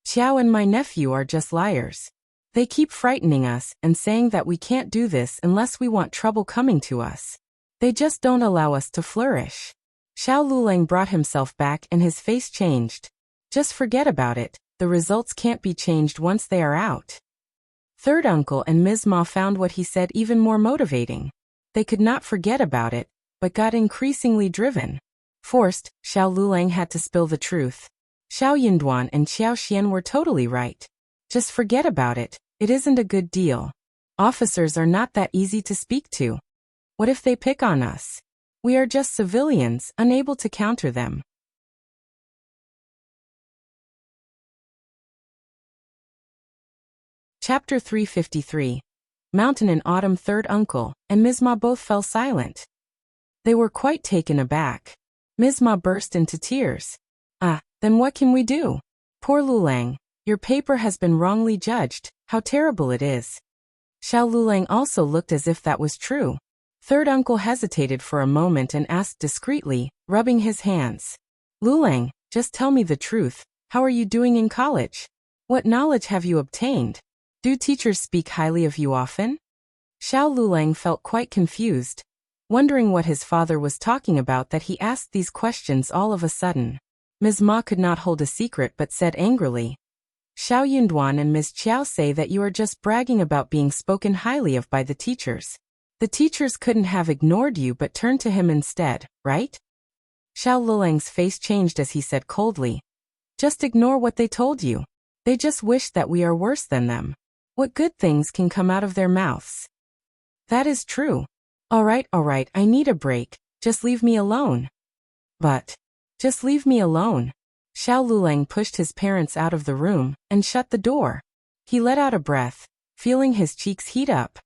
Xiao and my nephew are just liars. They keep frightening us and saying that we can't do this unless we want trouble coming to us. They just don't allow us to flourish. Xiao Lulang brought himself back and his face changed. Just forget about it, the results can't be changed once they are out. Third uncle and Ms. Ma found what he said even more motivating. They could not forget about it, but got increasingly driven. Forced, Xiao Lulang had to spill the truth. Xiao Yunduan and Xiao Xian were totally right. Just forget about it, it isn't a good deal. Officers are not that easy to speak to. What if they pick on us? We are just civilians, unable to counter them. Chapter 353. Mountain in Autumn. Third uncle and Ms. Ma both fell silent. They were quite taken aback. Ms. Ma burst into tears. Then what can we do? Poor Liulang, your paper has been wrongly judged, how terrible it is. Xiao Lulang also looked as if that was true. Third uncle hesitated for a moment and asked discreetly, rubbing his hands. Liulang, just tell me the truth, how are you doing in college? What knowledge have you obtained? Do teachers speak highly of you often? Xiao Lulang felt quite confused, wondering what his father was talking about that he asked these questions all of a sudden. Ms. Ma could not hold a secret but said angrily. Xiao Yunduan and Ms. Qjao say that you are just bragging about being spoken highly of by the teachers. The teachers couldn't have ignored you but turned to him instead, right? Xiao Lilang's face changed as he said coldly. Just ignore what they told you. They just wish that we are worse than them. What good things can come out of their mouths? That is true. All right, I need a break. Just leave me alone. But, just leave me alone. Xiao Liulang pushed his parents out of the room and shut the door. He let out a breath, feeling his cheeks heat up.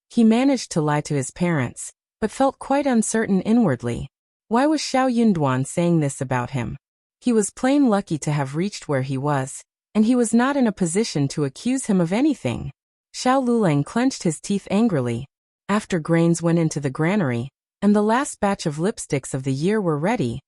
He managed to lie to his parents, but felt quite uncertain inwardly. Why was Xiao Yunduan saying this about him? He was plain lucky to have reached where he was, and he was not in a position to accuse him of anything. Xiao Liulang clenched his teeth angrily. After grains went into the granary, and the last batch of lipsticks of the year were ready,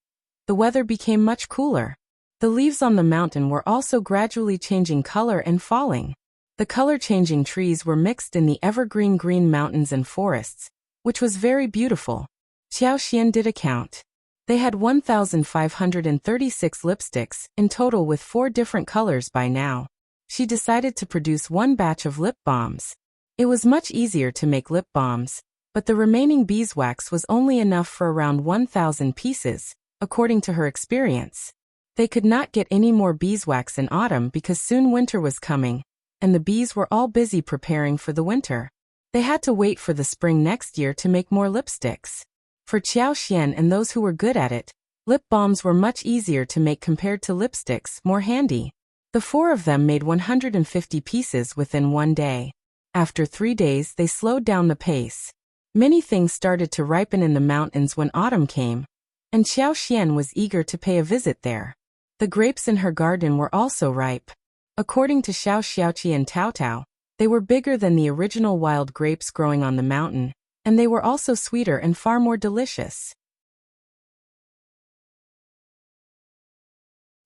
the weather became much cooler. The leaves on the mountain were also gradually changing color and falling. The color-changing trees were mixed in the evergreen green mountains and forests, which was very beautiful. Xiao Xian did a count. They had 1,536 lipsticks in total with 4 different colors by now. She decided to produce 1 batch of lip balms. It was much easier to make lip balms, but the remaining beeswax was only enough for around 1,000 pieces, according to her experience. They could not get any more beeswax in autumn because soon winter was coming, and the bees were all busy preparing for the winter. They had to wait for the spring next year to make more lipsticks. For Xiao Xian and those who were good at it, lip balms were much easier to make compared to lipsticks, more handy. The 4 of them made 150 pieces within 1 day. After 3 days they slowed down the pace. Many things started to ripen in the mountains when autumn came, and Xiao Xian was eager to pay a visit there. The grapes in her garden were also ripe. According to Xiao Xiaoqi and Tao Tao, they were bigger than the original wild grapes growing on the mountain, and they were also sweeter and far more delicious.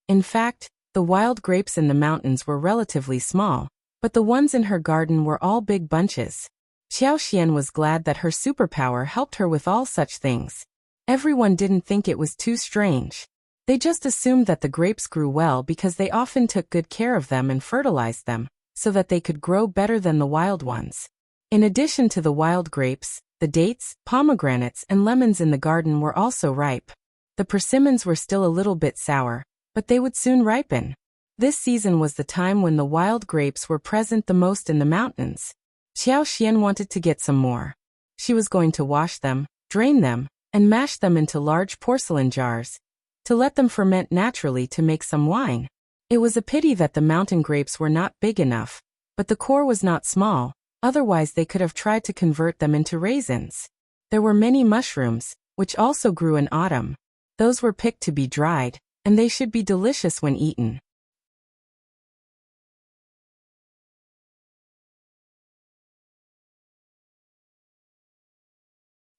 In fact, the wild grapes in the mountains were relatively small, but the ones in her garden were all big bunches. Xiao Xian was glad that her superpower helped her with all such things. Everyone didn't think it was too strange. They just assumed that the grapes grew well because they often took good care of them and fertilized them, so that they could grow better than the wild ones. In addition to the wild grapes, the dates, pomegranates, and lemons in the garden were also ripe. The persimmons were still a little bit sour, but they would soon ripen. This season was the time when the wild grapes were present the most in the mountains. Xiao Xian wanted to get some more. She was going to wash them, drain them, and mash them into large porcelain jars, to let them ferment naturally to make some wine. It was a pity that the mountain grapes were not big enough, but the core was not small, otherwise they could have tried to convert them into raisins. There were many mushrooms, which also grew in autumn. Those were picked to be dried, and they should be delicious when eaten.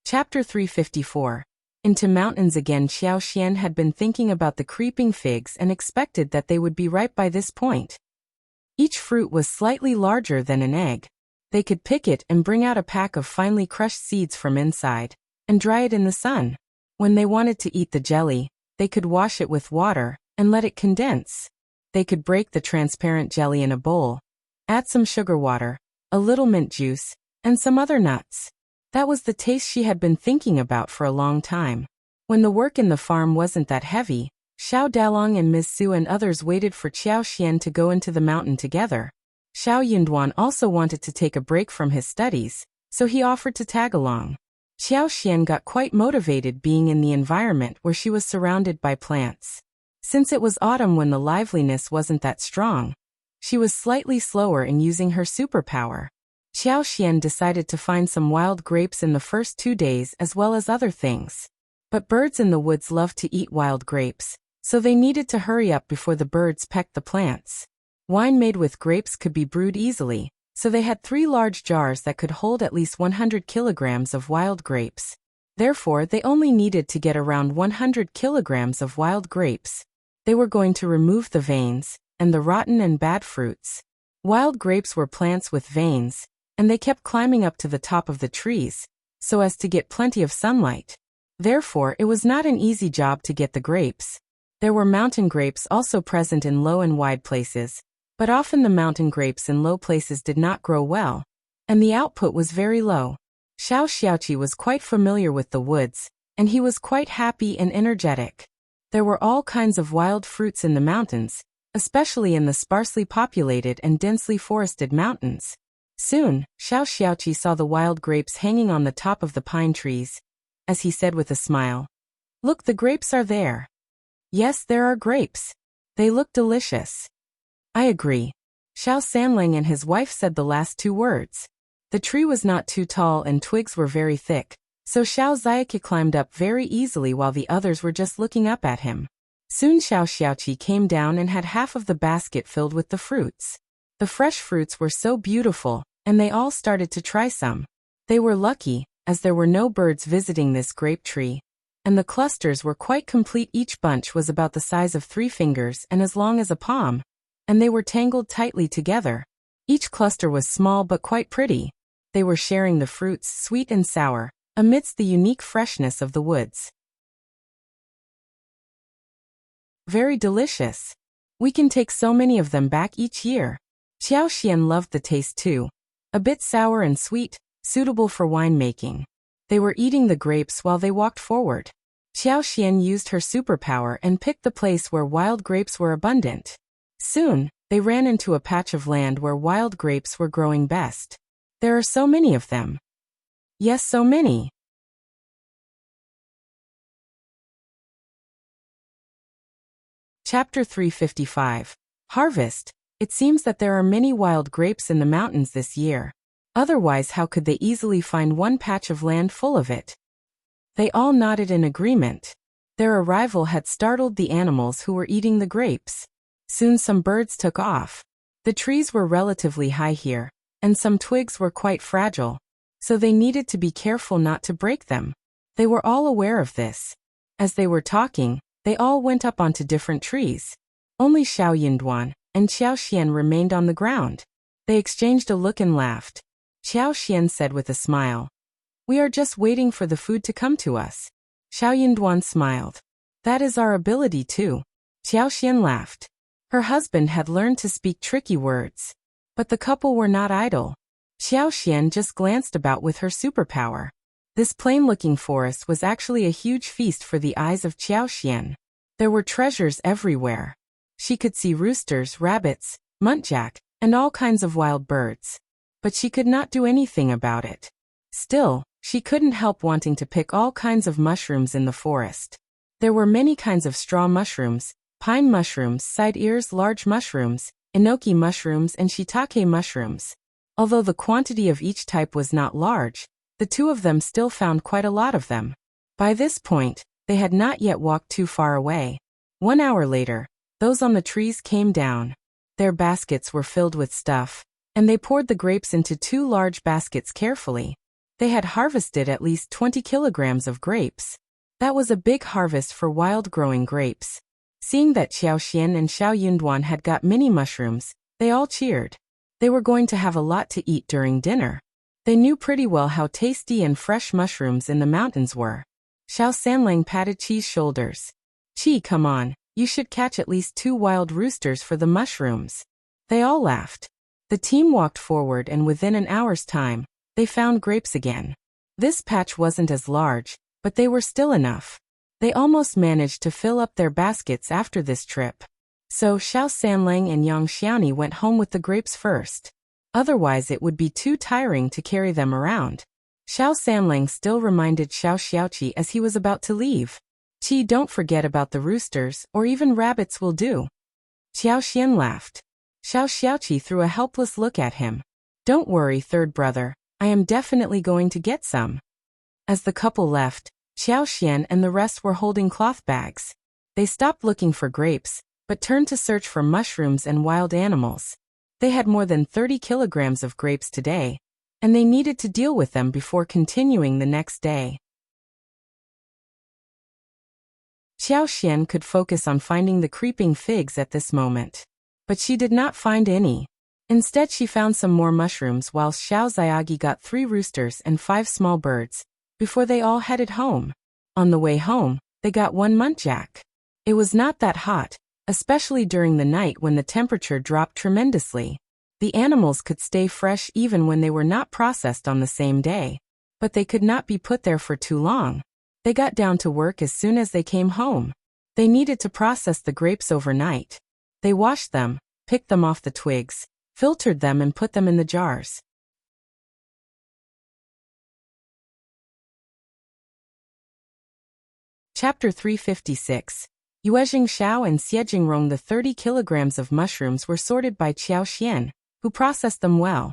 Chapter 354. Into mountains again. Xiao Xian had been thinking about the creeping figs and expected that they would be ripe by this point. Each fruit was slightly larger than an egg. They could pick it and bring out a pack of finely crushed seeds from inside, and dry it in the sun. When they wanted to eat the jelly, they could wash it with water and let it condense. They could break the transparent jelly in a bowl, add some sugar water, a little mint juice, and some other nuts. That was the taste she had been thinking about for a long time. When the work in the farm wasn't that heavy, Shao Dalong and Ms. Su and others waited for Xiao Xian to go into the mountain together. Xiao Yunduan also wanted to take a break from his studies, so he offered to tag along. Xiao Xian got quite motivated being in the environment where she was surrounded by plants. Since it was autumn when the liveliness wasn't that strong, she was slightly slower in using her superpower. Xiao Xian decided to find some wild grapes in the first 2 days as well as other things. But birds in the woods love to eat wild grapes, so they needed to hurry up before the birds pecked the plants. Wine made with grapes could be brewed easily, so they had 3 large jars that could hold at least 100 kilograms of wild grapes. Therefore, they only needed to get around 100 kilograms of wild grapes. They were going to remove the veins and the rotten and bad fruits. Wild grapes were plants with veins, and they kept climbing up to the top of the trees, so as to get plenty of sunlight. Therefore, it was not an easy job to get the grapes. There were mountain grapes also present in low and wide places, but often the mountain grapes in low places did not grow well, and the output was very low. Xiao Xiaoqi was quite familiar with the woods, and he was quite happy and energetic. There were all kinds of wild fruits in the mountains, especially in the sparsely populated and densely forested mountains. Soon, Xiao Xiaoqi saw the wild grapes hanging on the top of the pine trees, as he said with a smile, "Look, the grapes are there." "Yes, there are grapes. They look delicious." "I agree." Xiao Sanlang and his wife said the last two words. The tree was not too tall and twigs were very thick, so Xiao Ziyake climbed up very easily while the others were just looking up at him. Soon Xiao Xiaoqi came down and had half of the basket filled with the fruits. The fresh fruits were so beautiful, and they all started to try some. They were lucky, as there were no birds visiting this grape tree, and the clusters were quite complete. Each bunch was about the size of 3 fingers and as long as a palm, and they were tangled tightly together. Each cluster was small but quite pretty. They were sharing the fruits, sweet and sour, amidst the unique freshness of the woods. Very delicious. We can take so many of them back each year. Xiao Xian loved the taste too. A bit sour and sweet, suitable for winemaking. They were eating the grapes while they walked forward. Xiao Xian used her superpower and picked the place where wild grapes were abundant. Soon, they ran into a patch of land where wild grapes were growing best. There are so many of them. Yes, so many. Chapter 355. Harvest. It seems that there are many wild grapes in the mountains this year. Otherwise, how could they easily find one patch of land full of it? They all nodded in agreement. Their arrival had startled the animals who were eating the grapes. Soon some birds took off. The trees were relatively high here, and some twigs were quite fragile, so they needed to be careful not to break them. They were all aware of this. As they were talking, they all went up onto different trees. Only Xiao Yinduan and Xiao Xian remained on the ground. They exchanged a look and laughed. Xiao Xian said with a smile, "We are just waiting for the food to come to us." Xiao Yinduan smiled. "That is our ability too." Xiao Xian laughed. Her husband had learned to speak tricky words. But the couple were not idle. Xiao Xian just glanced about with her superpower. This plain-looking forest was actually a huge feast for the eyes of Xiao Xian. There were treasures everywhere. She could see roosters, rabbits, muntjac, and all kinds of wild birds. But she could not do anything about it. Still, she couldn't help wanting to pick all kinds of mushrooms in the forest. There were many kinds of straw mushrooms, pine mushrooms, side ears, large mushrooms, enoki mushrooms, and shiitake mushrooms. Although the quantity of each type was not large, the two of them still found quite a lot of them. By this point, they had not yet walked too far away. 1 hour later, those on the trees came down. Their baskets were filled with stuff, and they poured the grapes into 2 large baskets carefully. They had harvested at least 20 kilograms of grapes. That was a big harvest for wild-growing grapes. Seeing that Xiao Xian and Xiao Yunduan had got many mushrooms, they all cheered. They were going to have a lot to eat during dinner. They knew pretty well how tasty and fresh mushrooms in the mountains were. Xiao Sanlang patted Qi's shoulders. "Qi, come on, you should catch at least 2 wild roosters for the mushrooms." They all laughed. The team walked forward, and within an hour's time, they found grapes again. This patch wasn't as large, but they were still enough. They almost managed to fill up their baskets after this trip. So Xiao Sanlang and Yang Xiaoni went home with the grapes first. Otherwise it would be too tiring to carry them around. Xiao Sanlang still reminded Xiao Xiaoqi as he was about to leave. "Qi, don't forget about the roosters, or even rabbits will do." Xiao Xian laughed. Xiao Xiaoqi threw a helpless look at him. "Don't worry, third brother, I am definitely going to get some." As the couple left, Xiao Xian and the rest were holding cloth bags. They stopped looking for grapes, but turned to search for mushrooms and wild animals. They had more than 30 kilograms of grapes today, and they needed to deal with them before continuing the next day. Xiao Xian could focus on finding the creeping figs at this moment. But she did not find any. Instead, she found some more mushrooms, while Xiao Ziyagi got 3 roosters and 5 small birds, before they all headed home. On the way home, they got 1 muntjac. It was not that hot, especially during the night when the temperature dropped tremendously. The animals could stay fresh even when they were not processed on the same day. But they could not be put there for too long. They got down to work as soon as they came home. They needed to process the grapes overnight. They washed them, picked them off the twigs, filtered them and put them in the jars. Chapter 356. Yuezheng Xiao and Jingrong. The 30 kilograms of mushrooms were sorted by Xiao, who processed them well.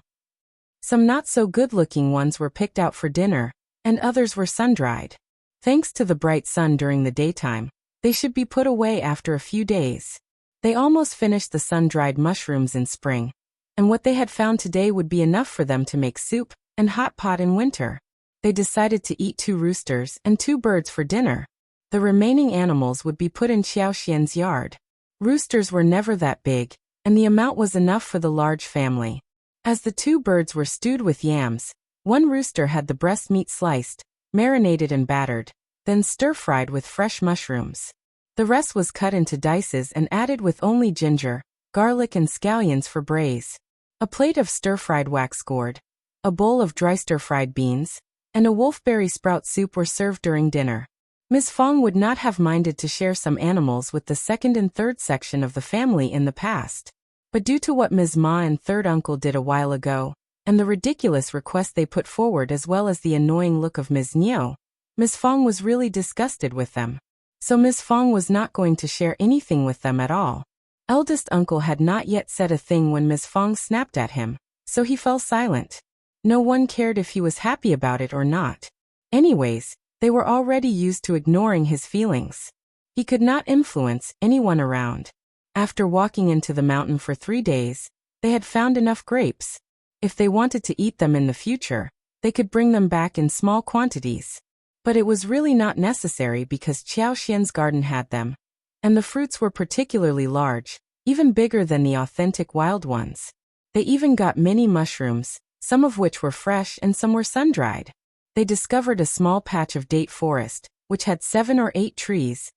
Some not-so-good-looking ones were picked out for dinner, and others were sun-dried. Thanks to the bright sun during the daytime, they should be put away after a few days. They almost finished the sun-dried mushrooms in spring, and what they had found today would be enough for them to make soup and hot pot in winter. They decided to eat 2 roosters and 2 birds for dinner. The remaining animals would be put in Xiao's yard. Roosters were never that big, and the amount was enough for the large family. As the 2 birds were stewed with yams, 1 rooster had the breast meat sliced, marinated and battered, then stir-fried with fresh mushrooms. The rest was cut into dices and added with only ginger, garlic and scallions for braise. A plate of stir-fried wax gourd, a bowl of dry stir-fried beans, and a wolfberry sprout soup were served during dinner. Ms. Fong would not have minded to share some animals with the second and third section of the family in the past. But due to what Ms. Ma and third uncle did a while ago, and the ridiculous request they put forward as well as the annoying look of Ms. Niu, Ms. Fong was really disgusted with them. So Ms. Fong was not going to share anything with them at all. Eldest uncle had not yet said a thing when Ms. Fong snapped at him, so he fell silent. No one cared if he was happy about it or not. Anyways, they were already used to ignoring his feelings. He could not influence anyone around. After walking into the mountain for 3 days, they had found enough grapes. If they wanted to eat them in the future, they could bring them back in small quantities. But it was really not necessary because Xiao's garden had them. And the fruits were particularly large, even bigger than the authentic wild ones. They even got many mushrooms, some of which were fresh and some were sun-dried. They discovered a small patch of date forest, which had 7 or 8 trees,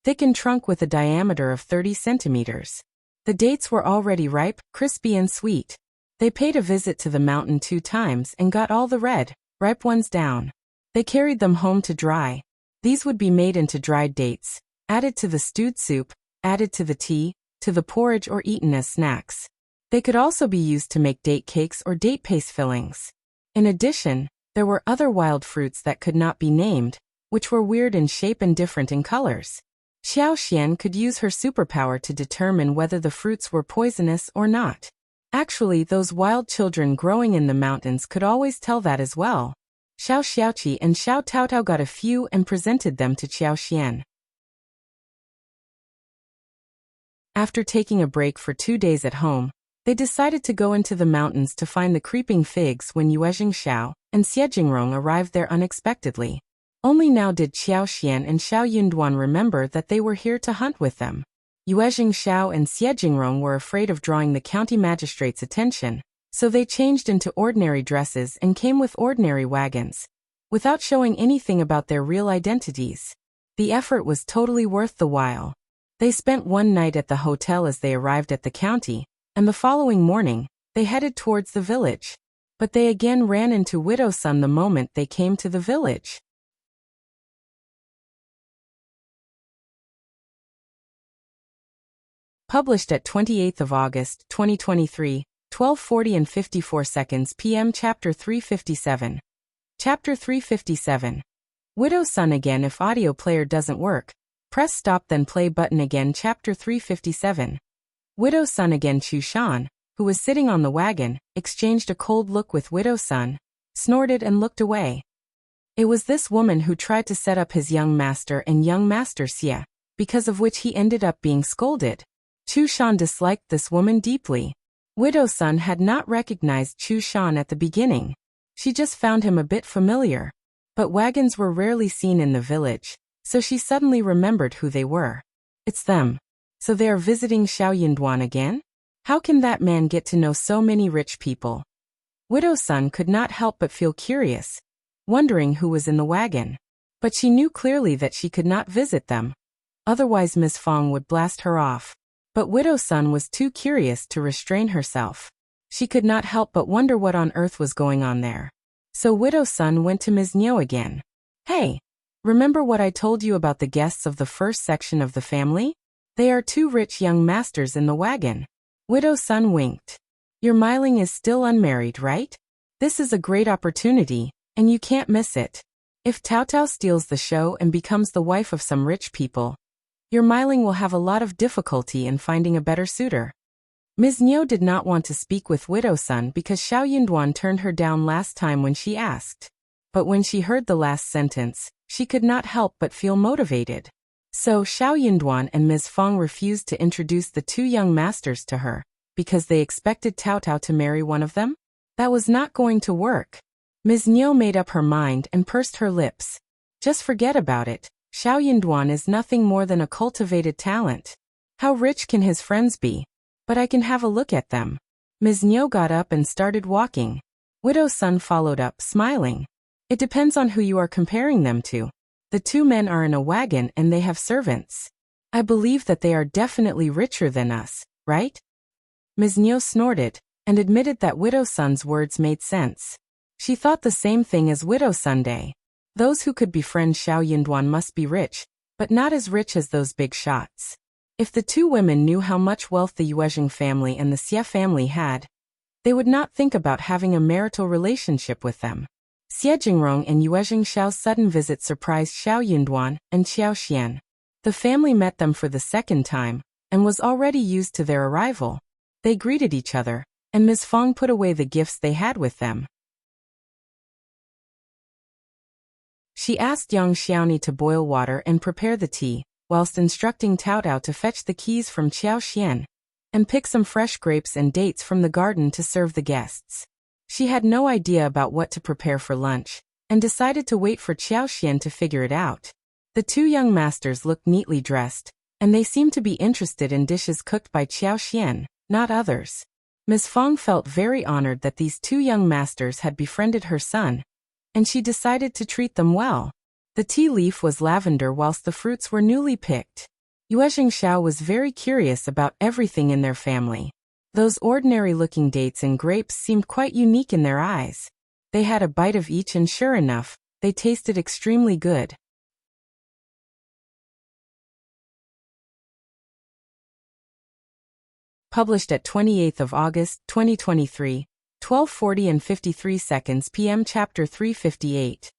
thick in trunk with a diameter of 30 centimeters. The dates were already ripe, crispy and sweet. They paid a visit to the mountain 2 times and got all the red, ripe ones down. They carried them home to dry. These would be made into dried dates, added to the stewed soup, added to the tea, to the porridge or eaten as snacks. They could also be used to make date cakes or date paste fillings. In addition, there were other wild fruits that could not be named, which were weird in shape and different in colors. Xiao could use her superpower to determine whether the fruits were poisonous or not. Actually, those wild children growing in the mountains could always tell that as well. Shao Xiaoqi and Shao Taotao got a few and presented them to Xiao. After taking a break for 2 days at home, they decided to go into the mountains to find the creeping figs when Yuezheng Xiao and Jingrong arrived there unexpectedly. Only now did Xiao and Shao Yunduan remember that they were here to hunt with them. Yuezheng Xiao and Jingrong were afraid of drawing the county magistrate's attention, so they changed into ordinary dresses and came with ordinary wagons, without showing anything about their real identities. The effort was totally worth the while. They spent 1 night at the hotel as they arrived at the county, and the following morning, they headed towards the village. But they again ran into Widow Sun the moment they came to the village. Published at 28th of August, 2023, 12:40 and 54 seconds p.m. Chapter 357. Chapter 357. Widow Sun again. If audio player doesn't work, press stop then play button again. Chapter 357. Widow Sun again. Chu Shan, who was sitting on the wagon, exchanged a cold look with Widow Sun, snorted and looked away. It was this woman who tried to set up his young master and young master Xia, because of which he ended up being scolded. Chu Shan disliked this woman deeply. Widow Sun had not recognized Chu Shan at the beginning. She just found him a bit familiar. But wagons were rarely seen in the village, so she suddenly remembered who they were. It's them. So they are visiting Shao Yunduan again? How can that man get to know so many rich people? Widow Sun could not help but feel curious, wondering who was in the wagon. But she knew clearly that she could not visit them. otherwise Miss Fong would blast her off. But Widow Sun was too curious to restrain herself. She could not help but wonder what on earth was going on there. So Widow Sun went to Ms. Niu again. Hey, remember what I told you about the guests of the first section of the family? They are two rich young masters in the wagon. Widow Sun winked. Your Miling is still unmarried, right? This is a great opportunity, and you can't miss it. If Tao Tao steals the show and becomes the wife of some rich people, your Miling will have a lot of difficulty in finding a better suitor. Ms. Niu did not want to speak with Widow Sun because Shao Yunduan turned her down last time when she asked. But when she heard the last sentence, she could not help but feel motivated. So Shao Yunduan and Ms. Fong refused to introduce the two young masters to her, because they expected Tao Tao to marry one of them? That was not going to work. Ms. Niu made up her mind and pursed her lips. Just forget about it. Shao Yunduan is nothing more than a cultivated talent. How rich can his friends be? But I can have a look at them. Ms. Niu got up and started walking. Widow Sun followed up, smiling. It depends on who you are comparing them to. The two men are in a wagon and they have servants. I believe that they are definitely richer than us, right? Ms. Niu snorted, and admitted that Widow Sun's words made sense. She thought the same thing as Widow Sunday. Those who could befriend Shao Yunduan must be rich, but not as rich as those big shots. If the two women knew how much wealth the Yuezheng family and the Xie family had, they would not think about having a marital relationship with them. Jingrong and Yuezheng Xiao's sudden visit surprised Shao Yunduan and Xiao Xian. The family met them for the second time, and was already used to their arrival. They greeted each other, and Ms. Fong put away the gifts they had with them. She asked young Xiaoni to boil water and prepare the tea, whilst instructing Tao Tao to fetch the keys from Qiao Xian, and pick some fresh grapes and dates from the garden to serve the guests. She had no idea about what to prepare for lunch, and decided to wait for Qiao Xian to figure it out. The two young masters looked neatly dressed, and they seemed to be interested in dishes cooked by Qiao Xian, not others. Ms. Fong felt very honored that these two young masters had befriended her son, and she decided to treat them well. The tea leaf was lavender whilst the fruits were newly picked. Yuezheng Xiao was very curious about everything in their family. Those ordinary-looking dates and grapes seemed quite unique in their eyes. They had a bite of each and sure enough, they tasted extremely good. Published at 28th of August, 2023, 12:40 and 53 seconds p.m. Chapter 358.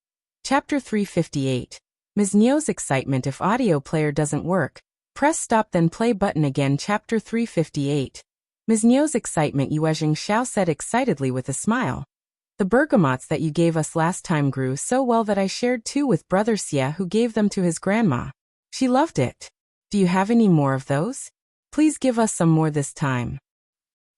Chapter 358. Ms. Niu's excitement. If audio player doesn't work, press stop then play button again. Chapter 358. Ms. Niu's excitement. Yuezheng Xiao said excitedly with a smile. The bergamots that you gave us last time grew so well that I shared two with Brother Xie, who gave them to his grandma. She loved it. Do you have any more of those? Please give us some more this time.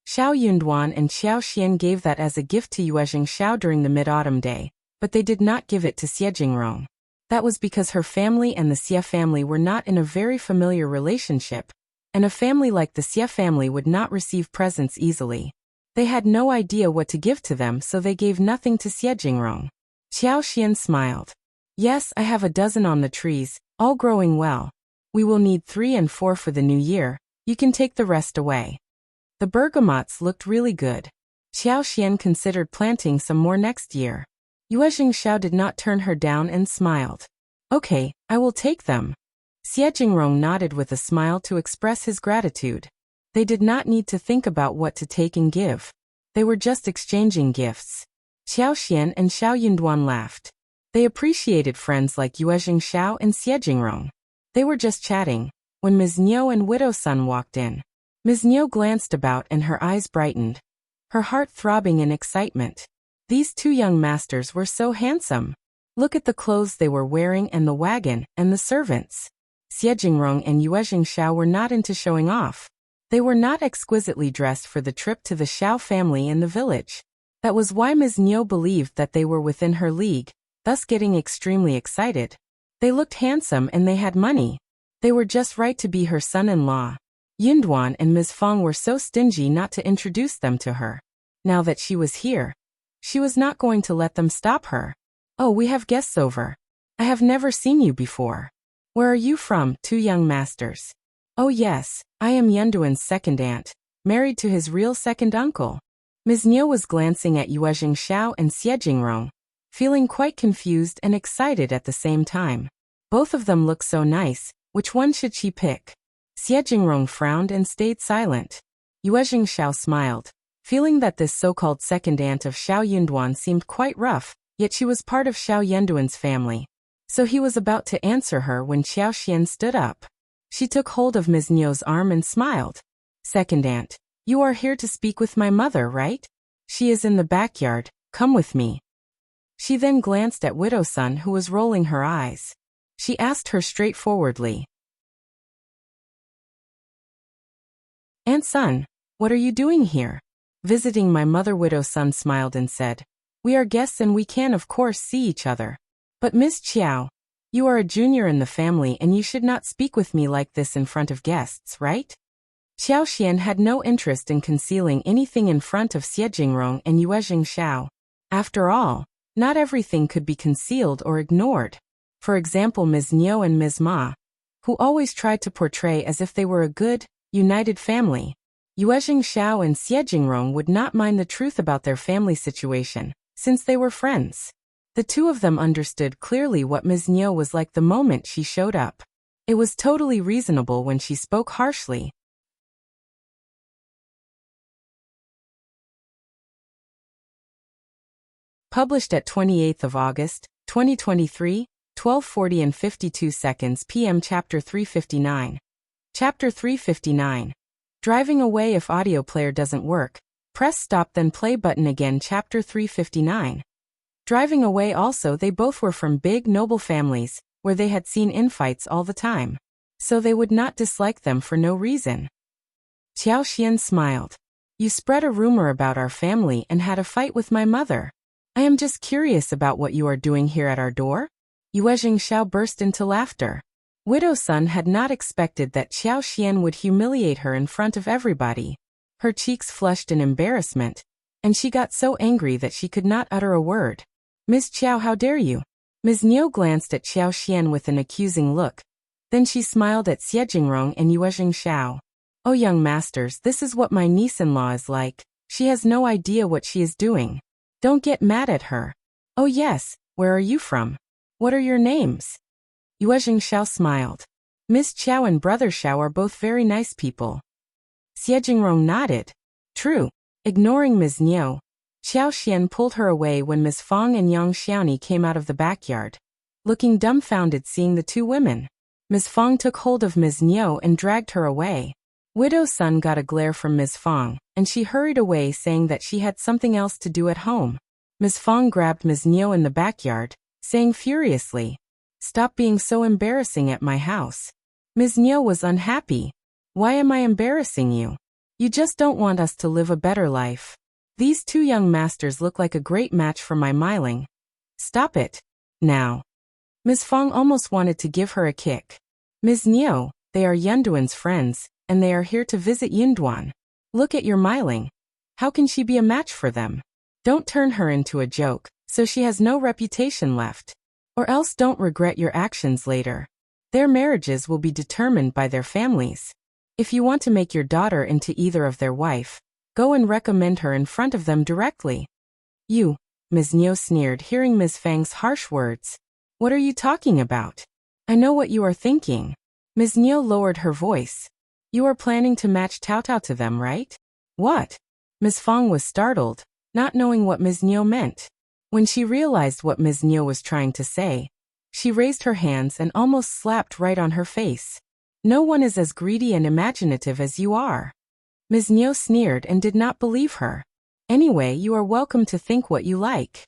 Shao Yunduan and Xiao Xian gave that as a gift to Yuezheng Xiao during the mid-autumn day, but they did not give it to Jingrong. That was because her family and the Xie family were not in a very familiar relationship, and a family like the Xie family would not receive presents easily. They had no idea what to give to them, so they gave nothing to Jingrong. Xiao Xian smiled. Yes, I have a dozen on the trees, all growing well. We will need 3 and 4 for the new year. You can take the rest away. The bergamots looked really good. Xiao Xian considered planting some more next year. Yuezheng Xiao did not turn her down and smiled. Okay, I will take them. Jingrong nodded with a smile to express his gratitude. They did not need to think about what to take and give. They were just exchanging gifts. Xiao Xian and Shao Yunduan laughed. They appreciated friends like Yuezheng Xiao and Jingrong. They were just chatting, when Ms. Niu and Widow Sun walked in. Ms. Niu glanced about and her eyes brightened, her heart throbbing in excitement. These two young masters were so handsome. Look at the clothes they were wearing and the wagon and the servants. Jingrong and Yuezheng Xiao were not into showing off. They were not exquisitely dressed for the trip to the Shao family in the village. That was why Ms. Niu believed that they were within her league, thus getting extremely excited. They looked handsome and they had money. They were just right to be her son-in-law. Yunduan and Ms. Fong were so stingy not to introduce them to her. Now that she was here, she was not going to let them stop her. Oh, we have guests over. I have never seen you before. Where are you from, two young masters? Oh yes, I am Yunduan's second aunt, married to his real second uncle. Ms. Niu was glancing at Yuezheng Xiao and Jingrong, feeling quite confused and excited at the same time. Both of them look so nice, which one should she pick? Jingrong frowned and stayed silent. Yuezheng Xiao smiled, feeling that this so-called second aunt of Xiao Yunduan seemed quite rough, yet she was part of Xiao Yunduan's family. So he was about to answer her when Xiao Xian stood up. She took hold of Ms. Niu's arm and smiled. Second aunt, you are here to speak with my mother, right? She is in the backyard, come with me. She then glanced at Widow Sun, who was rolling her eyes. She asked her straightforwardly. Aunt Sun, what are you doing here? Visiting my mother. Widow Sun smiled and said, we are guests and we can of course see each other. But Miss Qjao, you are a junior in the family and you should not speak with me like this in front of guests, right? Xiao Xian had no interest in concealing anything in front of Jingrong and Yuezheng Xiao. After all, not everything could be concealed or ignored. For example, Ms. Niu and Ms. Ma, who always tried to portray as if they were a good, united family. Yuezheng Xiao and Jingrong would not mind the truth about their family situation, since they were friends. The two of them understood clearly what Ms. Niu was like the moment she showed up. It was totally reasonable when she spoke harshly. Published at 28th of August, 2023, 12:40 and 52 seconds p.m. Chapter 359. Chapter 359. Driving away. If audio player doesn't work, press stop then play button again. Chapter 359. Driving away. Also, they both were from big noble families, where they had seen infights all the time. So they would not dislike them for no reason. Xiao Xian smiled. You spread a rumor about our family and had a fight with my mother. I am just curious about what you are doing here at our door? Yuezheng Xiao burst into laughter. Widow Sun had not expected that Xiao Xian would humiliate her in front of everybody. Her cheeks flushed in embarrassment, and she got so angry that she could not utter a word. Miss Qiao, how dare you? Ms. Niu glanced at Xiao Xian with an accusing look. Then she smiled at Jingrong and Yuezheng Xiao. Oh young masters, this is what my niece-in-law is like. She has no idea what she is doing. Don't get mad at her. Oh yes, where are you from? What are your names? Yuezheng Xiao smiled. Miss Qiao and Brother Shao are both very nice people. Jingrong nodded. True. Ignoring Ms. Niu, Xiao Xian pulled her away when Ms. Fong and Yang Xiaoni came out of the backyard. Looking dumbfounded seeing the two women, Ms. Fong took hold of Ms. Niu and dragged her away. Widow Sun got a glare from Ms. Fong, and she hurried away saying that she had something else to do at home. Ms. Fong grabbed Ms. Niu in the backyard, saying furiously, "Stop being so embarrassing at my house." Ms. Niu was unhappy. "Why am I embarrassing you? You just don't want us to live a better life. These two young masters look like a great match for my Miling. Stop it. Now." Ms. Fong almost wanted to give her a kick. "Ms. Niu, they are Yunduan's friends, and they are here to visit Yunduan. Look at your Miling. How can she be a match for them? Don't turn her into a joke, so she has no reputation left. Or else don't regret your actions later. Their marriages will be determined by their families. If you want to make your daughter into either of their wife, go and recommend her in front of them directly." "You," Ms. Niu sneered hearing Ms. Fang's harsh words. "What are you talking about? I know what you are thinking." Ms. Niu lowered her voice. "You are planning to match Tao Tao to them, right?" "What?" Ms. Fong was startled, not knowing what Ms. Niu meant. When she realized what Ms. Niu was trying to say, she raised her hands and almost slapped right on her face. "No one is as greedy and imaginative as you are." Ms. Niu sneered and did not believe her. "Anyway, you are welcome to think what you like."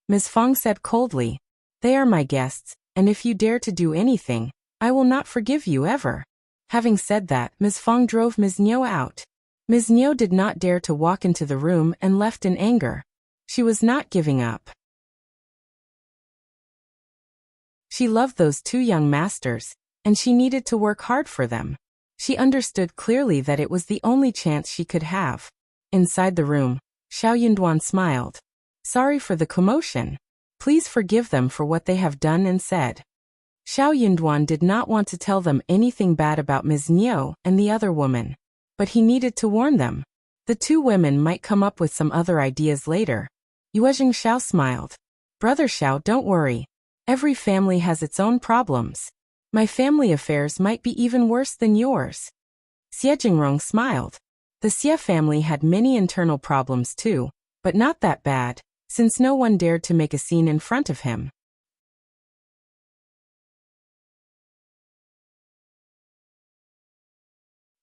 Ms. Fong said coldly, "They are my guests, and if you dare to do anything, I will not forgive you ever." Having said that, Ms. Fong drove Ms. Niu out. Ms. Niu did not dare to walk into the room and left in anger. She was not giving up. She loved those two young masters, and she needed to work hard for them. She understood clearly that it was the only chance she could have. Inside the room, Xiao Yunduan smiled. "Sorry for the commotion. Please forgive them for what they have done and said." Xiao Yunduan did not want to tell them anything bad about Ms. Niu and the other woman. But he needed to warn them. The two women might come up with some other ideas later. Yuezheng Xiao smiled. Brother Xiao, don't worry. Every family has its own problems. My family affairs might be even worse than yours. Jingrong smiled. The Xie family had many internal problems too, but not that bad, since no one dared to make a scene in front of him.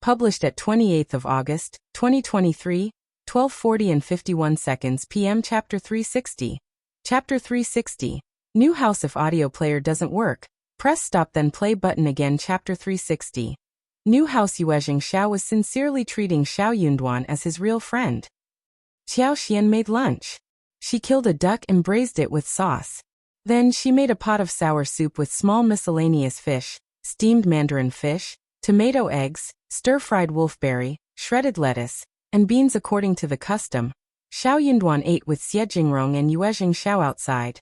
Published at 28th of August, 2023, 12:40 and 51 seconds p.m. Chapter 360. Chapter 360. New house. If audio player doesn't work, press stop then play button again. Chapter 360. New house. Yuezheng Xiao was sincerely treating Xiao Yunduan as his real friend. Xiao Xian made lunch. She killed a duck and braised it with sauce. Then she made a pot of sour soup with small miscellaneous fish, steamed mandarin fish, tomato eggs, stir-fried wolfberry, shredded lettuce, and beans according to the custom. Xiao Yunduan ate with Jingrong and Yuezheng Xiao outside,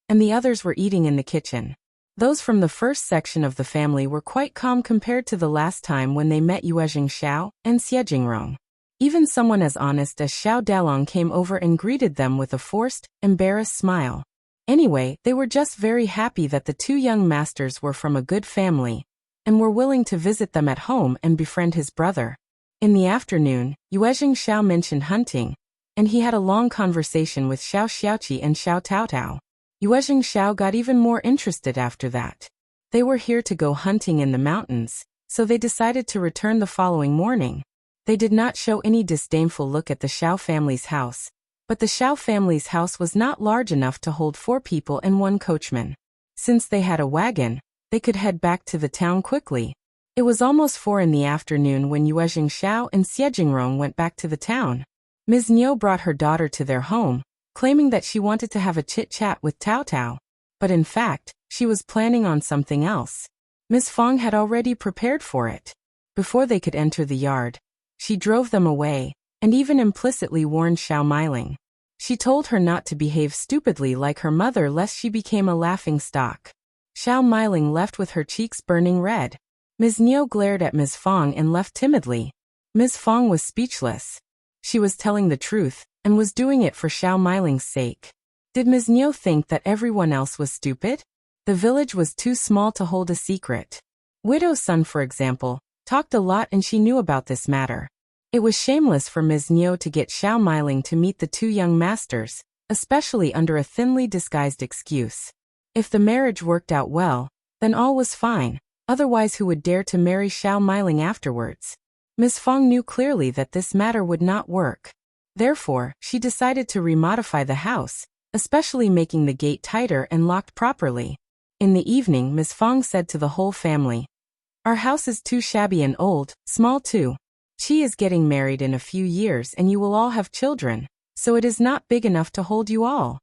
and the others were eating in the kitchen. Those from the first section of the family were quite calm compared to the last time when they met Yuezheng Xiao and Jingrong. Even someone as honest as Xiao Dalong came over and greeted them with a forced, embarrassed smile. Anyway, they were just very happy that the two young masters were from a good family, and were willing to visit them at home and befriend his brother. In the afternoon, Yuezheng Xiao mentioned hunting, and he had a long conversation with Xiao Xiaoqi and Xiao Taotao. Yuezheng Xiao got even more interested after that. They were here to go hunting in the mountains, so they decided to return the following morning. They did not show any disdainful look at the Xiao family's house, but the Xiao family's house was not large enough to hold 4 people and 1 coachman. Since they had a wagon, they could head back to the town quickly. It was almost 4 in the afternoon when Yuezheng Xiao and Jingrong went back to the town. Ms. Niu brought her daughter to their home, claiming that she wanted to have a chit-chat with Taotao. But in fact, she was planning on something else. Ms. Fong had already prepared for it. Before they could enter the yard, she drove them away, and even implicitly warned Xiao Meiling. She told her not to behave stupidly like her mother lest she became a laughing stock. Xiao Meiling left with her cheeks burning red. Ms. Niu glared at Ms. Fong and left timidly. Ms. Fong was speechless. She was telling the truth, and was doing it for Xiao Meiling's sake. Did Ms. Niu think that everyone else was stupid? The village was too small to hold a secret. Widow's son, for example, talked a lot and she knew about this matter. It was shameless for Ms. Niu to get Xiao Meiling to meet the two young masters, especially under a thinly disguised excuse. If the marriage worked out well, then all was fine, otherwise who would dare to marry Xiao Meiling afterwards? Ms. Fong knew clearly that this matter would not work. Therefore, she decided to remodify the house, especially making the gate tighter and locked properly. In the evening, Ms. Fong said to the whole family, "Our house is too shabby and old, small too. She is getting married in a few years and you will all have children, so it is not big enough to hold you all.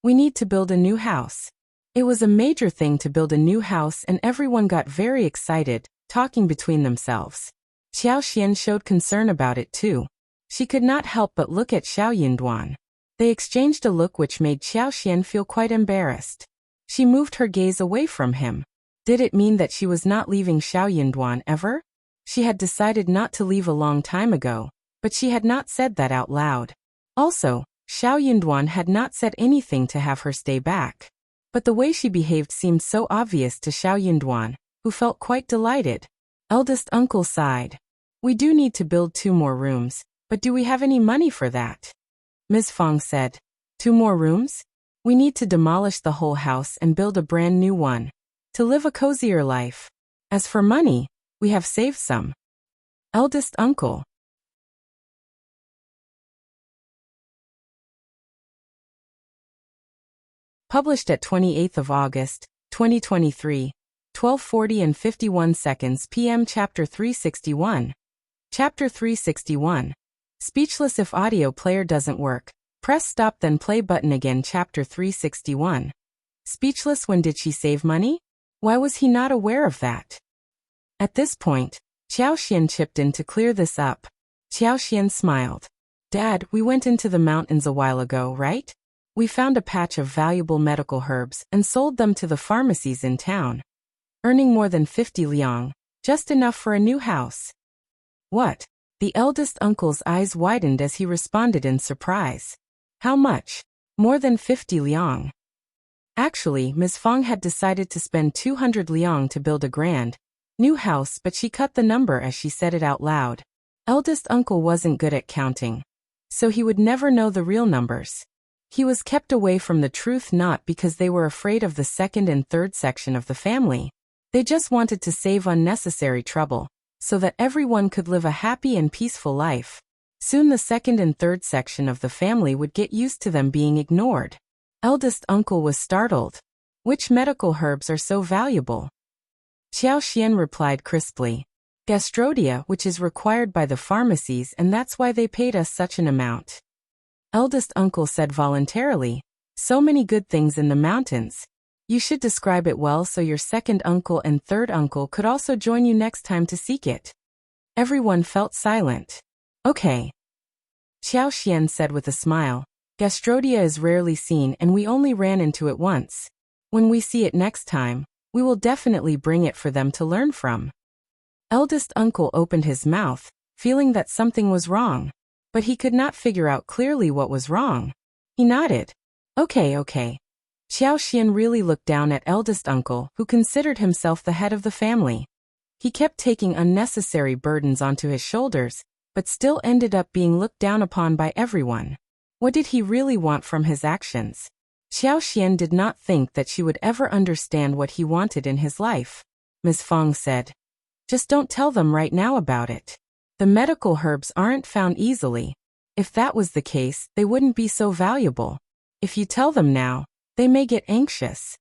We need to build a new house." It was a major thing to build a new house and everyone got very excited, talking between themselves. Xiao Xian showed concern about it too. She could not help but look at Xiao Yunduan. They exchanged a look which made Xiao Xian feel quite embarrassed. She moved her gaze away from him. Did it mean that she was not leaving Xiao Yunduan ever? She had decided not to leave a long time ago, but she had not said that out loud. Also, Xiao Yunduan had not said anything to have her stay back. But the way she behaved seemed so obvious to Xiao Yunduan, who felt quite delighted. Eldest uncle sighed. "We do need to build 2 more rooms, but do we have any money for that?" Ms. Fong said. 2 more rooms? We need to demolish the whole house and build a brand new one. To live a cozier life. As for money, we have saved some. Eldest uncle. Published at 28th of August, 2023, 12:40 and 51 seconds p.m. Chapter 361. Chapter 361. Speechless. If audio player doesn't work, press stop then play button again. Chapter 361. Speechless. When did she save money? Why was he not aware of that? At this point, Xiao Xian chipped in to clear this up. Xiao Xian smiled. "Dad, we went into the mountains a while ago, right? We found a patch of valuable medical herbs and sold them to the pharmacies in town, earning more than 50 liang, just enough for a new house. What? The eldest uncle's eyes widened as he responded in surprise. How much? More than 50 liang. Actually, Ms. Fong had decided to spend 200 liang to build a grand new house, but she cut the number as she said it out loud. Eldest uncle wasn't good at counting, so he would never know the real numbers. He was kept away from the truth not because they were afraid of the second and third section of the family. They just wanted to save unnecessary trouble, so that everyone could live a happy and peaceful life. Soon the second and third section of the family would get used to them being ignored. Eldest uncle was startled. Which medical herbs are so valuable? Xiao Xian replied crisply. Gastrodia, which is required by the pharmacies, and that's why they paid us such an amount. Eldest uncle said voluntarily. So many good things in the mountains. You should describe it well so your second uncle and third uncle could also join you next time to seek it. Everyone felt silent. Okay. Xiao Xian said with a smile. Gastrodia is rarely seen and we only ran into it once. When we see it next time, we will definitely bring it for them to learn from. Eldest uncle opened his mouth, feeling that something was wrong, but he could not figure out clearly what was wrong. He nodded. Okay. Xiao Xian really looked down at eldest uncle, who considered himself the head of the family. He kept taking unnecessary burdens onto his shoulders, but still ended up being looked down upon by everyone. What did he really want from his actions? Xiao Xian did not think that she would ever understand what he wanted in his life. Ms. Fong said, just don't tell them right now about it. The medical herbs aren't found easily. If that was the case, they wouldn't be so valuable. If you tell them now, they may get anxious.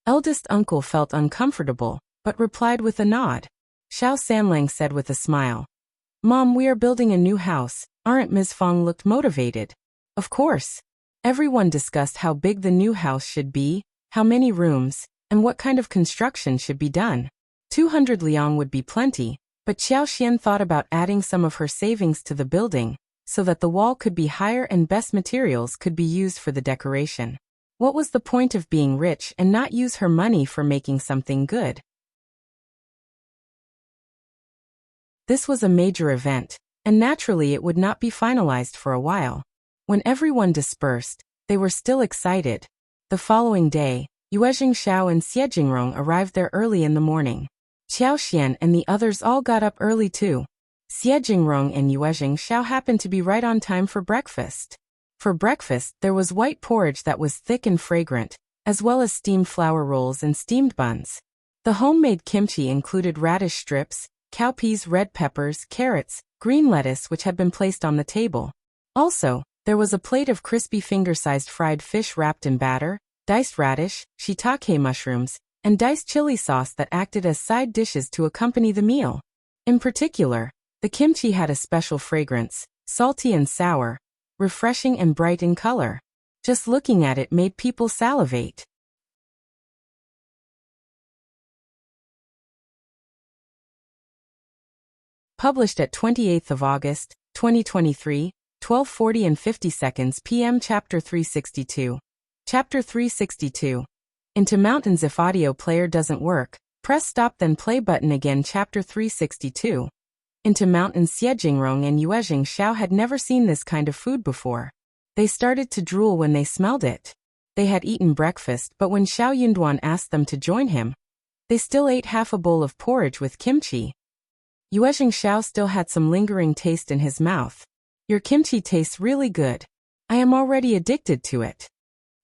Eldest uncle felt uncomfortable, but replied with a nod. Shao Sanlang said with a smile. Mom, we are building a new house, aren't? Ms. Fong looked motivated. Of course. Everyone discussed how big the new house should be, how many rooms, and what kind of construction should be done. 200 liang would be plenty, but Xiao Xian thought about adding some of her savings to the building, so that the wall could be higher and best materials could be used for the decoration. What was the point of being rich and not use her money for making something good? This was a major event, and naturally it would not be finalized for a while. When everyone dispersed, they were still excited. The following day, Yuezheng, Shao and Jingrong arrived there early in the morning. Xiao Xian and the others all got up early too. Jingrong and Yuezheng Shao happened to be right on time for breakfast. For breakfast, there was white porridge that was thick and fragrant, as well as steamed flour rolls and steamed buns. The homemade kimchi included radish strips, cowpeas, red peppers, carrots, green lettuce which had been placed on the table. Also, there was a plate of crispy finger-sized fried fish wrapped in batter, diced radish, shiitake mushrooms, and diced chili sauce that acted as side dishes to accompany the meal. In particular, the kimchi had a special fragrance, salty and sour, refreshing and bright in color. Just looking at it made people salivate. Published at 28th of August, 2023, 12:40 and 50 seconds p.m. Chapter 362. Chapter 362. Into Mountains. If audio player doesn't work, press stop then play button again. Chapter 362. Into Mountains. Jingrong and Yuezheng Xiao had never seen this kind of food before. They started to drool when they smelled it. They had eaten breakfast, but when Xiao Yunduan asked them to join him, they still ate half a bowl of porridge with kimchi. Yuezheng Xiao still had some lingering taste in his mouth. Your kimchi tastes really good. I am already addicted to it.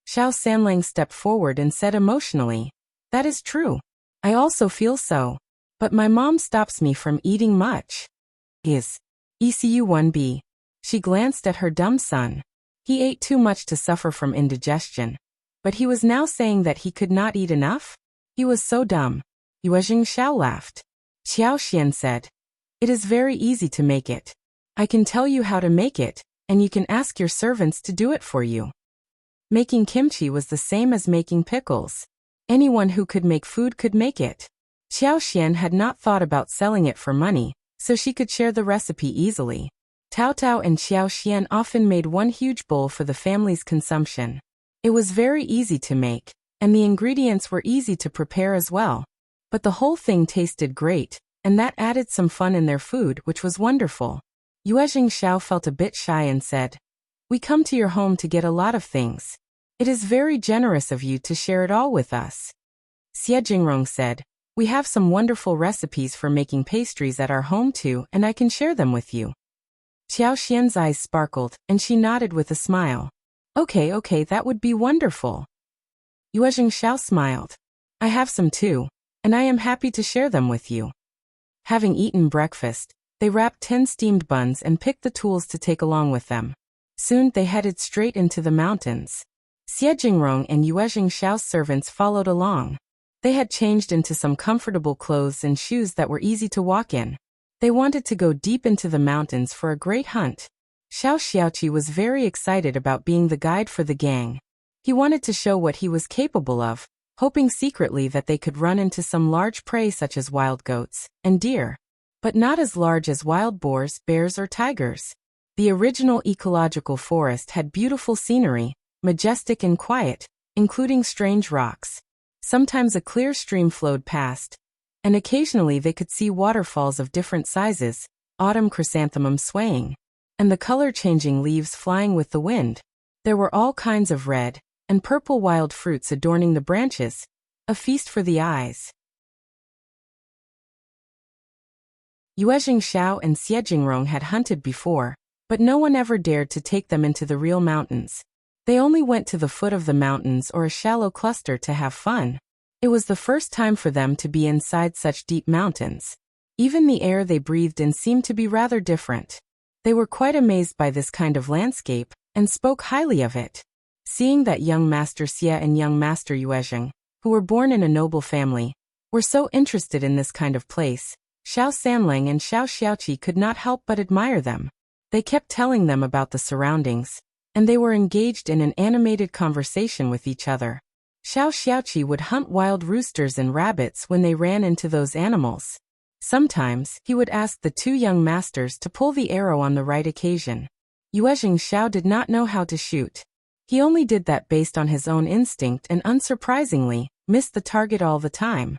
Shao Sanlang stepped forward and said emotionally, that is true. I also feel so. But my mom stops me from eating much. ECU 1B. She glanced at her dumb son. He ate too much to suffer from indigestion. But he was now saying that he could not eat enough? He was so dumb. Yuezheng Xiao laughed. Xiao Xian said, it is very easy to make it. I can tell you how to make it, and you can ask your servants to do it for you. Making kimchi was the same as making pickles. Anyone who could make food could make it. Xiao Xian had not thought about selling it for money, so she could share the recipe easily. Tao Tao and Xiao Xian often made one huge bowl for the family's consumption. It was very easy to make, and the ingredients were easy to prepare as well. But the whole thing tasted great, and that added some fun in their food, which was wonderful. Yuezheng Xiao felt a bit shy and said, "We come to your home to get a lot of things. It is very generous of you to share it all with us." Jingrong said, "We have some wonderful recipes for making pastries at our home too, and I can share them with you." Xiaoxian's eyes sparkled, and she nodded with a smile. Okay, that would be wonderful." Yuezheng Xiao smiled. "I have some too, and I am happy to share them with you." Having eaten breakfast, they wrapped 10 steamed buns and picked the tools to take along with them. Soon they headed straight into the mountains. Jingrong and Yuezheng Xiao's servants followed along. They had changed into some comfortable clothes and shoes that were easy to walk in. They wanted to go deep into the mountains for a great hunt. Xiaoqi was very excited about being the guide for the gang. He wanted to show what he was capable of, hoping secretly that they could run into some large prey such as wild goats and deer, but not as large as wild boars, bears, or tigers. The original ecological forest had beautiful scenery, majestic and quiet, including strange rocks. Sometimes a clear stream flowed past, and occasionally they could see waterfalls of different sizes, autumn chrysanthemums swaying, and the color-changing leaves flying with the wind. There were all kinds of red and purple wild fruits adorning the branches, a feast for the eyes. Yuezheng Xiao and Jingrong had hunted before, but no one ever dared to take them into the real mountains. They only went to the foot of the mountains or a shallow cluster to have fun. It was the first time for them to be inside such deep mountains. Even the air they breathed in seemed to be rather different. They were quite amazed by this kind of landscape, and spoke highly of it. Seeing that young Master Xie and young Master Yuezheng, who were born in a noble family, were so interested in this kind of place, Shao Sanlang and Shao Xiaoqi could not help but admire them. They kept telling them about the surroundings, and they were engaged in an animated conversation with each other. Shao Xiaoqi would hunt wild roosters and rabbits when they ran into those animals. Sometimes, he would ask the two young masters to pull the arrow on the right occasion. Yuezheng Xiao did not know how to shoot. He only did that based on his own instinct and unsurprisingly, missed the target all the time.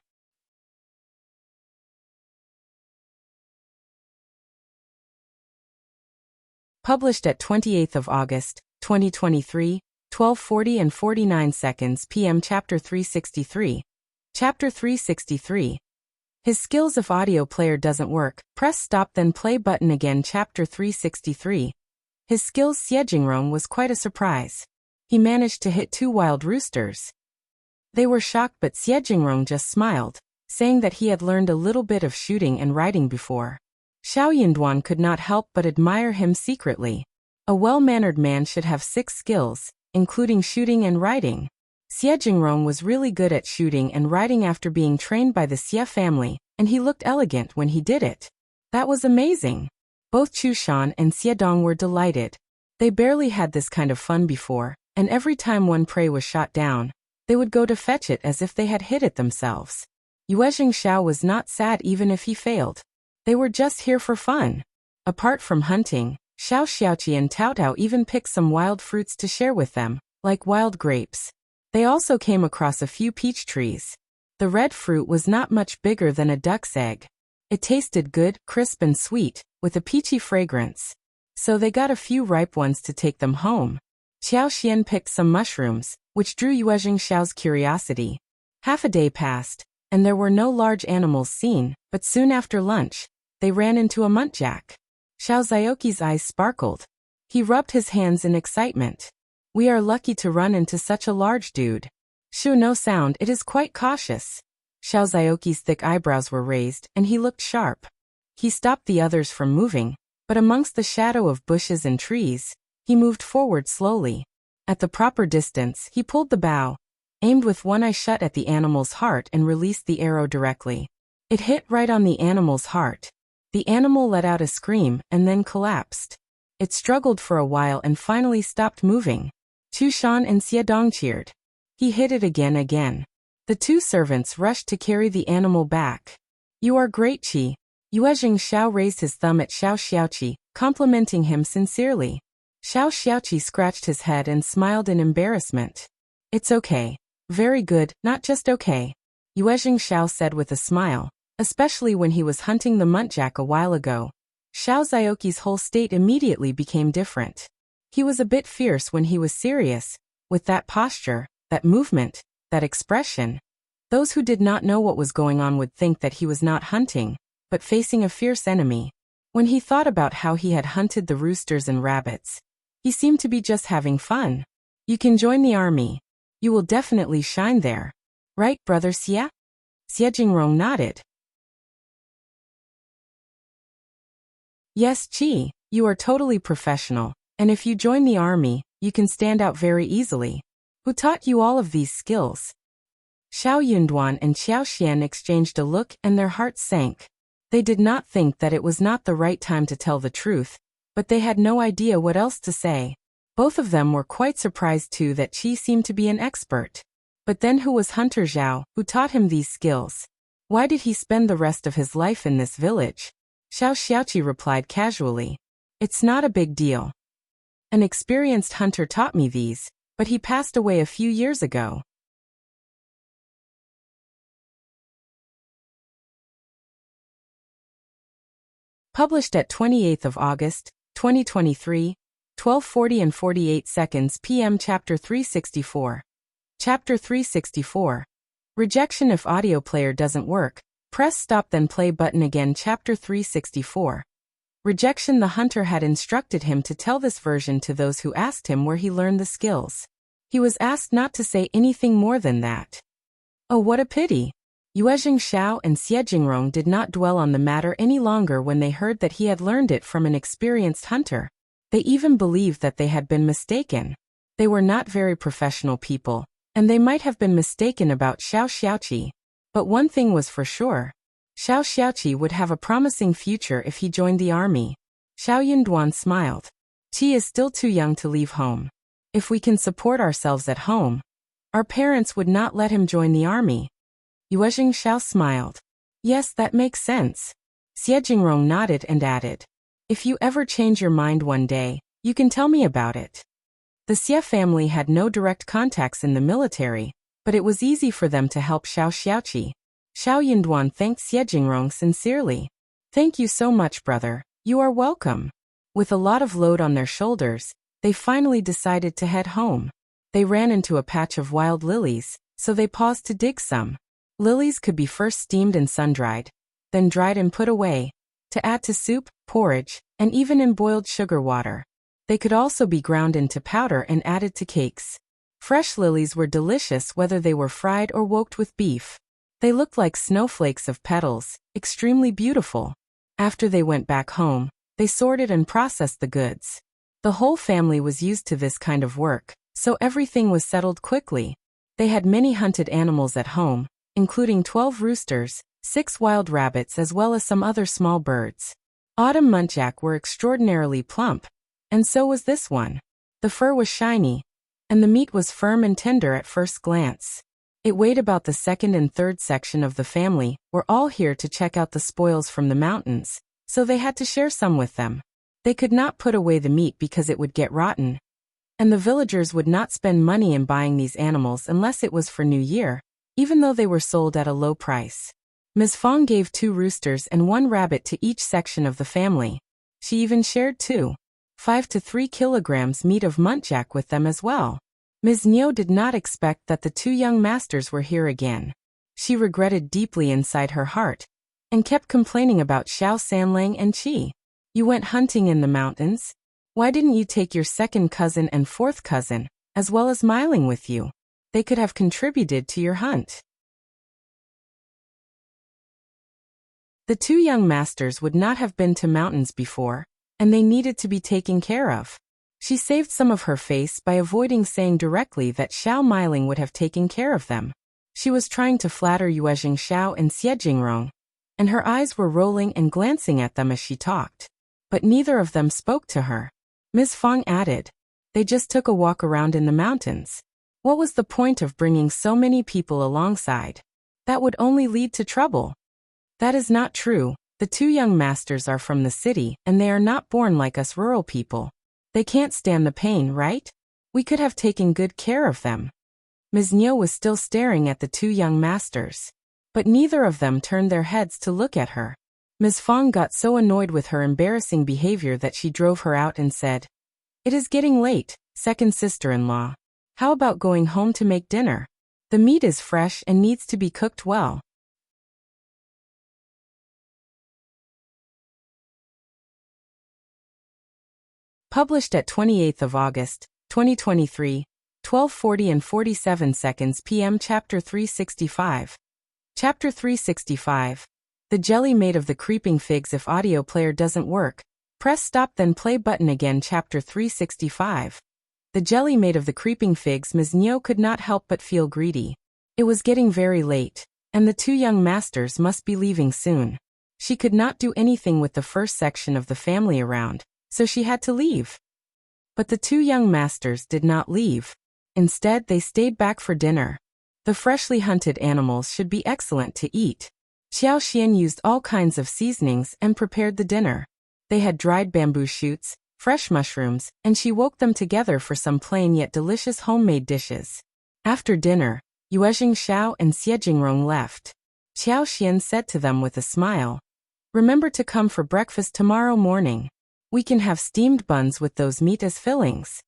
Published at 28th of August, 2023, 12:40 and 49 seconds p.m. Chapter 363. Chapter 363. His skills. If audio player doesn't work, press stop then play button again. Chapter 363. His skills. Jingrong was quite a surprise. He managed to hit 2 wild roosters. They were shocked, but Jingrong just smiled, saying that he had learned a little bit of shooting and riding before. Shao Yinduan could not help but admire him secretly. A well-mannered man should have 6 skills, including shooting and riding. Jingrong was really good at shooting and riding after being trained by the Xie family, and he looked elegant when he did it. That was amazing. Both Chushan and Xiedong were delighted. They barely had this kind of fun before, and every time one prey was shot down, they would go to fetch it as if they had hit it themselves. Yuezheng Xiao was not sad even if he failed. They were just here for fun. Apart from hunting, Shao Xiaoqi and Tao Tao even picked some wild fruits to share with them, like wild grapes. They also came across a few peach trees. The red fruit was not much bigger than a duck's egg. It tasted good, crisp and sweet, with a peachy fragrance. So they got a few ripe ones to take them home. Xiao Xian picked some mushrooms, which drew Yuezheng Xiao's curiosity. Half a day passed, and there were no large animals seen, but soon after lunch, they ran into a muntjac. Xiao Zioqi's eyes sparkled. He rubbed his hands in excitement. We are lucky to run into such a large dude. Shu no sound, it is quite cautious. Xiao Zioqi's thick eyebrows were raised, and he looked sharp. He stopped the others from moving, but amongst the shadow of bushes and trees, he moved forward slowly. At the proper distance, he pulled the bow, aimed with one eye shut at the animal's heart and released the arrow directly. It hit right on the animal's heart. The animal let out a scream and then collapsed. It struggled for a while and finally stopped moving. Chushan and Xiedong cheered. He hit it again. The 2 servants rushed to carry the animal back. You are great, Qi. Yuezheng Xiao raised his thumb at Shao Xiaoqi, complimenting him sincerely. Shao Xiaoqi scratched his head and smiled in embarrassment. It's okay. Very good, not just okay. Yuezheng Xiao said with a smile, especially when he was hunting the muntjac a while ago. Xiao Zhaoqi's whole state immediately became different. He was a bit fierce when he was serious, with that posture, that movement, that expression. Those who did not know what was going on would think that he was not hunting, but facing a fierce enemy. When he thought about how he had hunted the roosters and rabbits, he seemed to be just having fun. You can join the army. You will definitely shine there. Right, brother Xia? Xie Jingrong nodded. Yes, Qi, you are totally professional, and if you join the army, you can stand out very easily. Who taught you all of these skills? Shao Yunduan and Xiao Xian exchanged a look and their hearts sank. They did not think that it was not the right time to tell the truth, but they had no idea what else to say. Both of them were quite surprised too that Qi seemed to be an expert. But then who was Hunter Zhao, who taught him these skills? Why did he spend the rest of his life in this village? Xiao Xiaoqi replied casually. It's not a big deal. An experienced hunter taught me these, but he passed away a few years ago. Published at 28th of August, 2023, 12:40 and 48 seconds p.m. Chapter 364. Chapter 364. Rejection. If audio player doesn't work, press stop then play button again. Chapter 364. Rejection. The hunter had instructed him to tell this version to those who asked him where he learned the skills. He was asked not to say anything more than that. Oh, what a pity. Yuezheng Xiao and Xie Jingrong did not dwell on the matter any longer when they heard that he had learned it from an experienced hunter. They even believed that they had been mistaken. They were not very professional people, and they might have been mistaken about Xiao Xiaoqi. But one thing was for sure. Xiao Xiaoqi would have a promising future if he joined the army. Xiao Yunduan smiled. Qi is still too young to leave home. If we can support ourselves at home, our parents would not let him join the army. Yuezheng Xiao smiled. Yes, that makes sense. Xie Jingrong nodded and added. If you ever change your mind one day, you can tell me about it. The Xie family had no direct contacts in the military, but it was easy for them to help Xiao Xiaoqi. Xiao Yunduan thanked Xie Jingrong sincerely. Thank you so much, brother. You are welcome. With a lot of load on their shoulders, they finally decided to head home. They ran into a patch of wild lilies, so they paused to dig some. Lilies could be first steamed and sun-dried, then dried and put away, to add to soup, porridge, and even in boiled sugar water. They could also be ground into powder and added to cakes. Fresh lilies were delicious whether they were fried or woked with beef. They looked like snowflakes of petals, extremely beautiful. After they went back home, they sorted and processed the goods. The whole family was used to this kind of work, so everything was settled quickly. They had many hunted animals at home, including 12 roosters, 6 wild rabbits as well as some other small birds. Autumn muntjac were extraordinarily plump, and so was this one. The fur was shiny, and the meat was firm and tender at first glance. It weighed about the second and third section of the family were all here to check out the spoils from the mountains, so they had to share some with them. They could not put away the meat because it would get rotten, and the villagers would not spend money in buying these animals unless it was for New Year, even though they were sold at a low price. Ms. Fong gave 2 roosters and 1 rabbit to each section of the family. She even shared 5 to 3 kilograms meat of muntjac with them as well. Ms. Niu did not expect that the 2 young masters were here again. She regretted deeply inside her heart, and kept complaining about Xiao Sanlang and Qi. You went hunting in the mountains? Why didn't you take your second cousin and fourth cousin, as well as Miling with you? They could have contributed to your hunt. The 2 young masters would not have been to mountains before, and they needed to be taken care of. She saved some of her face by avoiding saying directly that Xiao Miling would have taken care of them. She was trying to flatter Yuezheng Xiao and Xie Jingrong, and her eyes were rolling and glancing at them as she talked. But neither of them spoke to her. Ms. Fong added, they just took a walk around in the mountains. What was the point of bringing so many people alongside? That would only lead to trouble. That is not true. The 2 young masters are from the city, and they are not born like us rural people. They can't stand the pain, right? We could have taken good care of them. Ms. Niu was still staring at the two young masters. But neither of them turned their heads to look at her. Ms. Fong got so annoyed with her embarrassing behavior that she drove her out and said, "It is getting late, second sister-in-law. How about going home to make dinner? The meat is fresh and needs to be cooked well." Published at 28th of August, 2023, 12:40 and 47 seconds p.m. Chapter 365. Chapter 365. The jelly made of the creeping figs. If audio player doesn't work, press stop then play button again. Chapter 365. The jelly made of the creeping figs. Ms. Niu could not help but feel greedy. It was getting very late, and the two young masters must be leaving soon. She could not do anything with the first section of the family around, so she had to leave. But the two young masters did not leave. Instead, they stayed back for dinner. The freshly hunted animals should be excellent to eat. Xiao Xian used all kinds of seasonings and prepared the dinner. They had dried bamboo shoots, fresh mushrooms, and she woke them together for some plain yet delicious homemade dishes. After dinner, Yuezheng, Shao, and Jingrong left. Xiao Xian said to them with a smile, "Remember to come for breakfast tomorrow morning. We can have steamed buns with those meat as fillings."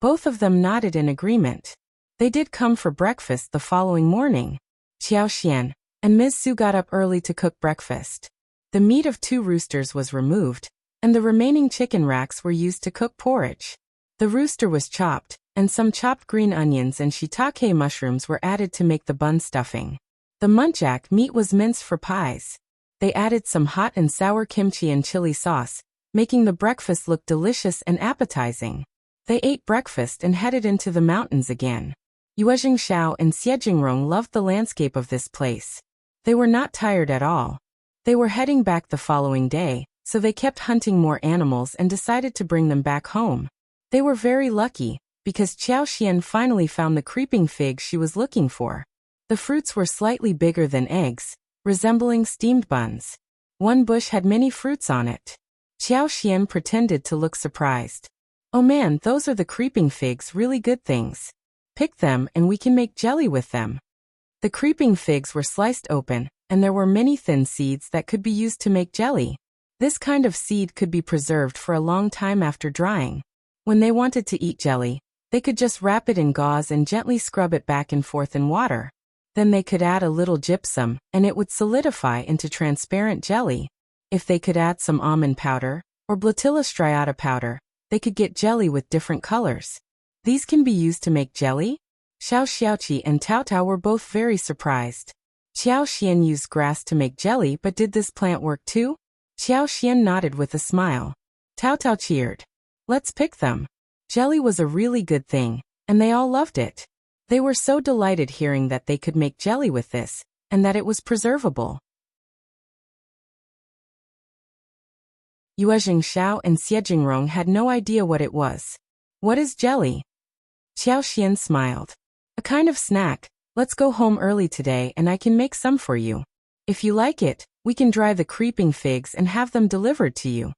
Both of them nodded in agreement. They did come for breakfast the following morning. Xiao Xian and Ms. Su got up early to cook breakfast. The meat of 2 roosters was removed, and the remaining chicken racks were used to cook porridge. The rooster was chopped, and some chopped green onions and shiitake mushrooms were added to make the bun stuffing. The muntjac meat was minced for pies. They added some hot and sour kimchi and chili sauce, making the breakfast look delicious and appetizing. They ate breakfast and headed into the mountains again. Yuezheng, Shao, and Jingrong loved the landscape of this place. They were not tired at all. They were heading back the following day, so they kept hunting more animals and decided to bring them back home. They were very lucky, because Xiao Xian finally found the creeping fig she was looking for. The fruits were slightly bigger than eggs, resembling steamed buns. One bush had many fruits on it. Xiao Xian pretended to look surprised. "Oh man, those are the creeping figs, really good things. Pick them and we can make jelly with them." The creeping figs were sliced open, and there were many thin seeds that could be used to make jelly. This kind of seed could be preserved for a long time after drying. When they wanted to eat jelly, they could just wrap it in gauze and gently scrub it back and forth in water. Then they could add a little gypsum, and it would solidify into transparent jelly. If they could add some almond powder, or Blatilla striata powder, they could get jelly with different colors. These can be used to make jelly? Xiao Xiaoqi and Tao Tao were both very surprised. Xiao Xian used grass to make jelly, but did this plant work too? Xiao Xian nodded with a smile. Tao Tao cheered. "Let's pick them." Jelly was a really good thing, and they all loved it. They were so delighted hearing that they could make jelly with this, and that it was preservable. Yuezheng, Shao, and Jingrong had no idea what it was. "What is jelly?" Xiao Xian smiled. "A kind of snack. Let's go home early today and I can make some for you. If you like it, we can dry the creeping figs and have them delivered to you."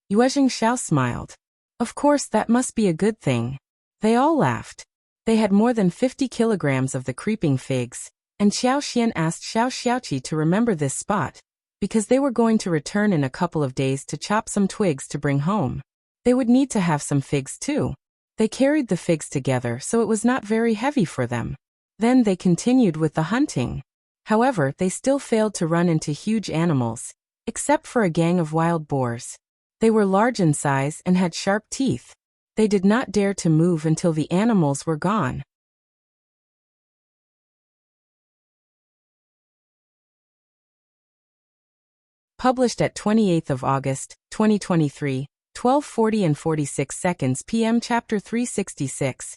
Yuezheng Shao smiled. Of course, that must be a good thing. They all laughed. They had more than 50 kilograms of the creeping figs, and Xiao Xian asked Xiao Xiaoqi to remember this spot, because they were going to return in a couple of days to chop some twigs to bring home. They would need to have some figs too. They carried the figs together so it was not very heavy for them. Then they continued with the hunting. However, they still failed to run into huge animals, except for a gang of wild boars. They were large in size and had sharp teeth. They did not dare to move until the animals were gone. Published at 28th of August, 2023, 12:40 and 46 seconds p.m. Chapter 366.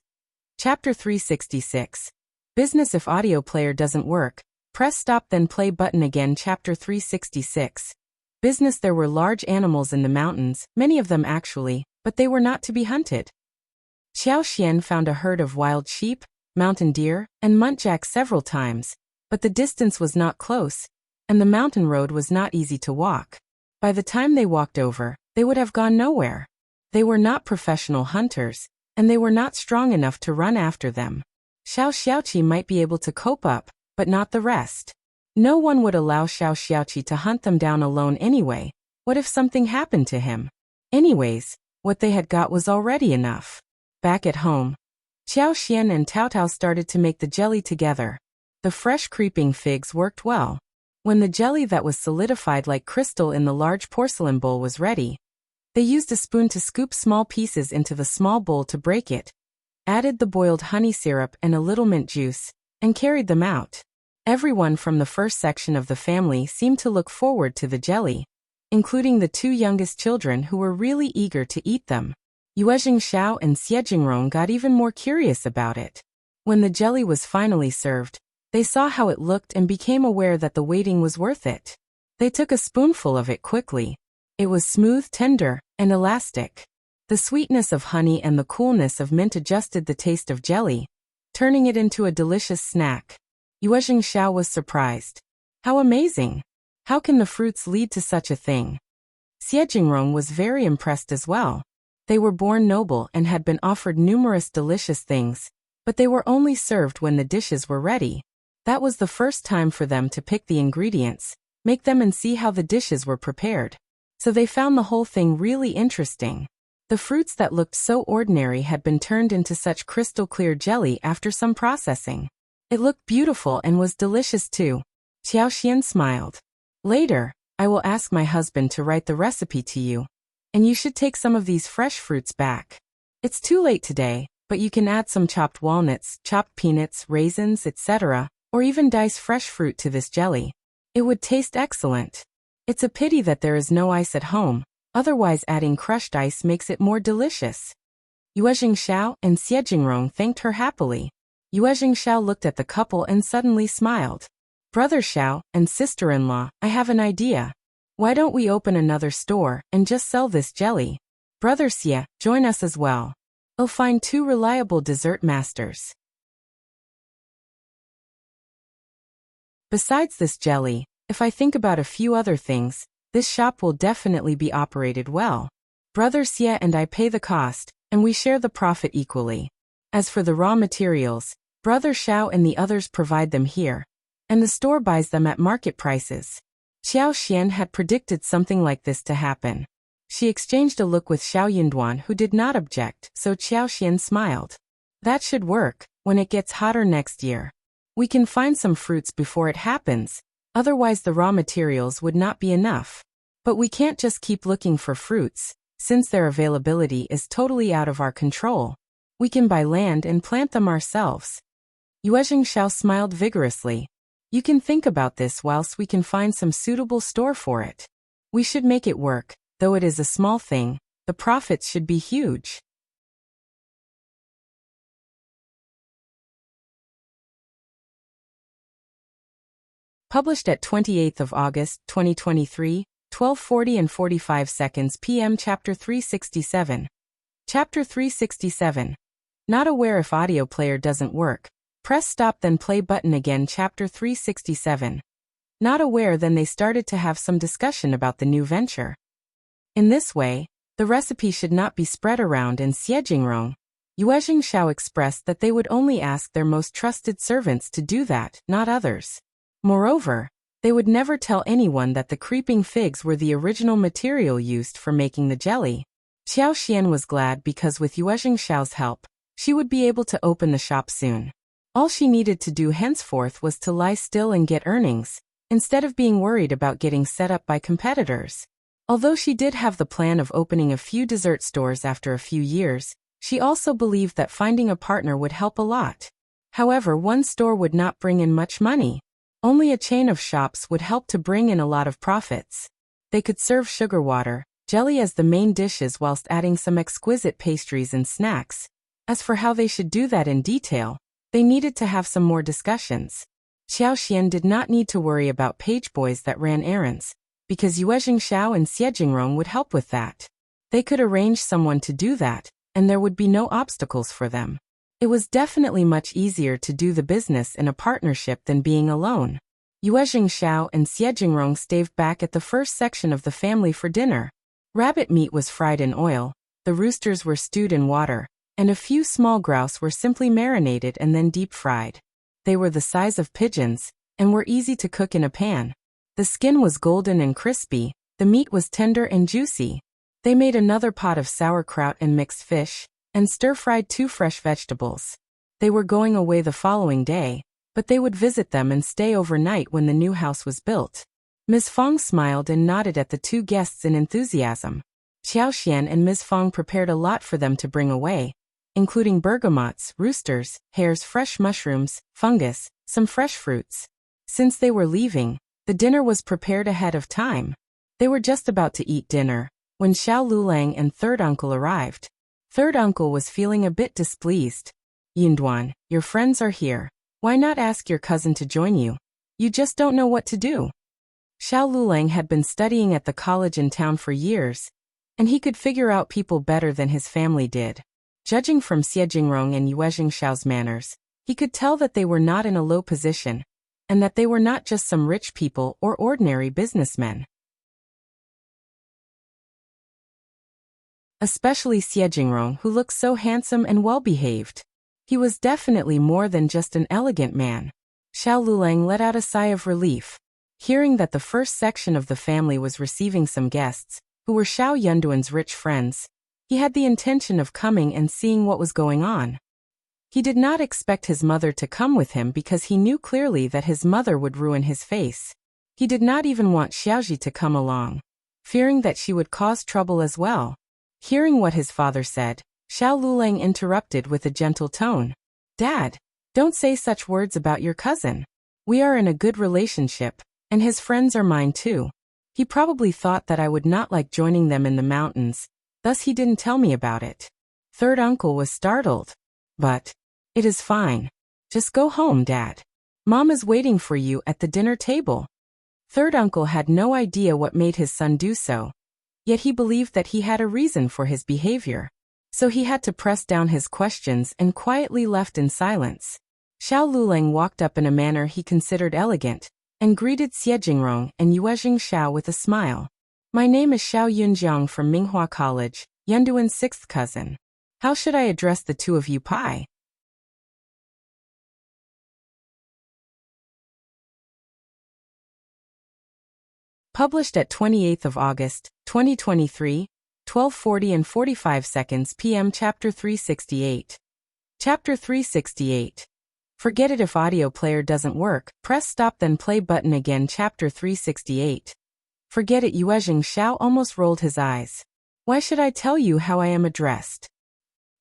Chapter 366. Business. If audio player doesn't work, press stop then play button again. Chapter 366. Business. There were large animals in the mountains, many of them actually, but they were not to be hunted. Xiao Xian found a herd of wild sheep, mountain deer, and muntjac several times, but the distance was not close, and the mountain road was not easy to walk. By the time they walked over, they would have gone nowhere. They were not professional hunters, and they were not strong enough to run after them. Xiao Xiaoqi might be able to cope up, but not the rest. No one would allow Xiao Xiaoqi to hunt them down alone anyway. What if something happened to him? Anyways, what they had got was already enough. Back at home, Qiao Xian and Tao Tao started to make the jelly together. The fresh creeping figs worked well. When the jelly that was solidified like crystal in the large porcelain bowl was ready, they used a spoon to scoop small pieces into the small bowl to break it, added the boiled honey syrup and a little mint juice, and carried them out. Everyone from the first section of the family seemed to look forward to the jelly, including the two youngest children who were really eager to eat them. Yuezheng, Shao, and Jingrong got even more curious about it. When the jelly was finally served, they saw how it looked and became aware that the waiting was worth it. They took a spoonful of it quickly. It was smooth, tender, and elastic. The sweetness of honey and the coolness of mint adjusted the taste of jelly, turning it into a delicious snack. Yuezheng Xiao was surprised. How amazing! How can the fruits lead to such a thing? Jingrong was very impressed as well. They were born noble and had been offered numerous delicious things, but they were only served when the dishes were ready. That was the first time for them to pick the ingredients, make them and see how the dishes were prepared. So they found the whole thing really interesting. The fruits that looked so ordinary had been turned into such crystal clear jelly after some processing. It looked beautiful and was delicious too. Qiao Xian smiled. Later, I will ask my husband to write the recipe to you, and you should take some of these fresh fruits back. It's too late today, but you can add some chopped walnuts, chopped peanuts, raisins, etc., or even dice fresh fruit to this jelly. It would taste excellent. It's a pity that there is no ice at home, otherwise adding crushed ice makes it more delicious. Yuezheng Xiao and Jingrong thanked her happily. Yuezheng Xiao looked at the couple and suddenly smiled. Brother Xiao and sister-in-law, I have an idea. Why don't we open another store and just sell this jelly? Brother Xie, join us as well. I'll find 2 reliable dessert masters. Besides this jelly, if I think about a few other things, this shop will definitely be operated well. Brother Xie and I pay the cost, and we share the profit equally. As for the raw materials, Brother Xiao and the others provide them here, and the store buys them at market prices. Xiao Xian had predicted something like this to happen. She exchanged a look with Xiao Yunduan, who did not object, so Xiao Xian smiled. That should work. When it gets hotter next year, we can find some fruits before it happens, otherwise the raw materials would not be enough. But we can't just keep looking for fruits, since their availability is totally out of our control. We can buy land and plant them ourselves. Yuezheng Xiao smiled vigorously. You can think about this whilst we can find some suitable store for it. We should make it work, though it is a small thing, the profits should be huge. Published at 28th of August, 2023, 12:40 and 45 seconds p.m. Chapter 367. Chapter 367. Not aware if audio player doesn't work. Press stop then play button again. Chapter 367. Not aware then they started to have some discussion about the new venture. In this way, the recipe should not be spread around in Jingrong. Yuezheng Xiao expressed that they would only ask their most trusted servants to do that, not others. Moreover, they would never tell anyone that the creeping figs were the original material used for making the jelly. Xiao Xian was glad because with Yuezheng Xiao's help, she would be able to open the shop soon. All she needed to do henceforth was to lie still and get earnings, instead of being worried about getting set up by competitors. Although she did have the plan of opening a few dessert stores after a few years, she also believed that finding a partner would help a lot. However, one store would not bring in much money. Only a chain of shops would help to bring in a lot of profits. They could serve sugar water, jelly as the main dishes whilst adding some exquisite pastries and snacks. As for how they should do that in detail, they needed to have some more discussions. Xiao Xian did not need to worry about page boys that ran errands, because Yuezheng Xiao and Jingrong would help with that. They could arrange someone to do that, and there would be no obstacles for them. It was definitely much easier to do the business in a partnership than being alone. Yuezheng Xiao and Jingrong stayed back at the first section of the family for dinner. Rabbit meat was fried in oil, the roosters were stewed in water, and a few small grouse were simply marinated and then deep-fried. They were the size of pigeons, and were easy to cook in a pan. The skin was golden and crispy, the meat was tender and juicy. They made another pot of sauerkraut and mixed fish, and stir-fried 2 fresh vegetables. They were going away the following day, but they would visit them and stay overnight when the new house was built. Ms. Fong smiled and nodded at the 2 guests in enthusiasm. Xiao Xian and Ms. Fong prepared a lot for them to bring away, including bergamots, roosters, hares, fresh mushrooms, fungus, some fresh fruits. Since they were leaving, the dinner was prepared ahead of time. They were just about to eat dinner when Xiao Liulang and third uncle arrived. Third uncle was feeling a bit displeased. Yinduan, your friends are here. Why not ask your cousin to join you? You just don't know what to do. Xiao Liulang had been studying at the college in town for years, and he could figure out people better than his family did. Judging from Jingrong and Yuezheng Shao's manners, he could tell that they were not in a low position, and that they were not just some rich people or ordinary businessmen. Especially Jingrong, who looked so handsome and well-behaved. He was definitely more than just an elegant man. Xiao Liulang let out a sigh of relief. Hearing that the first section of the family was receiving some guests, who were Xiao Yunduan's rich friends, he had the intention of coming and seeing what was going on. He did not expect his mother to come with him because he knew clearly that his mother would ruin his face. He did not even want Xiaoji to come along, fearing that she would cause trouble as well. Hearing what his father said, Xiao Liulang interrupted with a gentle tone. Dad, don't say such words about your cousin. We are in a good relationship, and his friends are mine too. He probably thought that I would not like joining them in the mountains, thus he didn't tell me about it. Third uncle was startled. But it is fine. Just go home, Dad. Mom is waiting for you at the dinner table. Third uncle had no idea what made his son do so, yet he believed that he had a reason for his behavior. So he had to press down his questions and quietly left in silence. Xiao Liulang walked up in a manner he considered elegant, and greeted Jingrong and Yuezheng Shao with a smile. My name is Shao Yunjiang from Minghua College, Yunduan's 6th cousin. How should I address the 2 of you, Pai? Published at 28th of August, 2023, 12:40 and 45 seconds p.m. Chapter 368. Chapter 368. Forget it if audio player doesn't work, press stop then play button again. Chapter 368. Forget it. Yuezheng Shao almost rolled his eyes. Why should I tell you how I am addressed?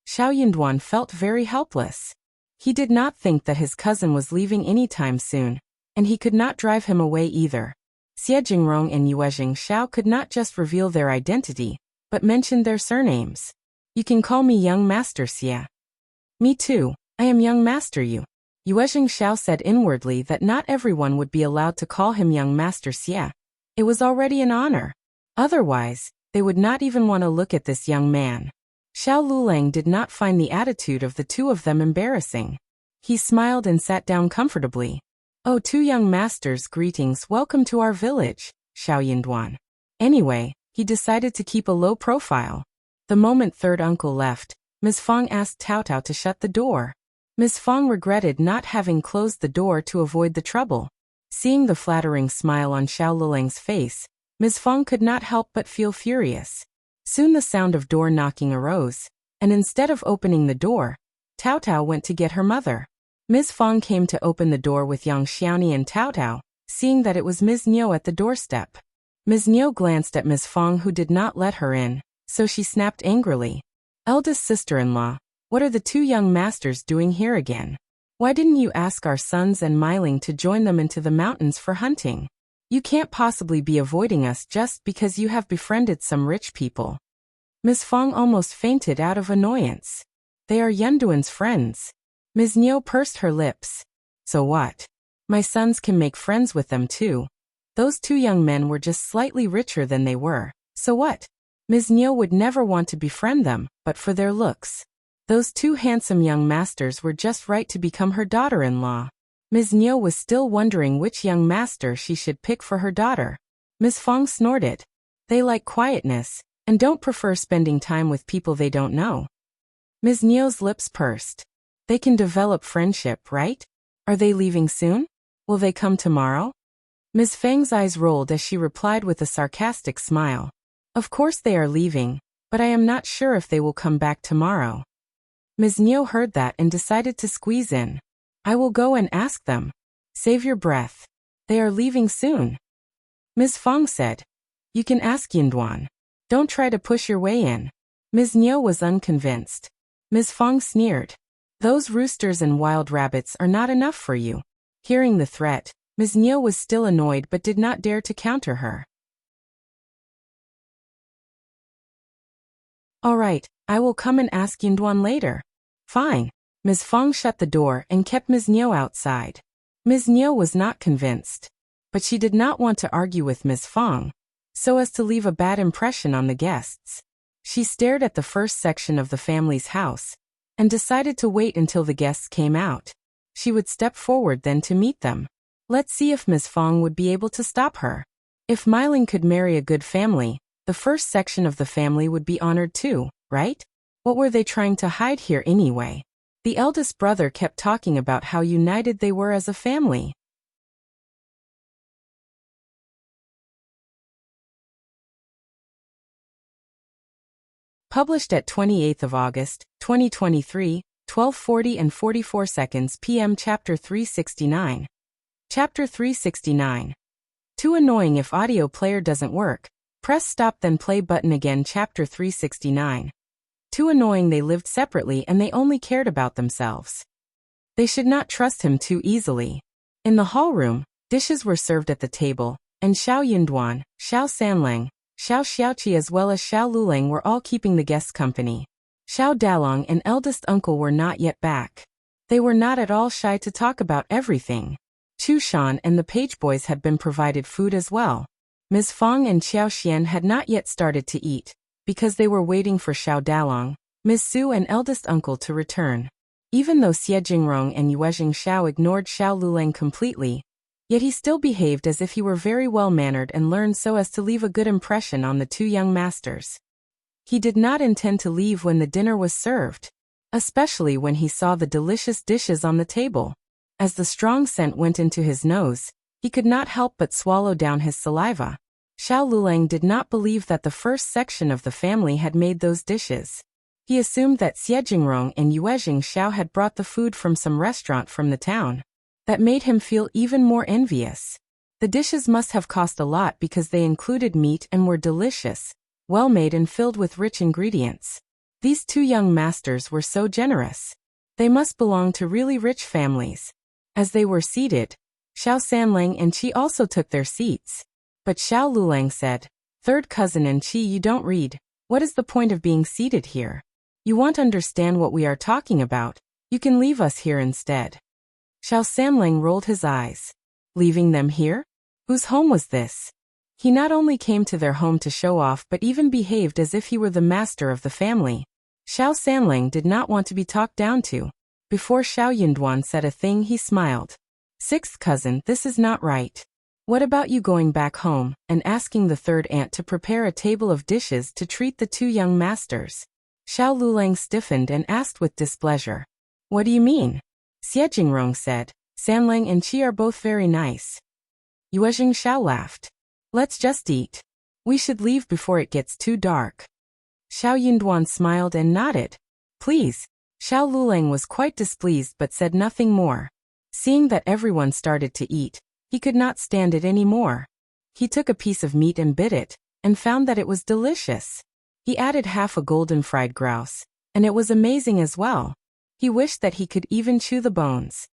Xiao Yunduan felt very helpless. He did not think that his cousin was leaving anytime soon, and he could not drive him away either. Jingrong and Yuezheng Shao could not just reveal their identity, but mentioned their surnames. You can call me Young Master Xia. Me too, I am Young Master Yu. Yuezheng Shao said inwardly that not everyone would be allowed to call him Young Master Xia. It was already an honor. Otherwise, they would not even want to look at this young man. Xiao Liulang did not find the attitude of the 2 of them embarrassing. He smiled and sat down comfortably. Oh, 2 young masters, greetings, welcome to our village, Xiao Yunduan. Anyway, he decided to keep a low profile. The moment third uncle left, Ms. Fong asked Tao Tao to shut the door. Ms. Fong regretted not having closed the door to avoid the trouble. Seeing the flattering smile on Xiao Liulang's face, Ms. Fong could not help but feel furious. Soon the sound of door knocking arose, and instead of opening the door, Tao Tao went to get her mother. Ms. Fong came to open the door with Yang Xiaoni and Tao Tao, seeing that it was Ms. Niu at the doorstep. Ms. Niu glanced at Ms. Fong, who did not let her in, so she snapped angrily. Eldest sister-in-law, what are the 2 young masters doing here again? Why didn't you ask our sons and Miling to join them into the mountains for hunting? You can't possibly be avoiding us just because you have befriended some rich people. Ms. Fong almost fainted out of annoyance. They are Yunduan's friends. Ms. Niu pursed her lips. So what? My sons can make friends with them too. Those 2 young men were just slightly richer than they were. So what? Ms. Niu would never want to befriend them, but for their looks. Those 2 handsome young masters were just right to become her daughter-in-law. Ms. Niu was still wondering which young master she should pick for her daughter. Ms. Fong snorted. They like quietness, and don't prefer spending time with people they don't know. Ms. Niu's lips pursed. They can develop friendship, right? Are they leaving soon? Will they come tomorrow? Ms. Fang's eyes rolled as she replied with a sarcastic smile. Of course they are leaving, but I am not sure if they will come back tomorrow. Ms. Niu heard that and decided to squeeze in. I will go and ask them. Save your breath. They are leaving soon. Ms. Fang said. You can ask Yinduan. Don't try to push your way in. Ms. Niu was unconvinced. Ms. Fang sneered. Those roosters and wild rabbits are not enough for you. Hearing the threat, Ms. Niu was still annoyed but did not dare to counter her. All right, I will come and ask Yinduan later. Fine. Ms. Fang shut the door and kept Ms. Niu outside. Ms. Niu was not convinced, but she did not want to argue with Ms. Fang, so as to leave a bad impression on the guests. She stared at the first section of the family's house and decided to wait until the guests came out. She would step forward then to meet them. Let's see if Ms. Fang would be able to stop her. If Miling could marry a good family, the first section of the family would be honored too, right? What were they trying to hide here anyway? The eldest brother kept talking about how united they were as a family. Published at 28th of August, 2023, 12:40 and 44 seconds p.m. Chapter 369. Chapter 369. Too annoying if audio player doesn't work. Press stop then play button again. Chapter 369. Too annoying they lived separately and they only cared about themselves. They should not trust him too easily. In the hall room, dishes were served at the table, and Xiao Yunduan, Xiao Sanlang, Xiao Xiaoqi as well as Xiao Liulang were all keeping the guests company. Xiao Dalong and eldest uncle were not yet back. They were not at all shy to talk about everything. Chu Shan and the page boys had been provided food as well. Ms. Fang and Xiao Xian had not yet started to eat, because they were waiting for Xiao Dalong, Ms. Su and eldest uncle to return. Even though Jingrong and Yuezheng Shao ignored Xiao Liulang completely, yet he still behaved as if he were very well-mannered and learned so as to leave a good impression on the two young masters. He did not intend to leave when the dinner was served, especially when he saw the delicious dishes on the table. As the strong scent went into his nose, he could not help but swallow down his saliva. Xiao Liulang did not believe that the first section of the family had made those dishes. He assumed that Jingrong and Yuezheng Xiao had brought the food from some restaurant from the town. That made him feel even more envious. The dishes must have cost a lot because they included meat and were delicious, well-made and filled with rich ingredients. These two young masters were so generous. They must belong to really rich families. As they were seated, Xiao Sanlang and Qi also took their seats. But Xiao Liulang said, "Third cousin and Qi, you don't read. What is the point of being seated here? You won't understand what we are talking about. You can leave us here instead." Xiao Sanlang rolled his eyes. Leaving them here? Whose home was this? He not only came to their home to show off but even behaved as if he were the master of the family. Xiao Sanlang did not want to be talked down to. Before Xiao Yunduan said a thing, he smiled. "Sixth cousin, this is not right. What about you going back home and asking the third aunt to prepare a table of dishes to treat the two young masters?" Xiao Liulang stiffened and asked with displeasure. "What do you mean?" Jingrong said, "Sanlang and Qi are both very nice." Yuezheng Shao laughed. "Let's just eat. We should leave before it gets too dark." Xiao Yunduan smiled and nodded. "Please." Xiao Liulang was quite displeased but said nothing more. Seeing that everyone started to eat, he could not stand it anymore. He took a piece of meat and bit it, and found that it was delicious. He added half a golden fried grouse, and it was amazing as well. He wished that he could even chew the bones.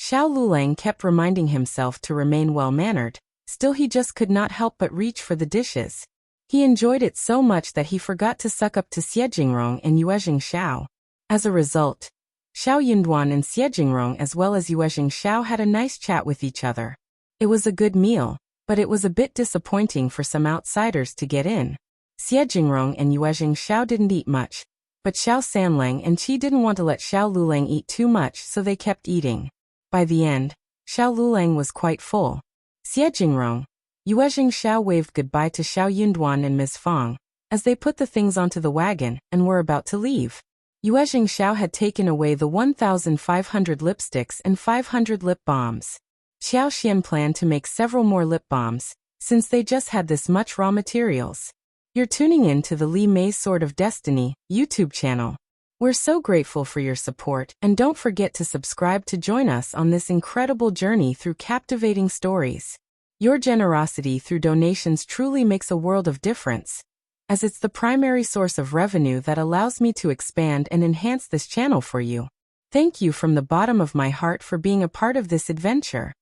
Xiao Liulang kept reminding himself to remain well-mannered, still he just could not help but reach for the dishes. He enjoyed it so much that he forgot to suck up to Jingrong and Yuezheng Shao. As a result, Xiao Yunduan and Jingrong as well as Yuezheng Shao had a nice chat with each other. It was a good meal, but it was a bit disappointing for some outsiders to get in. Jingrong and Yuezheng Shao didn't eat much, but Xiao Sanlang and Qi didn't want to let Xiao Liulang eat too much, so they kept eating. By the end, Xiao Liulang was quite full. Jingrong, Yuezheng Shao waved goodbye to Xiao Yunduan and Ms. Fang, as they put the things onto the wagon and were about to leave. Yuezheng Xiao had taken away the 1,500 lipsticks and 500 lip balms. Xiao Xian planned to make several more lip balms, since they just had this much raw materials. You're tuning in to the Li Mei's Sword of Destiny YouTube channel. We're so grateful for your support, and don't forget to subscribe to join us on this incredible journey through captivating stories. Your generosity through donations truly makes a world of difference, as it's the primary source of revenue that allows me to expand and enhance this channel for you. Thank you from the bottom of my heart for being a part of this adventure.